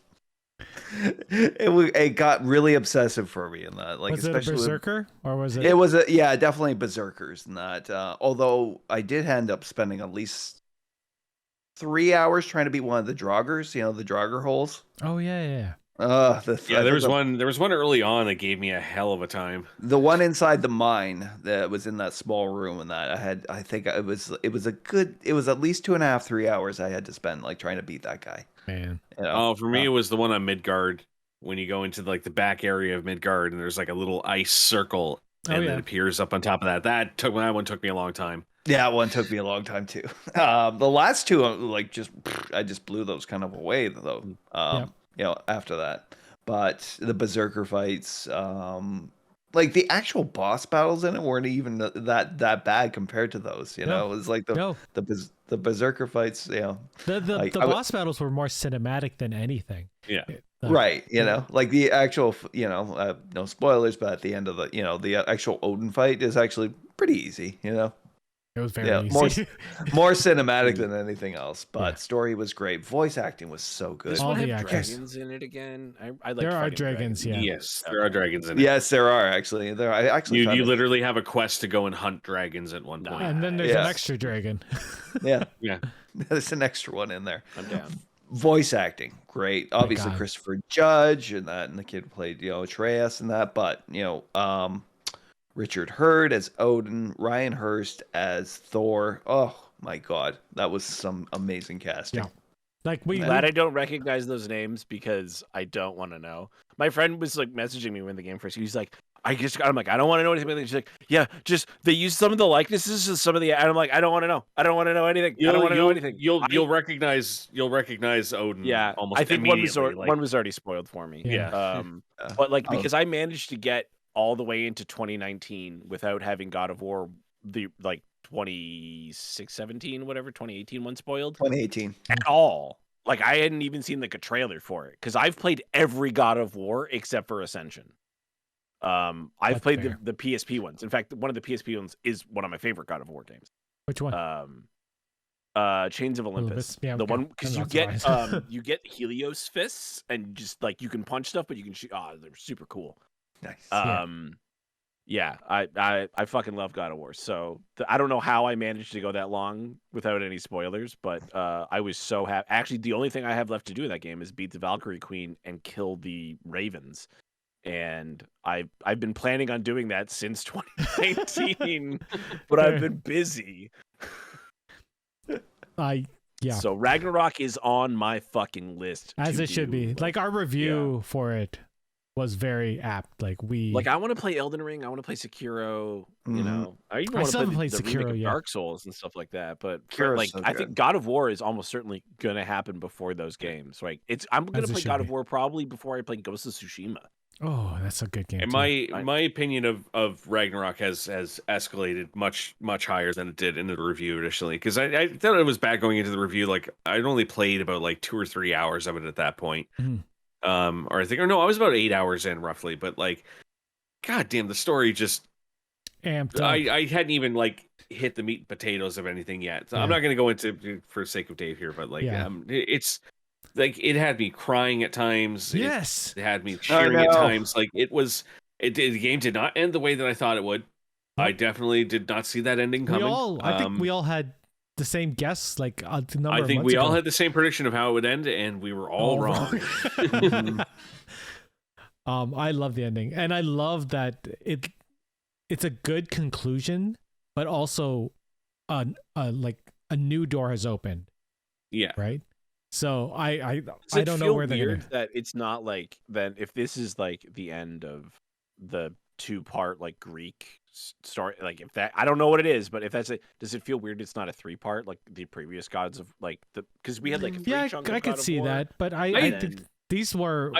S4: It got really obsessive for me in that. Like,
S2: was it a berserker or was it?
S4: It was definitely berserkers in that. Although I did end up spending at least 3 hours trying to beat one of the Draugrs. The Draugr holes.
S2: Oh yeah.
S1: There was one early on that gave me a hell of a time.
S4: The one inside the mine that was in that small room, and that I think it was at least 2.5, 3 hours I had to spend like trying to beat that guy.
S2: Man.
S1: For me, it was the one on Midgard when you go into like the back area of Midgard and there's like a little ice circle and it appears up on top of that. That one took me a long time.
S4: Yeah, one took me a long time too. The last two, I just blew those kind of away though. After that, but the berserker fights, like the actual boss battles in it weren't even that bad compared to those. It was like the berserker fights.
S2: The boss battles were more cinematic than anything.
S1: Yeah.
S4: Right, like the actual, no spoilers, but at the end of the actual Odin fight is actually pretty easy, you know.
S2: It was very
S4: Yeah,
S2: easy.
S4: more cinematic than anything else, but story was great. Voice acting was so good.
S3: This
S2: All
S3: one
S2: the
S3: have
S2: actors.
S3: dragons in it again. I like
S2: There are
S3: fighting
S2: dragons, yeah.
S1: Yes, there are dragons in it.
S4: Yes, there are actually. I actually found
S1: You
S4: it-
S1: literally have a quest to go and hunt dragons at one point.
S2: And then there's an
S4: Yes.
S2: extra dragon.
S4: Yeah,
S1: Yeah.
S4: there's an extra one in there.
S3: I'm down.
S4: Voice acting, great. Obviously,
S2: God.
S4: Christopher Judge and the kid who played Atreus and that, but Richard Hurd as Odin, Ryan Hurst as Thor. Oh my God, that was some amazing casting.
S2: Yeah. Like we
S3: Glad I don't recognize those names because I don't want to know. My friend was like messaging me when the game first. He's like, I'm like, I don't want to know anything about it. She's like, yeah, just they use some of the likenesses of some of the. And I'm like, I don't want to know. I don't want to know anything. I don't want to know anything.
S1: You'll recognize Odin.
S3: Yeah,
S1: almost
S3: I think one
S1: immediately.
S3: was already spoiled for me.
S2: Yeah.
S3: But like
S4: Oh.
S3: because I managed to get all the way into 2019 without having God of War 2017 whatever 2018 one spoiled
S4: 2018.
S3: at all. Like I hadn't even seen like a trailer for it because I've played every God of War except for Ascension. I've
S2: That's
S3: played
S2: fair.
S3: the PSP ones. In fact, one of the PSP ones is one of my favorite God of War games.
S2: Which one?
S3: Chains of Olympus.
S2: Yeah,
S3: The
S2: okay.
S3: one because
S2: I'm
S3: you
S2: not
S3: get
S2: surprised.
S3: you get Helios fists and just like you can punch stuff, but you can shoot. Oh, they're super cool.
S4: Nice.
S3: Yeah, I fucking love God of War. So I don't know how I managed to go that long without any spoilers, but I was so happy. Actually, the only thing I have left to do in that game is beat the Valkyrie Queen and kill the Ravens. And I've been planning on doing that since 2019, but I've been busy.
S2: Yeah.
S3: So Ragnarok is on my fucking list.
S2: As
S3: to
S2: it should
S3: do.
S2: be. Like our review for it was very apt. Like
S3: I want to play Elden Ring. I want to play Sekiro. You
S4: Mhm.
S3: know, I even
S2: I
S3: want to
S2: still
S3: play
S2: haven't played
S3: the remake
S2: Sekiro
S3: of
S2: yet.
S3: Dark Souls and stuff like that. But
S4: Sekiro's
S3: like,
S4: so
S3: I
S4: good.
S3: think God of War is almost certainly gonna happen before those games. Right? I'm gonna
S2: As it
S3: play
S2: should
S3: God
S2: be.
S3: of War probably before I play Ghost of Tsushima.
S2: Oh, that's a good game.
S1: And
S2: too.
S1: my opinion of Ragnarok has escalated much higher than it did in the review initially, because I thought it was bad going into the review. Like I'd only played about like 2 or 3 hours of it at that point.
S2: Mhm.
S1: Or I was about 8 hours in roughly, but like, god damn, the story just
S2: Amped up.
S1: I hadn't even like hit the meat and potatoes of anything yet. So I'm
S2: Yeah.
S1: not going to go into for sake of Dave here, but like
S2: Yeah.
S1: it's like it had me crying at times.
S2: Yes.
S1: It had me cheering at
S4: no.
S1: times. Like the game did not end the way that I thought it would. I definitely did not see that ending coming.
S2: I think we all had the same guess, like a number
S1: I
S2: of
S1: think
S2: months
S1: we all
S2: ago.
S1: had the same prediction of how it would end, and we were all wrong.
S2: I love the ending, and I love that it's a good conclusion, but also like a new door has opened,
S1: Yeah.
S2: right? So I
S3: Does it
S2: don't know
S3: feel
S2: where they're
S3: weird
S2: gonna.
S3: that it's not like then if this is like the end of the 2-part like Greek story, like if that I don't know what it is, but if that's it, does it feel weird? It's not a 3-part like the previous gods of like the because we had like a 3
S2: Yeah,
S3: chunk
S2: I
S3: of
S2: could
S3: God of
S2: see
S3: War,
S2: that, but I
S3: and
S2: think
S3: then-
S2: these were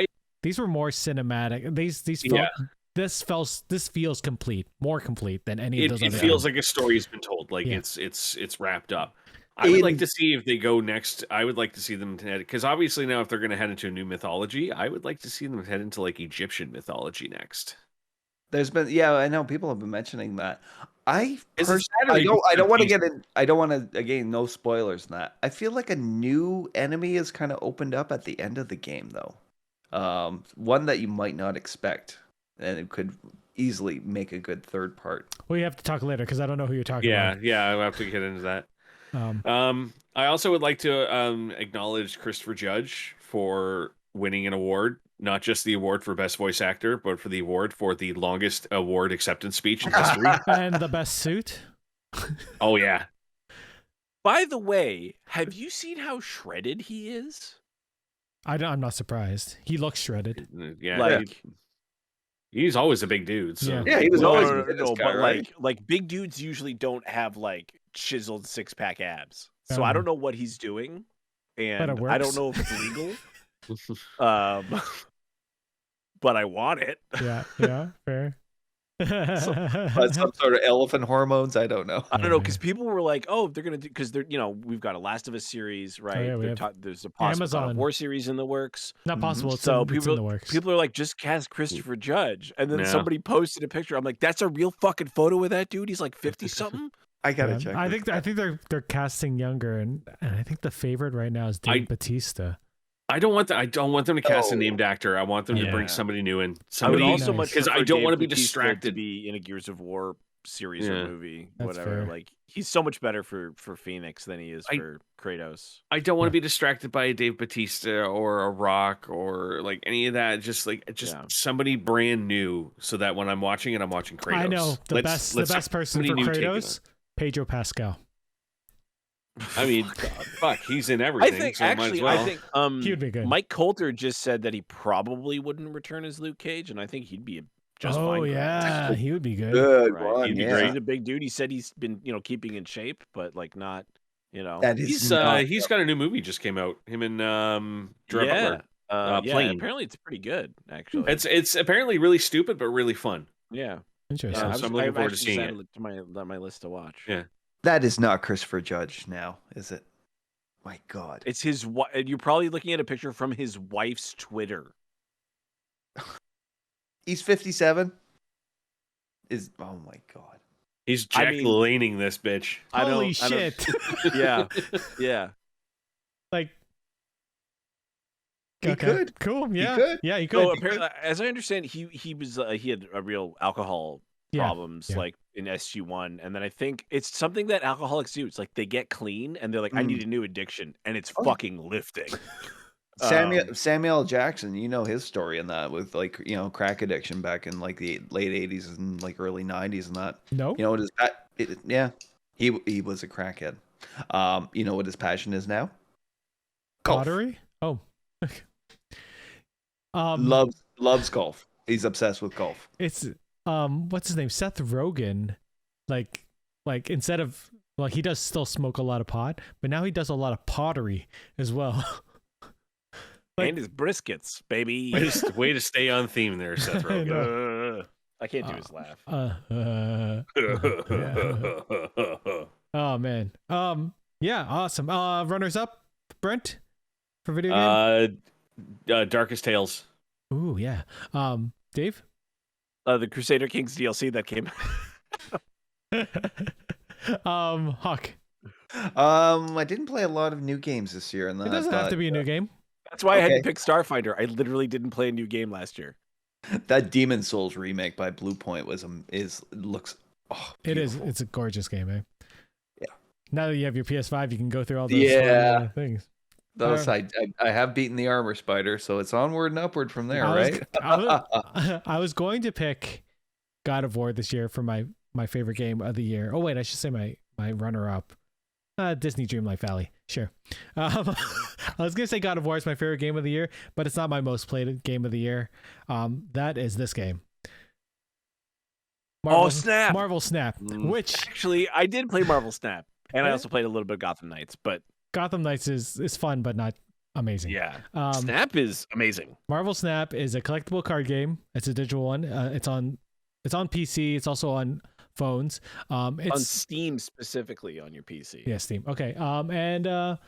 S2: more cinematic. These felt, this feels complete, more complete than any of those
S1: It
S2: other
S1: feels
S2: games.
S1: like a story's been told. Like
S2: Yeah.
S1: it's wrapped up. I would like to see if they go next. I would like to see them head, because obviously now if they're going to head into a new mythology, I would like to see them head into like Egyptian mythology next.
S4: There's been I know people have been mentioning that. I
S1: It's
S4: don't want to get in. I don't want to, again, no spoilers in that. I feel like a new enemy is kind of opened up at the end of the game though. One that you might not expect, and it could easily make a good third part.
S2: We have to talk later because I don't know who you're talking
S1: Yeah,
S2: about.
S1: yeah, I'll have to get into that. I also would like to acknowledge Christopher Judge for winning an award, not just the award for best voice actor, but for the award for the longest award acceptance speech in history.
S2: And the best suit.
S1: Oh yeah.
S3: By the way, have you seen how shredded he is?
S2: I'm not surprised. He looks shredded.
S1: Yeah,
S3: Like
S1: he's always a big dude. So.
S2: Yeah.
S4: Yeah, he was
S3: no,
S4: always
S3: no,
S4: a
S3: no,
S4: fitness
S3: no,
S4: guy,
S3: but
S4: right?
S3: like big dudes usually don't have like chiseled 6-pack abs. So I
S2: Oh.
S3: don't know what he's doing, and
S2: it
S3: I
S2: works.
S3: don't know if it's legal. But I want it.
S2: Yeah, fair.
S4: But some sort of elephant hormones. I don't know.
S3: I don't know, because people were like, "Oh, they're gonna do," because they're, we've got a Last of Us series, right?
S2: yeah, we have
S3: There's a possible God of
S2: Amazon.
S3: War series in the works.
S2: Not possible. It's,
S3: So
S2: it's in the works.
S3: people are like, just cast Christopher Judge, and then
S1: Yeah.
S3: somebody posted a picture. I'm like, that's a real fucking photo of that dude. He's like 50 something.
S4: I gotta
S2: Yeah,
S4: check.
S2: I
S4: this
S2: think
S4: out.
S2: they're casting younger, and I think the favorite right now is Dave Bautista.
S1: I don't want them to cast a
S4: No.
S1: named actor. I want them to bring
S3: Yeah.
S1: somebody new in.
S3: I would
S1: Somebody
S3: also
S2: Nice.
S3: much
S1: because I
S3: prefer
S1: don't
S3: Dave
S1: want to be
S3: Bautista
S1: distracted.
S3: to be in a Gears of War series
S1: Yeah.
S3: or movie,
S2: That's
S3: whatever.
S2: fair.
S3: Like, he's so much better for Phoenix than he is
S1: I-
S3: for Kratos.
S1: I don't want to be distracted by a Dave Bautista or a Rock or like any of that. Just
S3: Yeah.
S1: somebody brand new, so that when I'm watching it, I'm watching Kratos.
S2: I know the
S1: Let's
S2: best person
S1: somebody
S2: for
S1: new take it
S2: Kratos, Pedro Pascal.
S1: I mean, fuck, he's in
S3: I
S1: everything.
S3: think
S1: so
S3: actually,
S1: might as well.
S3: I think
S2: He would be good.
S3: Mike Coulter just said that he probably wouldn't return as Luke Cage, and I think he'd be just fine.
S2: Oh
S3: for
S2: yeah,
S3: that.
S2: he would be good.
S4: Good
S3: Right.
S4: one.
S1: He'd be
S4: Yeah.
S1: great.
S3: He's a big dude. He said he's been, keeping in shape, but like not,
S4: That is
S1: He's
S4: not-
S1: he's got a new movie just came out. Him and Gerard
S3: yeah.
S1: Butler.
S3: Yeah,
S1: Plane.
S3: apparently it's pretty good, actually.
S1: It's apparently really stupid but really fun.
S3: yeah.
S2: Interesting.
S1: so I'm looking forward to
S3: actually
S1: seeing
S3: added to my list to watch.
S1: Yeah.
S4: That is not Christopher Judge now, is it? My God.
S3: It's his. You're probably looking at a picture from his wife's Twitter.
S4: He's 57. Oh my God.
S1: He's
S3: I
S1: Jack
S3: mean-
S1: Laning this bitch.
S2: Holy
S3: I
S2: shit!
S3: Yeah, yeah.
S2: Like
S4: He could.
S2: Cool. Yeah.
S4: could.
S2: Yeah, he
S3: So
S2: could.
S3: apparently, as I understand, he was he had a real alcohol
S2: Yeah,
S3: problems,
S2: yeah.
S3: like in SG1, and then I think it's something that alcoholics do. It's like they get clean and they're like, I need a new addiction, and it's
S4: Oh.
S3: fucking lifting.
S4: Samuel Jackson, you know his story in that with like, crack addiction back in like the late 80s and like early 90s and that.
S2: No.
S4: You know what his yeah. He was a crackhead. You know what his passion is now? Golf.
S2: Pottery? Oh.
S4: Loves golf. He's obsessed with golf.
S2: It's what's his name? Seth Rogen. Like instead of he does still smoke a lot of pot, but now he does a lot of pottery as well. Like-
S3: And his briskets, baby.
S1: Way to stay on theme there, Seth
S2: I
S1: Rogen.
S2: know.
S3: I can't do his laugh.
S2: Oh man. Yeah, awesome. Runners up, Brent, for video game.
S1: Darkest Tales.
S2: Ooh, yeah. Dave?
S3: The Crusader Kings DLC that came.
S2: Hawk.
S4: I didn't play a lot of new games this year, and
S2: It doesn't have to be a new game.
S3: That's why I had
S4: Okay.
S3: to pick Starfighter. I literally didn't play a new game last year.
S4: that Demon Souls remake by Blue Point looks. Oh,
S2: It is.
S4: beautiful.
S2: It's a gorgeous game, eh?
S4: Yeah.
S2: Now that you have your PS5, you can go through all those
S4: Yeah.
S2: fun, things.
S4: Those, I have beaten the Armor Spider, so it's onward and upward from there,
S2: I was-
S4: right?
S2: I was going to pick God of War this year for my favorite game of the year. Oh wait, I should say my runner up. Disney Dreamlight Valley. Sure. I was gonna say God of War is my favorite game of the year, but it's not my most played game of the year. That is this game.
S3: Snap!
S2: Marvel Snap,
S1: Mm.
S2: which
S3: Actually, I did play Marvel Snap, and I
S2: Yeah.
S3: also played a little bit of Gotham Knights. But
S2: Gotham Knights is fun, but not amazing.
S3: yeah,
S2: Um,
S3: Snap is amazing.
S2: Marvel Snap is a collectible card game. It's a digital one. It's on PC. It's also on phones.
S3: On
S2: It's
S3: Steam specifically on your PC.
S2: yeah, Steam. Okay. And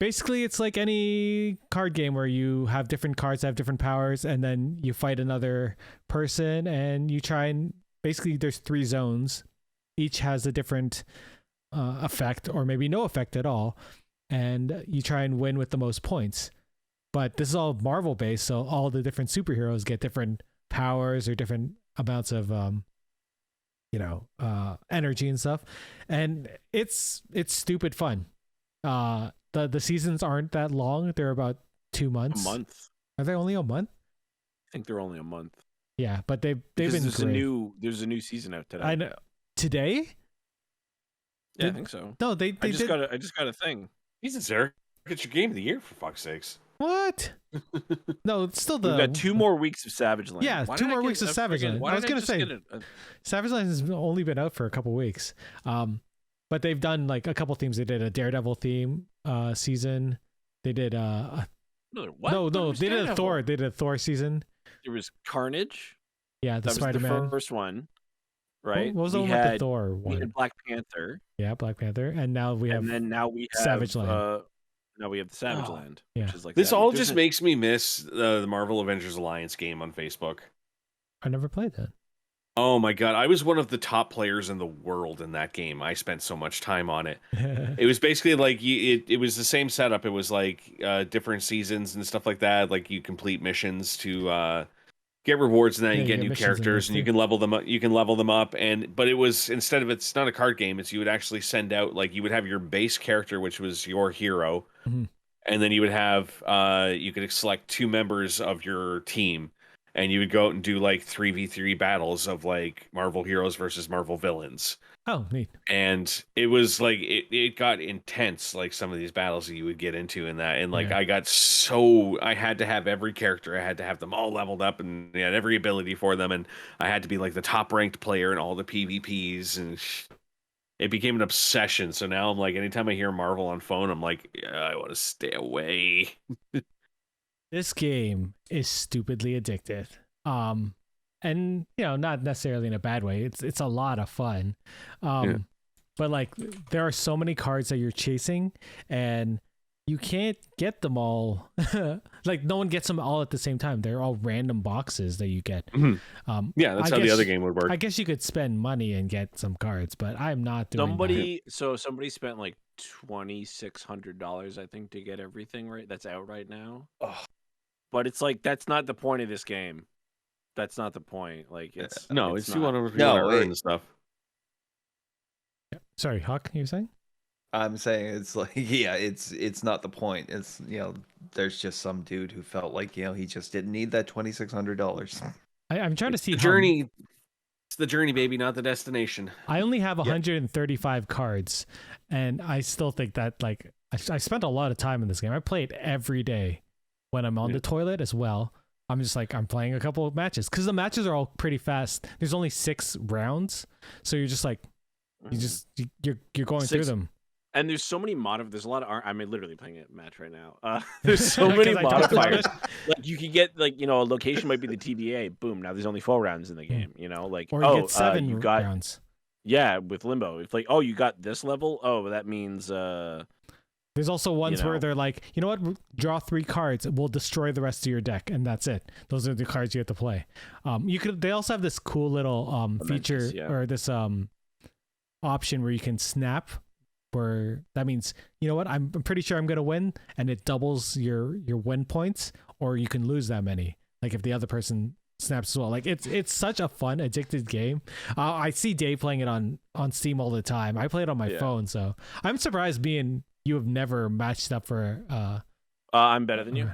S2: basically it's like any card game where you have different cards that have different powers, and then you fight another person, and you try and basically there's 3 zones. Each has a different effect, or maybe no effect at all, and you try and win with the most points. But this is all Marvel based, so all the different superheroes get different powers or different amounts of energy and stuff, and it's stupid fun. The seasons aren't that long. They're about 2
S3: A
S2: months.
S3: month.
S2: Are they only a month?
S3: I think they're only a month.
S2: Yeah, but they've
S3: Because
S2: been great.
S3: there's a new season out today.
S2: I know. Today?
S3: Yeah, I think so.
S2: No, they
S3: I just
S2: did.
S3: got a thing.
S1: Jesus, Eric. It's your game of the year, for fuck's sakes.
S2: What? No, it's still the.
S3: We've got 2 more weeks of Savage Land.
S2: Yeah,
S3: Why
S2: 2
S3: did I
S2: more
S3: get
S2: weeks of
S3: a
S2: Savage
S3: friggin-
S2: Land.
S3: why
S2: I was
S3: did
S2: gonna
S3: just
S2: say-
S3: get a-
S2: Savage Land has only been out for a couple weeks. But they've done like a couple themes. They did a Daredevil theme season. They did
S3: what?
S2: no,
S3: What was
S2: they did a
S3: Daredevil?
S2: Thor. They did a Thor season.
S3: There was Carnage.
S2: Yeah, the
S3: That was the
S2: Spider-Man.
S3: first one, right?
S2: What was the
S3: We
S2: one with the
S3: had
S2: Thor
S3: we
S2: one?
S3: had Black Panther,
S2: Yeah, Black Panther, and now we have
S3: and then
S2: Savage Land.
S3: now we have the Savage
S1: Oh,
S3: Land,
S2: Yeah.
S3: which is like
S1: this
S3: Savage.
S1: all
S3: There's
S1: just makes me miss the Marvel Avengers Alliance game on Facebook.
S2: I never played that.
S1: Oh my god, I was one of the top players in the world in that game. I spent so much time on it. It was basically like it was the same setup. It was like different seasons and stuff like that. Like you complete missions to get rewards, and then
S2: Yeah,
S1: you
S2: you
S1: get
S2: get
S1: new
S2: missions in
S1: characters,
S2: those
S1: and you
S2: too.
S1: can level them up. You can level them up, but it was, instead of, it's not a card game. It's, you would actually send out, like, you would have your base character, which was your hero,
S2: Mhm.
S1: and then you would have you could select 2 members of your team, and you would go out and do like 3v3 battles of like Marvel heroes versus Marvel villains.
S2: Oh, neat.
S1: And it was like it got intense, like some of these battles that you would get into in that. And like
S2: Yeah.
S1: I had to have every character, I had to have them all leveled up, and they had every ability for them, and I had to be like the top ranked player in all the PvPs, and it became an obsession. So now I'm like, anytime I hear Marvel on phone, I'm like, yeah, I want to stay away.
S2: This game is stupidly addictive. And not necessarily in a bad way. It's a lot of fun.
S1: Yeah.
S2: But like there are so many cards that you're chasing, and you can't get them all. Like no one gets them all at the same time. They're all random boxes that you get.
S1: Mhm. Yeah, that's
S2: I
S1: how the
S2: guess-
S1: other game would work.
S2: I guess you could spend money and get some cards, but I'm not doing that.
S3: somebody spent like $2,600, I think, to get everything right. That's out right now.
S4: Oh.
S3: But it's like that's not the point of this game. That's not the point. Like it's
S1: No, it's you
S3: not.
S1: want to
S4: No,
S1: earn
S4: it-
S1: the stuff.
S2: Sorry, Huck, you were saying?
S4: I'm saying it's like, yeah, it's not the point. It's, there's just some dude who felt like, he just didn't need that $2,600.
S2: I'm trying to see
S1: The
S2: how
S1: journey. It's the journey, baby, not the destination.
S2: I only have 135 cards, and I still think that like I spent a lot of time in this game. I play it every day when I'm on the toilet as well. I'm just like, I'm playing a couple of matches because the matches are all pretty fast. There's only 6 rounds, so you're just like, you're going through
S3: 6
S2: them.
S3: And there's so many there's a lot of I'm literally playing a match right now. There's so
S2: 'Cause
S3: many
S2: I talked about
S3: modifiers.
S2: it.
S3: Like you could get like a location might be the TVA. Boom! Now there's only 4 rounds in the game. Like
S2: Or you get 7
S3: you got
S2: rounds.
S3: with Limbo. It's like you got this level. Oh, that means
S2: There's also ones where
S3: know.
S2: they're like, you know what? Draw 3 cards. We'll destroy the rest of your deck, and that's it. Those are the cards you have to play. They also have this cool little feature or this option where you can snap. Where that means, you know what? I'm pretty sure I'm gonna win, and it doubles your win points, or you can lose that many. Like if the other person snaps as well. Like it's such a fun, addicted game. I see Dave playing it on Steam all the time. I play it on my phone, so I'm surprised you have never matched up for.
S3: I'm better than you.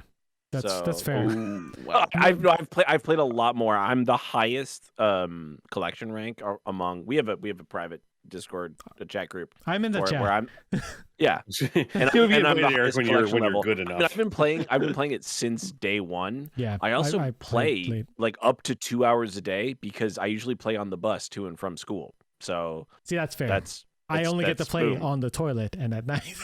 S2: That's fair.
S1: Ooh, wow.
S3: I've played a lot more. I'm the highest collection rank among. We have a private Discord chat group.
S2: I'm in the chat.
S3: Where I'm. Yeah, and
S1: You'll be
S3: I'm the
S1: admitted, Eric,
S3: highest
S1: when you're
S3: collection level.
S1: good
S3: I mean,
S1: enough.
S3: I've been playing it since day one.
S2: Yeah,
S3: I also play
S2: played.
S3: like up to 2 hours a day because I usually play on the bus to and from school. So
S2: See, that's fair. I
S3: that's
S2: only get to play
S3: boom.
S2: on the toilet and at night.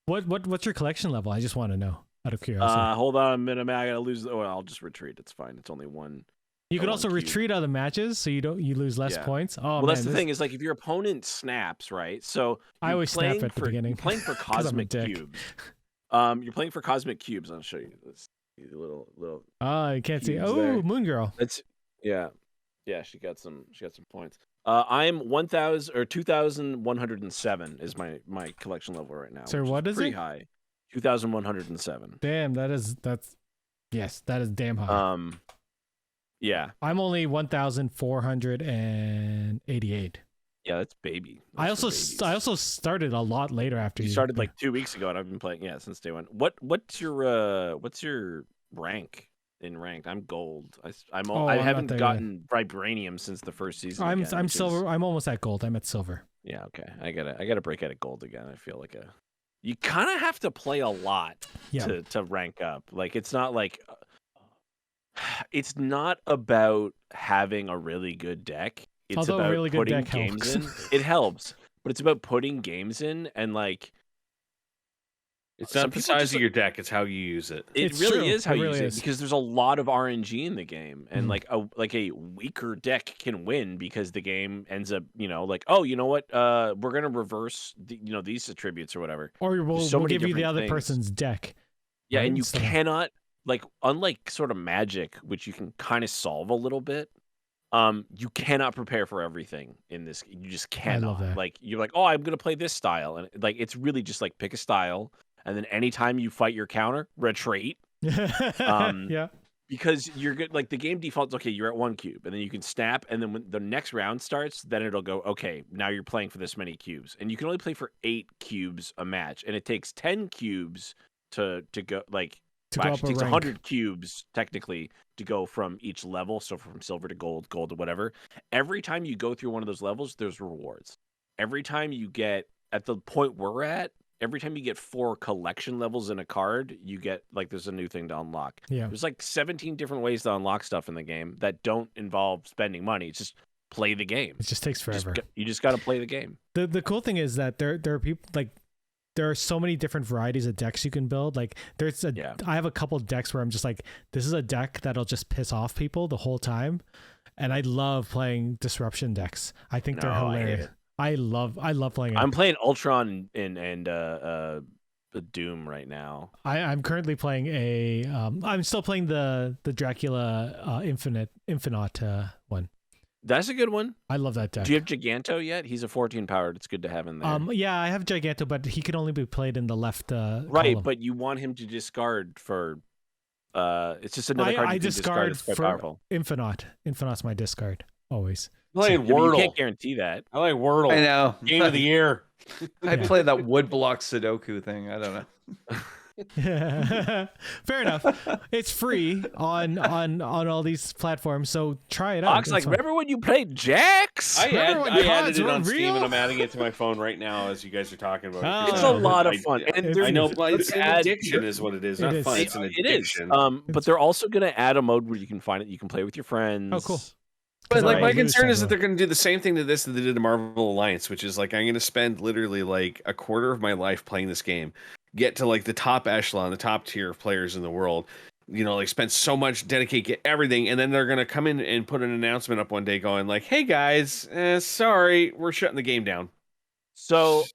S2: What's your collection level? I just want to know out of curiosity.
S3: Hold on a minute, man. I gotta lose. Oh, I'll just retreat. It's fine. It's only one.
S2: You can
S3: one
S2: also
S3: cube.
S2: retreat out of the matches, so you lose less
S3: Yeah.
S2: points. Oh,
S3: Well,
S2: man,
S3: that's the thing is like if your opponent snaps, right? So
S2: I
S3: you're
S2: always snap
S3: playing
S2: at the
S3: for-
S2: beginning,
S3: You're playing for
S2: 'cause I'm a
S3: cosmic
S2: dick.
S3: cubes. You're playing for cosmic cubes. I'll show you this little.
S2: Oh, you can't see.
S3: cubes
S2: Oh,
S3: there.
S2: Moon Girl.
S3: That's yeah. She got some points. I'm 1,000 or 2,107 is my collection level right now.
S2: Sir,
S3: which
S2: what is
S3: pretty
S2: it?
S3: high. 2,107.
S2: Damn, that is damn high.
S3: Yeah.
S2: I'm only 1,488.
S3: Yeah, that's baby.
S2: I
S3: Those are
S2: also
S3: babies.
S2: started a lot later after
S3: You started like 2 weeks ago, and I've been playing since day one. What's your rank in ranked? I'm gold. I
S2: I'm not
S3: haven't
S2: there
S3: gotten vibranium since the first season.
S2: I'm
S3: again, which is-
S2: silver. I'm almost at gold. I'm at silver.
S3: Yeah, okay. I gotta break out of gold again. I feel like you kind of have to play a lot
S2: Yeah.
S3: to rank up. Like it's not like it's not about having a really good deck. It's
S2: Although a
S3: about
S2: really good
S3: putting
S2: deck
S3: games
S2: helps.
S3: in. It helps, but it's about putting games in and like
S1: It's
S3: Some
S1: not the
S3: people
S1: size
S3: just
S1: of your deck; it's how you use it.
S3: It
S2: It's
S3: really
S2: true.
S3: is how
S2: It
S3: you
S2: really
S3: use
S2: is.
S3: it because there's a lot of RNG in the game, and
S2: Mhm.
S3: like a weaker deck can win because the game ends up, like, oh, you know what, we're gonna reverse these attributes or whatever.
S2: Or
S3: There's
S2: we'll
S3: so
S2: we'll
S3: many
S2: give you the
S3: different
S2: other
S3: things.
S2: person's deck.
S3: Yeah,
S2: right?
S3: and you
S2: Instead of-
S3: cannot, like, unlike sort of Magic, which you can kind of solve a little bit. You cannot prepare for everything in this. You just
S2: I love
S3: cannot.
S2: that.
S3: Like, you're like, oh, I'm gonna play this style, and like it's really just like pick a style, and then anytime you fight your counter, retreat.
S2: Yeah.
S3: Because you're good. Like the game defaults, okay, you're at 1 cube, and then you can snap, and then when the next round starts, then it'll go, okay, now you're playing for this many cubes, and you can only play for 8 cubes a match, and it takes 10 cubes to go like.
S2: To
S3: Well,
S2: go
S3: actually,
S2: up
S3: it
S2: a
S3: takes
S2: rank.
S3: 100 cubes technically to go from each level, so from silver to gold, gold to whatever. Every time you go through one of those levels, there's rewards. Every time you get at the point we're at, every time you get 4 collection levels in a card, you get like there's a new thing to unlock.
S2: Yeah.
S3: There's like 17 different ways to unlock stuff in the game that don't involve spending money. It's just play the game.
S2: It just takes forever.
S3: You just got to play the game.
S2: The cool thing is that there are people like there are so many different varieties of decks you can build. Like I have a couple decks where I'm just like, this is a deck that'll just piss off people the whole time. And I love playing disruption decks. I think they're hilarious. I love playing it.
S3: I'm playing Ultron and Doom right now.
S2: I'm currently playing I'm still playing the Dracula Infinite one.
S3: That's a good one.
S2: I love that deck.
S3: Do you have Giganto yet? He's a 14 powered. It's good to have in there.
S2: Yeah, I have Giganto, but he can only be played in the left
S3: right,
S2: column.
S3: but you want him to discard for it's just another card
S2: I
S3: you can discard. It's quite
S2: for
S3: powerful.
S2: Infinite. Infinite's my discard always.
S1: Playing
S3: Yeah, but
S1: Wordle.
S3: you can't guarantee that.
S1: I like Wordle.
S4: I know.
S1: Game of the year.
S4: I play that woodblock Sudoku thing. I don't know.
S2: Fair enough. It's free on all these platforms, so try it out.
S3: Ox, like, remember when you played Jax?
S1: I added
S2: cards
S1: it
S2: were
S1: on Steam,
S2: real?
S1: and I'm adding it to my phone right now as you guys are talking about it.
S3: It's
S2: Oh.
S3: a lot of fun. And
S1: I know,
S3: they're
S1: but it's an
S3: gonna add-
S1: addiction, is what it is.
S2: It
S1: Not
S2: is.
S1: fun. It's an
S3: It is.
S1: addiction.
S3: But they're also going to add a mode where you can find it. You can play with your friends.
S2: Oh, cool.
S1: But like
S2: I
S1: my
S2: lose
S1: concern is that
S2: everyone.
S1: they're going to do the same thing to this that they did to Marvel Alliance, which is like I'm going to spend literally like a quarter of my life playing this game, get to like the top echelon, the top tier of players in the world, like spend so much, get everything, and then they're going to come in and put an announcement up one day going like, "Hey guys, sorry, we're shutting the game down."
S3: So,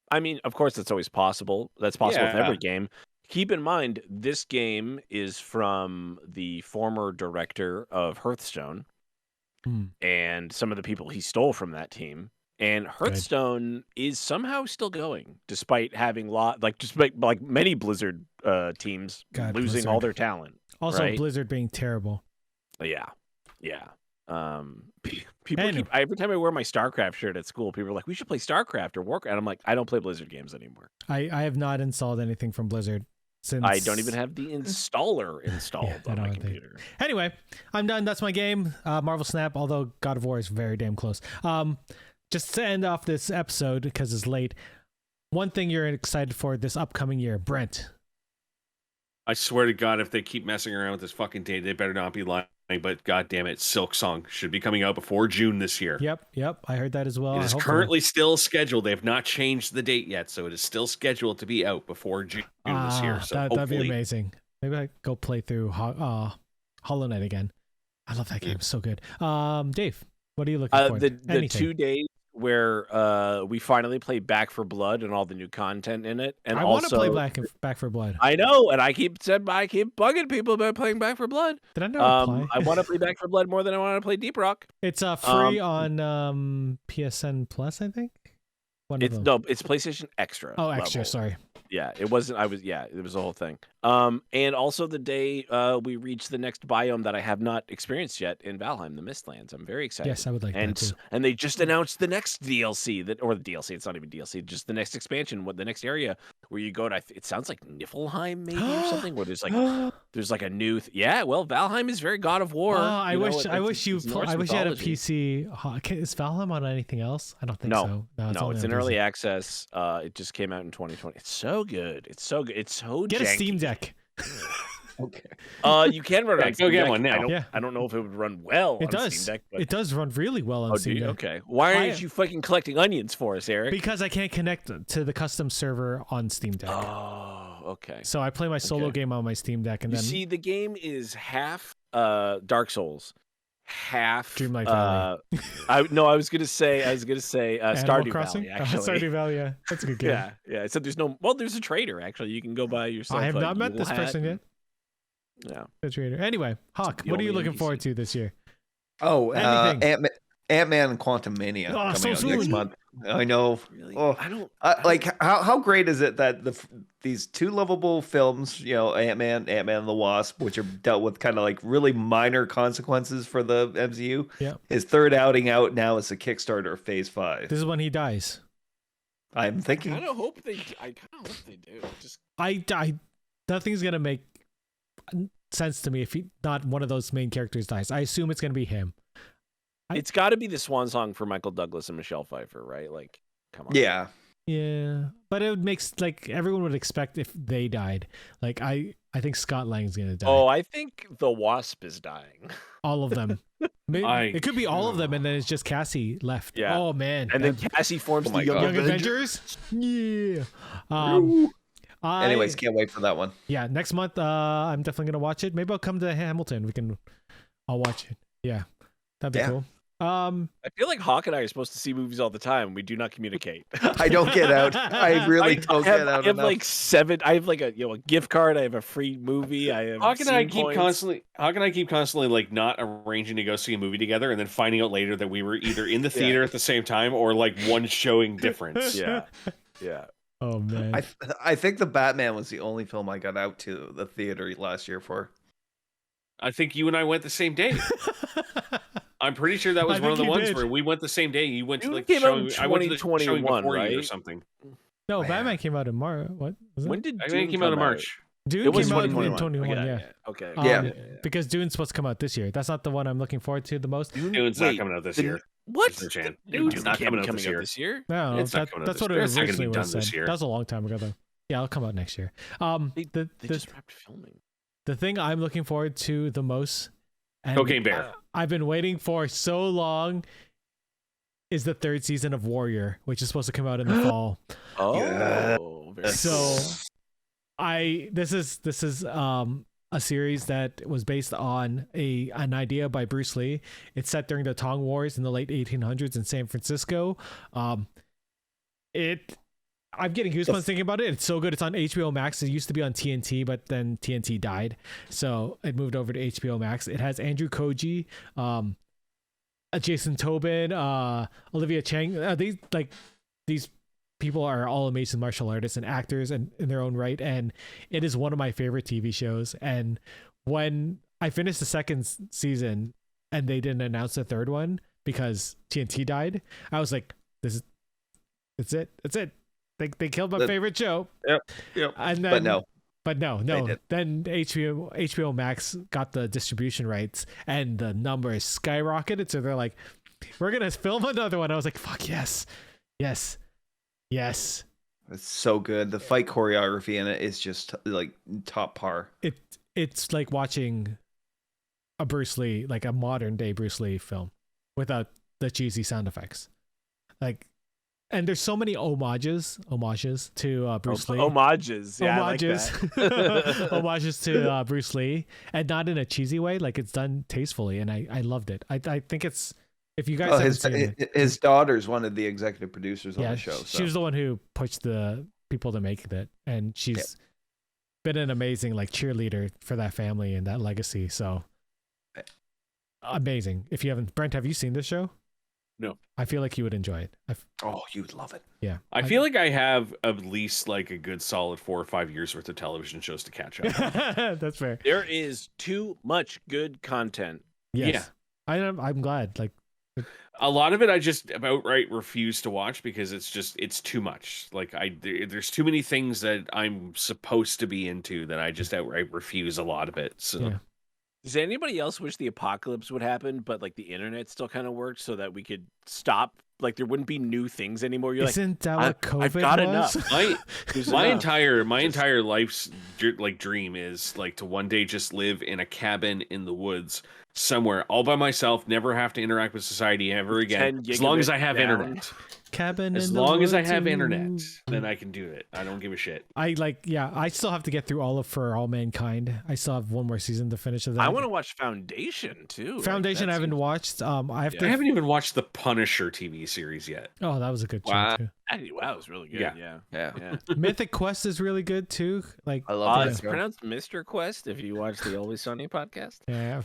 S3: I mean, of course, that's always possible. That's possible with
S1: Yeah.
S3: every game. Keep in mind, this game is from the former director of Hearthstone and some of the people he stole from that team. And Hearthstone is somehow still going, despite having despite many Blizzard teams
S2: God,
S3: losing
S2: Blizzard.
S3: all their talent.
S2: Also,
S3: right?
S2: Blizzard being terrible.
S3: Yeah. People
S2: Anyway.
S3: every time I wear my StarCraft shirt at school, people are like, "We should play StarCraft or Warcraft." And I'm like, I don't play Blizzard games anymore.
S2: I have not installed anything from Blizzard since
S3: I don't even have the installer installed
S2: Yeah, I
S3: on my
S2: don't think-
S3: computer.
S2: Anyway, I'm done. That's my game. Marvel Snap, although God of War is very damn close. Just to end off this episode, because it's late, one thing you're excited for this upcoming year, Brent.
S1: I swear to God, if they keep messing around with this fucking date, they better not be lying. But God damn it, Silk Song should be coming out before June this year.
S2: Yep. I heard that as well.
S1: It is
S2: Hopefully.
S1: currently still scheduled. They have not changed the date yet, so it is still scheduled to be out before June this year. So
S2: that'd be
S1: hopefully-
S2: amazing. Maybe I go play through Hollow Knight again. I love that game. So good. Dave, what are you looking for?
S3: The
S2: Anything.
S3: 2 days where we finally play Back for Blood and all the new content in it, and
S2: I want to
S3: also
S2: play Back for Blood.
S3: I know, and I keep bugging people about playing Back for Blood.
S2: Did I never play?
S3: I want to play Back for Blood more than I want to play Deep Rock.
S2: It's free on PSN Plus, I think.
S3: It's PlayStation Extra.
S2: Oh, extra.
S3: level.
S2: Sorry.
S3: Yeah, it wasn't. It was the whole thing. And also the day we reach the next biome that I have not experienced yet in Valheim, the Mistlands. I'm very excited.
S2: Yes, I would like that too.
S3: And they just announced the next DLC or the DLC. It's not even DLC, just the next expansion. What the next area where you go to? It sounds like Niflheim maybe or something. Where there's like a new. Well, Valheim is very God of War.
S2: I wish you had a
S3: mythology.
S2: PC. Is Valheim on anything else? I don't think so.
S3: No,
S2: only
S3: it's
S2: on
S3: in
S2: PC.
S3: early access. It just came out in 2020. It's so good. It's so good. It's so
S2: Get
S3: janky.
S2: a Steam Deck.
S4: Okay.
S3: You can run it
S1: Yeah,
S3: on
S1: go
S3: Steam
S1: get
S3: Deck.
S1: one now.
S3: I don't know if it would run well
S2: It
S3: on
S2: does.
S3: Steam Deck. But...
S2: It does run really well on
S3: Oh, do
S2: Steam
S3: you?
S2: Deck.
S3: Okay. Why aren't
S2: I-
S3: you fucking collecting onions for us, Eric?
S2: Because I can't connect to the custom server on Steam Deck.
S3: Oh, okay.
S2: So I play my solo
S3: Okay.
S2: game on my Steam Deck, and
S3: You
S2: then
S3: see, the game is half Dark Souls, half
S2: Dreamlight Valley.
S3: I was gonna say
S2: Animal
S3: Stardew
S2: Crossing?
S3: Valley. Actually,
S2: Stardew Valley, yeah, that's a good game.
S3: yeah. So there's there's a trader actually. You can go buy yourself.
S2: I have
S3: a
S2: not met
S3: Yule
S2: this
S3: hat
S2: person yet.
S3: and- Yeah.
S2: The trader. Anyway, Hawk,
S3: the
S2: what are you
S3: only
S2: looking
S3: NPC.
S2: forward to this year?
S4: Oh,
S2: Anything.
S4: Ant-Man and Quantum Mania
S2: Oh,
S4: coming
S2: so
S4: out next
S2: soon.
S4: month. I know.
S3: Really?
S4: Oh,
S3: I don't.
S4: like how great is it that these two lovable films, Ant-Man and the Wasp, which are dealt with kind of like really minor consequences for the MCU.
S2: Yeah.
S4: His third outing out now is a Kickstarter of Phase 5.
S2: This is when he dies.
S4: I'm
S3: I
S4: thinking.
S3: kind of hope they. I kind of hope they do. Just
S2: I nothing's gonna make sense to me if not one of those main characters dies. I assume it's gonna be him.
S3: it's got to be the swan song for Michael Douglas and Michelle Pfeiffer, right? Like, come on.
S4: Yeah.
S2: Yeah, but it would make like everyone would expect if they died. Like I think Scott Lang's gonna die.
S3: Oh, I think the Wasp is dying.
S2: All of them. Maybe,
S1: I-
S2: it could be all of them, and then it's just Cassie left.
S3: Yeah.
S2: Oh man.
S3: And then
S2: that-
S3: Cassie forms
S4: Oh
S3: the
S4: my
S3: Young,
S4: God.
S2: Young
S3: Avengers.
S2: Avengers. Yeah.
S4: Anyways, can't wait for that one.
S2: yeah, next month I'm definitely gonna watch it. Maybe I'll come to Hamilton. I'll watch it. Yeah, that'd be
S4: Yeah.
S2: cool.
S3: I feel like Hawk and I are supposed to see movies all the time. We do not communicate.
S4: I don't get out. I really don't get out
S3: I have
S4: enough.
S3: like 7. I have like a a gift card. I have a free movie. I have.
S1: How can I
S3: scene
S1: keep
S3: points.
S1: constantly like not arranging to go see a movie together and then finding out later that we were either in the theater at the same time or like one showing difference?
S3: Yeah, yeah.
S2: Oh man.
S4: I think the Batman was the only film I got out to the theater last year for.
S1: I think you and I went the same day. I'm pretty sure that was
S2: I
S1: one of the
S2: think you
S1: ones
S2: did.
S1: where we went the same day. You went to
S3: You
S1: like
S3: came out
S1: showing.
S3: in
S1: I went to the showing
S3: 2021,
S1: before you or
S3: right?
S1: something.
S2: No,
S4: Man.
S2: Batman came out in March. What was it?
S3: When did
S1: I
S3: Dune
S1: think it came out in
S3: come
S1: March.
S2: Dune
S3: It was
S2: came out in
S3: 2021.
S2: 2021, yeah.
S3: Okay.
S4: Yeah.
S2: Because Dune's supposed to come out this year. That's not the one I'm looking forward to the most.
S1: Dune's not coming out this year.
S3: What?
S1: There's no chance.
S3: Dune's
S1: Dune's
S3: not
S1: not coming out
S3: coming
S1: this
S3: out
S1: year.
S3: this year.
S2: No,
S1: It's not coming out
S2: that's
S1: this
S2: what it
S1: year. It's not gonna
S2: originally
S1: be
S2: was
S1: done this
S2: said.
S1: year.
S2: That was a long time ago, though. Yeah, it'll come out next year.
S3: They
S2: The
S3: just wrapped filming.
S2: the thing I'm looking forward to the most, and
S1: Cocaine Bear.
S2: I've been waiting for so long, is the 3rd season of Warrior, which is supposed to come out in the fall.
S3: Oh,
S4: Yeah.
S3: very
S2: So,
S3: cool.
S2: this is a series that was based on an idea by Bruce Lee. It's set during the Tong Wars in the late 1800s in San Francisco. I'm getting goosebumps thinking about it. It's so good. It's on HBO Max. It used to be on TNT, but then TNT died, so it moved over to HBO Max. It has Andrew Koji, Jason Tobin, Olivia Chang. These people are all amazing martial artists and actors and in their own right, and it is one of my favorite TV shows. And when I finished the 2nd season and they didn't announce the 3rd one because TNT died, I was like, it's it. They killed my favorite show.
S1: Yep.
S2: And then,
S4: But no.
S2: no.
S4: They did.
S2: Then HBO Max got the distribution rights, and the numbers skyrocketed. So they're like, "We're gonna film another one." I was like, "Fuck yes, yes, yes."
S4: It's so good. The fight choreography in it is just like top par.
S2: It's like watching a Bruce Lee, like a modern day Bruce Lee film, without the cheesy sound effects. Like, and there's so many homages to Bruce Lee.
S3: Homages. Yeah,
S2: Homages.
S3: I like that.
S2: Homages to Bruce Lee, and not in a cheesy way. Like, it's done tastefully, and I loved it. I think it's, if you guys
S4: Oh,
S2: haven't seen it,
S4: his daughter's one of the executive producers on
S2: yeah,
S4: the show. So.
S2: she was the one who pushed the people to make it, and she's been an amazing like cheerleader for that family and that legacy. So amazing. If you haven't, Brent, have you seen this show?
S1: No.
S2: I feel like you would enjoy it.
S4: Oh, you'd love it.
S2: Yeah.
S1: I feel like I have at least like a good solid 4 or 5 years worth of television shows to catch up on.
S2: That's fair.
S3: There is too much good content.
S2: Yes. Yeah. I'm glad. Like,
S1: A lot of it I just outright refuse to watch because it's too much. Like there's too many things that I'm supposed to be into that I just outright refuse a lot of it. So
S2: yeah.
S3: Does anybody else wish the apocalypse would happen, but like the internet still kind of worked so that we could stop like there wouldn't be new things anymore. You're
S2: Isn't that what COVID
S3: I've got
S2: was?
S3: enough.
S1: My entire life's like dream is like to one day just live in a cabin in the woods somewhere all by myself, never have to interact with society ever again,
S3: 10
S1: as long as I
S3: gigabit
S1: have
S3: down.
S1: internet.
S2: Cabin
S1: As
S2: in the
S1: long as I
S2: woods
S1: have
S2: and-
S1: internet, then I can do it. I don't give a shit.
S2: I still have to get through all of For All Mankind. I still have one more season to finish of that.
S3: I want to watch Foundation too. Like,
S2: Foundation.
S3: that
S2: I haven't
S3: seems-
S2: watched. I have
S3: Yeah.
S2: to.
S1: I haven't even watched the Punisher TV series yet.
S2: Oh, that was a good show
S4: Wow.
S2: too.
S3: Wow, it was really good.
S1: Yeah.
S3: Yeah.
S2: Mythic Quest is really good too. Like,
S4: I love
S3: It's
S4: that show.
S3: pronounced Mr. Quest if you watch the Always Sunny podcast.
S2: yeah.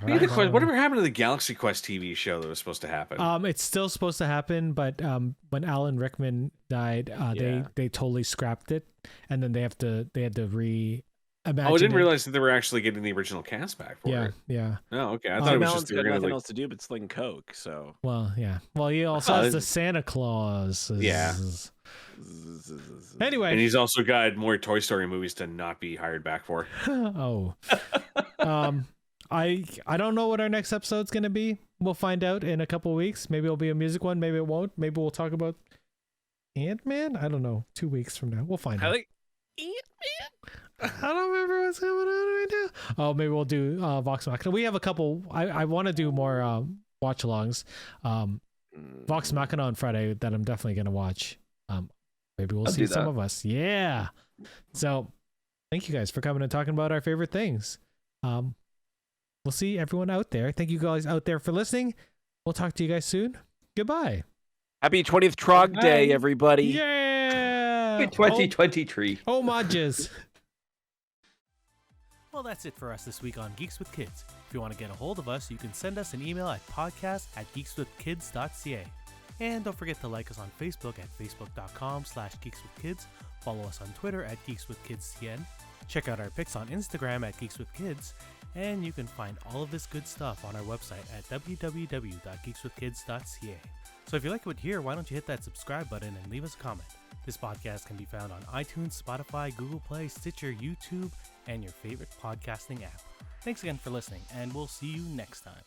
S1: Whatever happened to the Galaxy Quest TV show that was supposed to happen?
S2: It's still supposed to happen, but when Alan Rickman died, they totally scrapped it, and then they had to reimagine.
S1: I didn't realize that they were actually getting the original cast back for it.
S2: Yeah.
S1: Oh, okay. I
S2: Tim
S1: thought it was
S3: Allen's
S1: just they
S3: got
S1: were
S3: nothing
S1: gonna
S3: else to do but sling coke. So
S2: Well, yeah. Well, he also has the Santa Claus.
S1: Yeah.
S2: Anyway.
S1: and he's also got more Toy Story movies to not be hired back for.
S2: Oh. I don't know what our next episode's gonna be. We'll find out in a couple weeks. Maybe it'll be a music one. Maybe it won't. Maybe we'll talk about Ant-Man. I don't know. 2 weeks from now, we'll find
S3: I
S2: out.
S3: like Ant-Man.
S2: I don't remember what's going on right now. Oh, maybe we'll do Vox Machina. We have a couple. I want to do more watch alongs. Vox Machina on Friday that I'm definitely gonna watch. Maybe we'll
S4: I'll
S2: see
S4: do
S2: some
S4: that.
S2: of us. Yeah. So thank you guys for coming and talking about our favorite things. We'll see everyone out there. Thank you guys out there for listening. We'll talk to you guys soon. Goodbye.
S3: Happy 20th Trog Day, everybody.
S2: Yeah.
S4: 2023.
S2: Homages.
S6: Well, that's it for us this week on Geeks with Kids. If you want to get a hold of us, you can send us an email at podcast@geekswithkids.ca. And don't forget to like us on Facebook at facebook.com/geekswithkids. Follow us on Twitter at geekswithkidscn. Check out our pics on Instagram at geekswithkids. And you can find all of this good stuff on our website at www.geekswithkids.ca. So if you like what you hear, why don't you hit that subscribe button and leave us a comment. This podcast can be found on iTunes, Spotify, Google Play, Stitcher, YouTube, and your favorite podcasting app. Thanks again for listening, and we'll see you next time.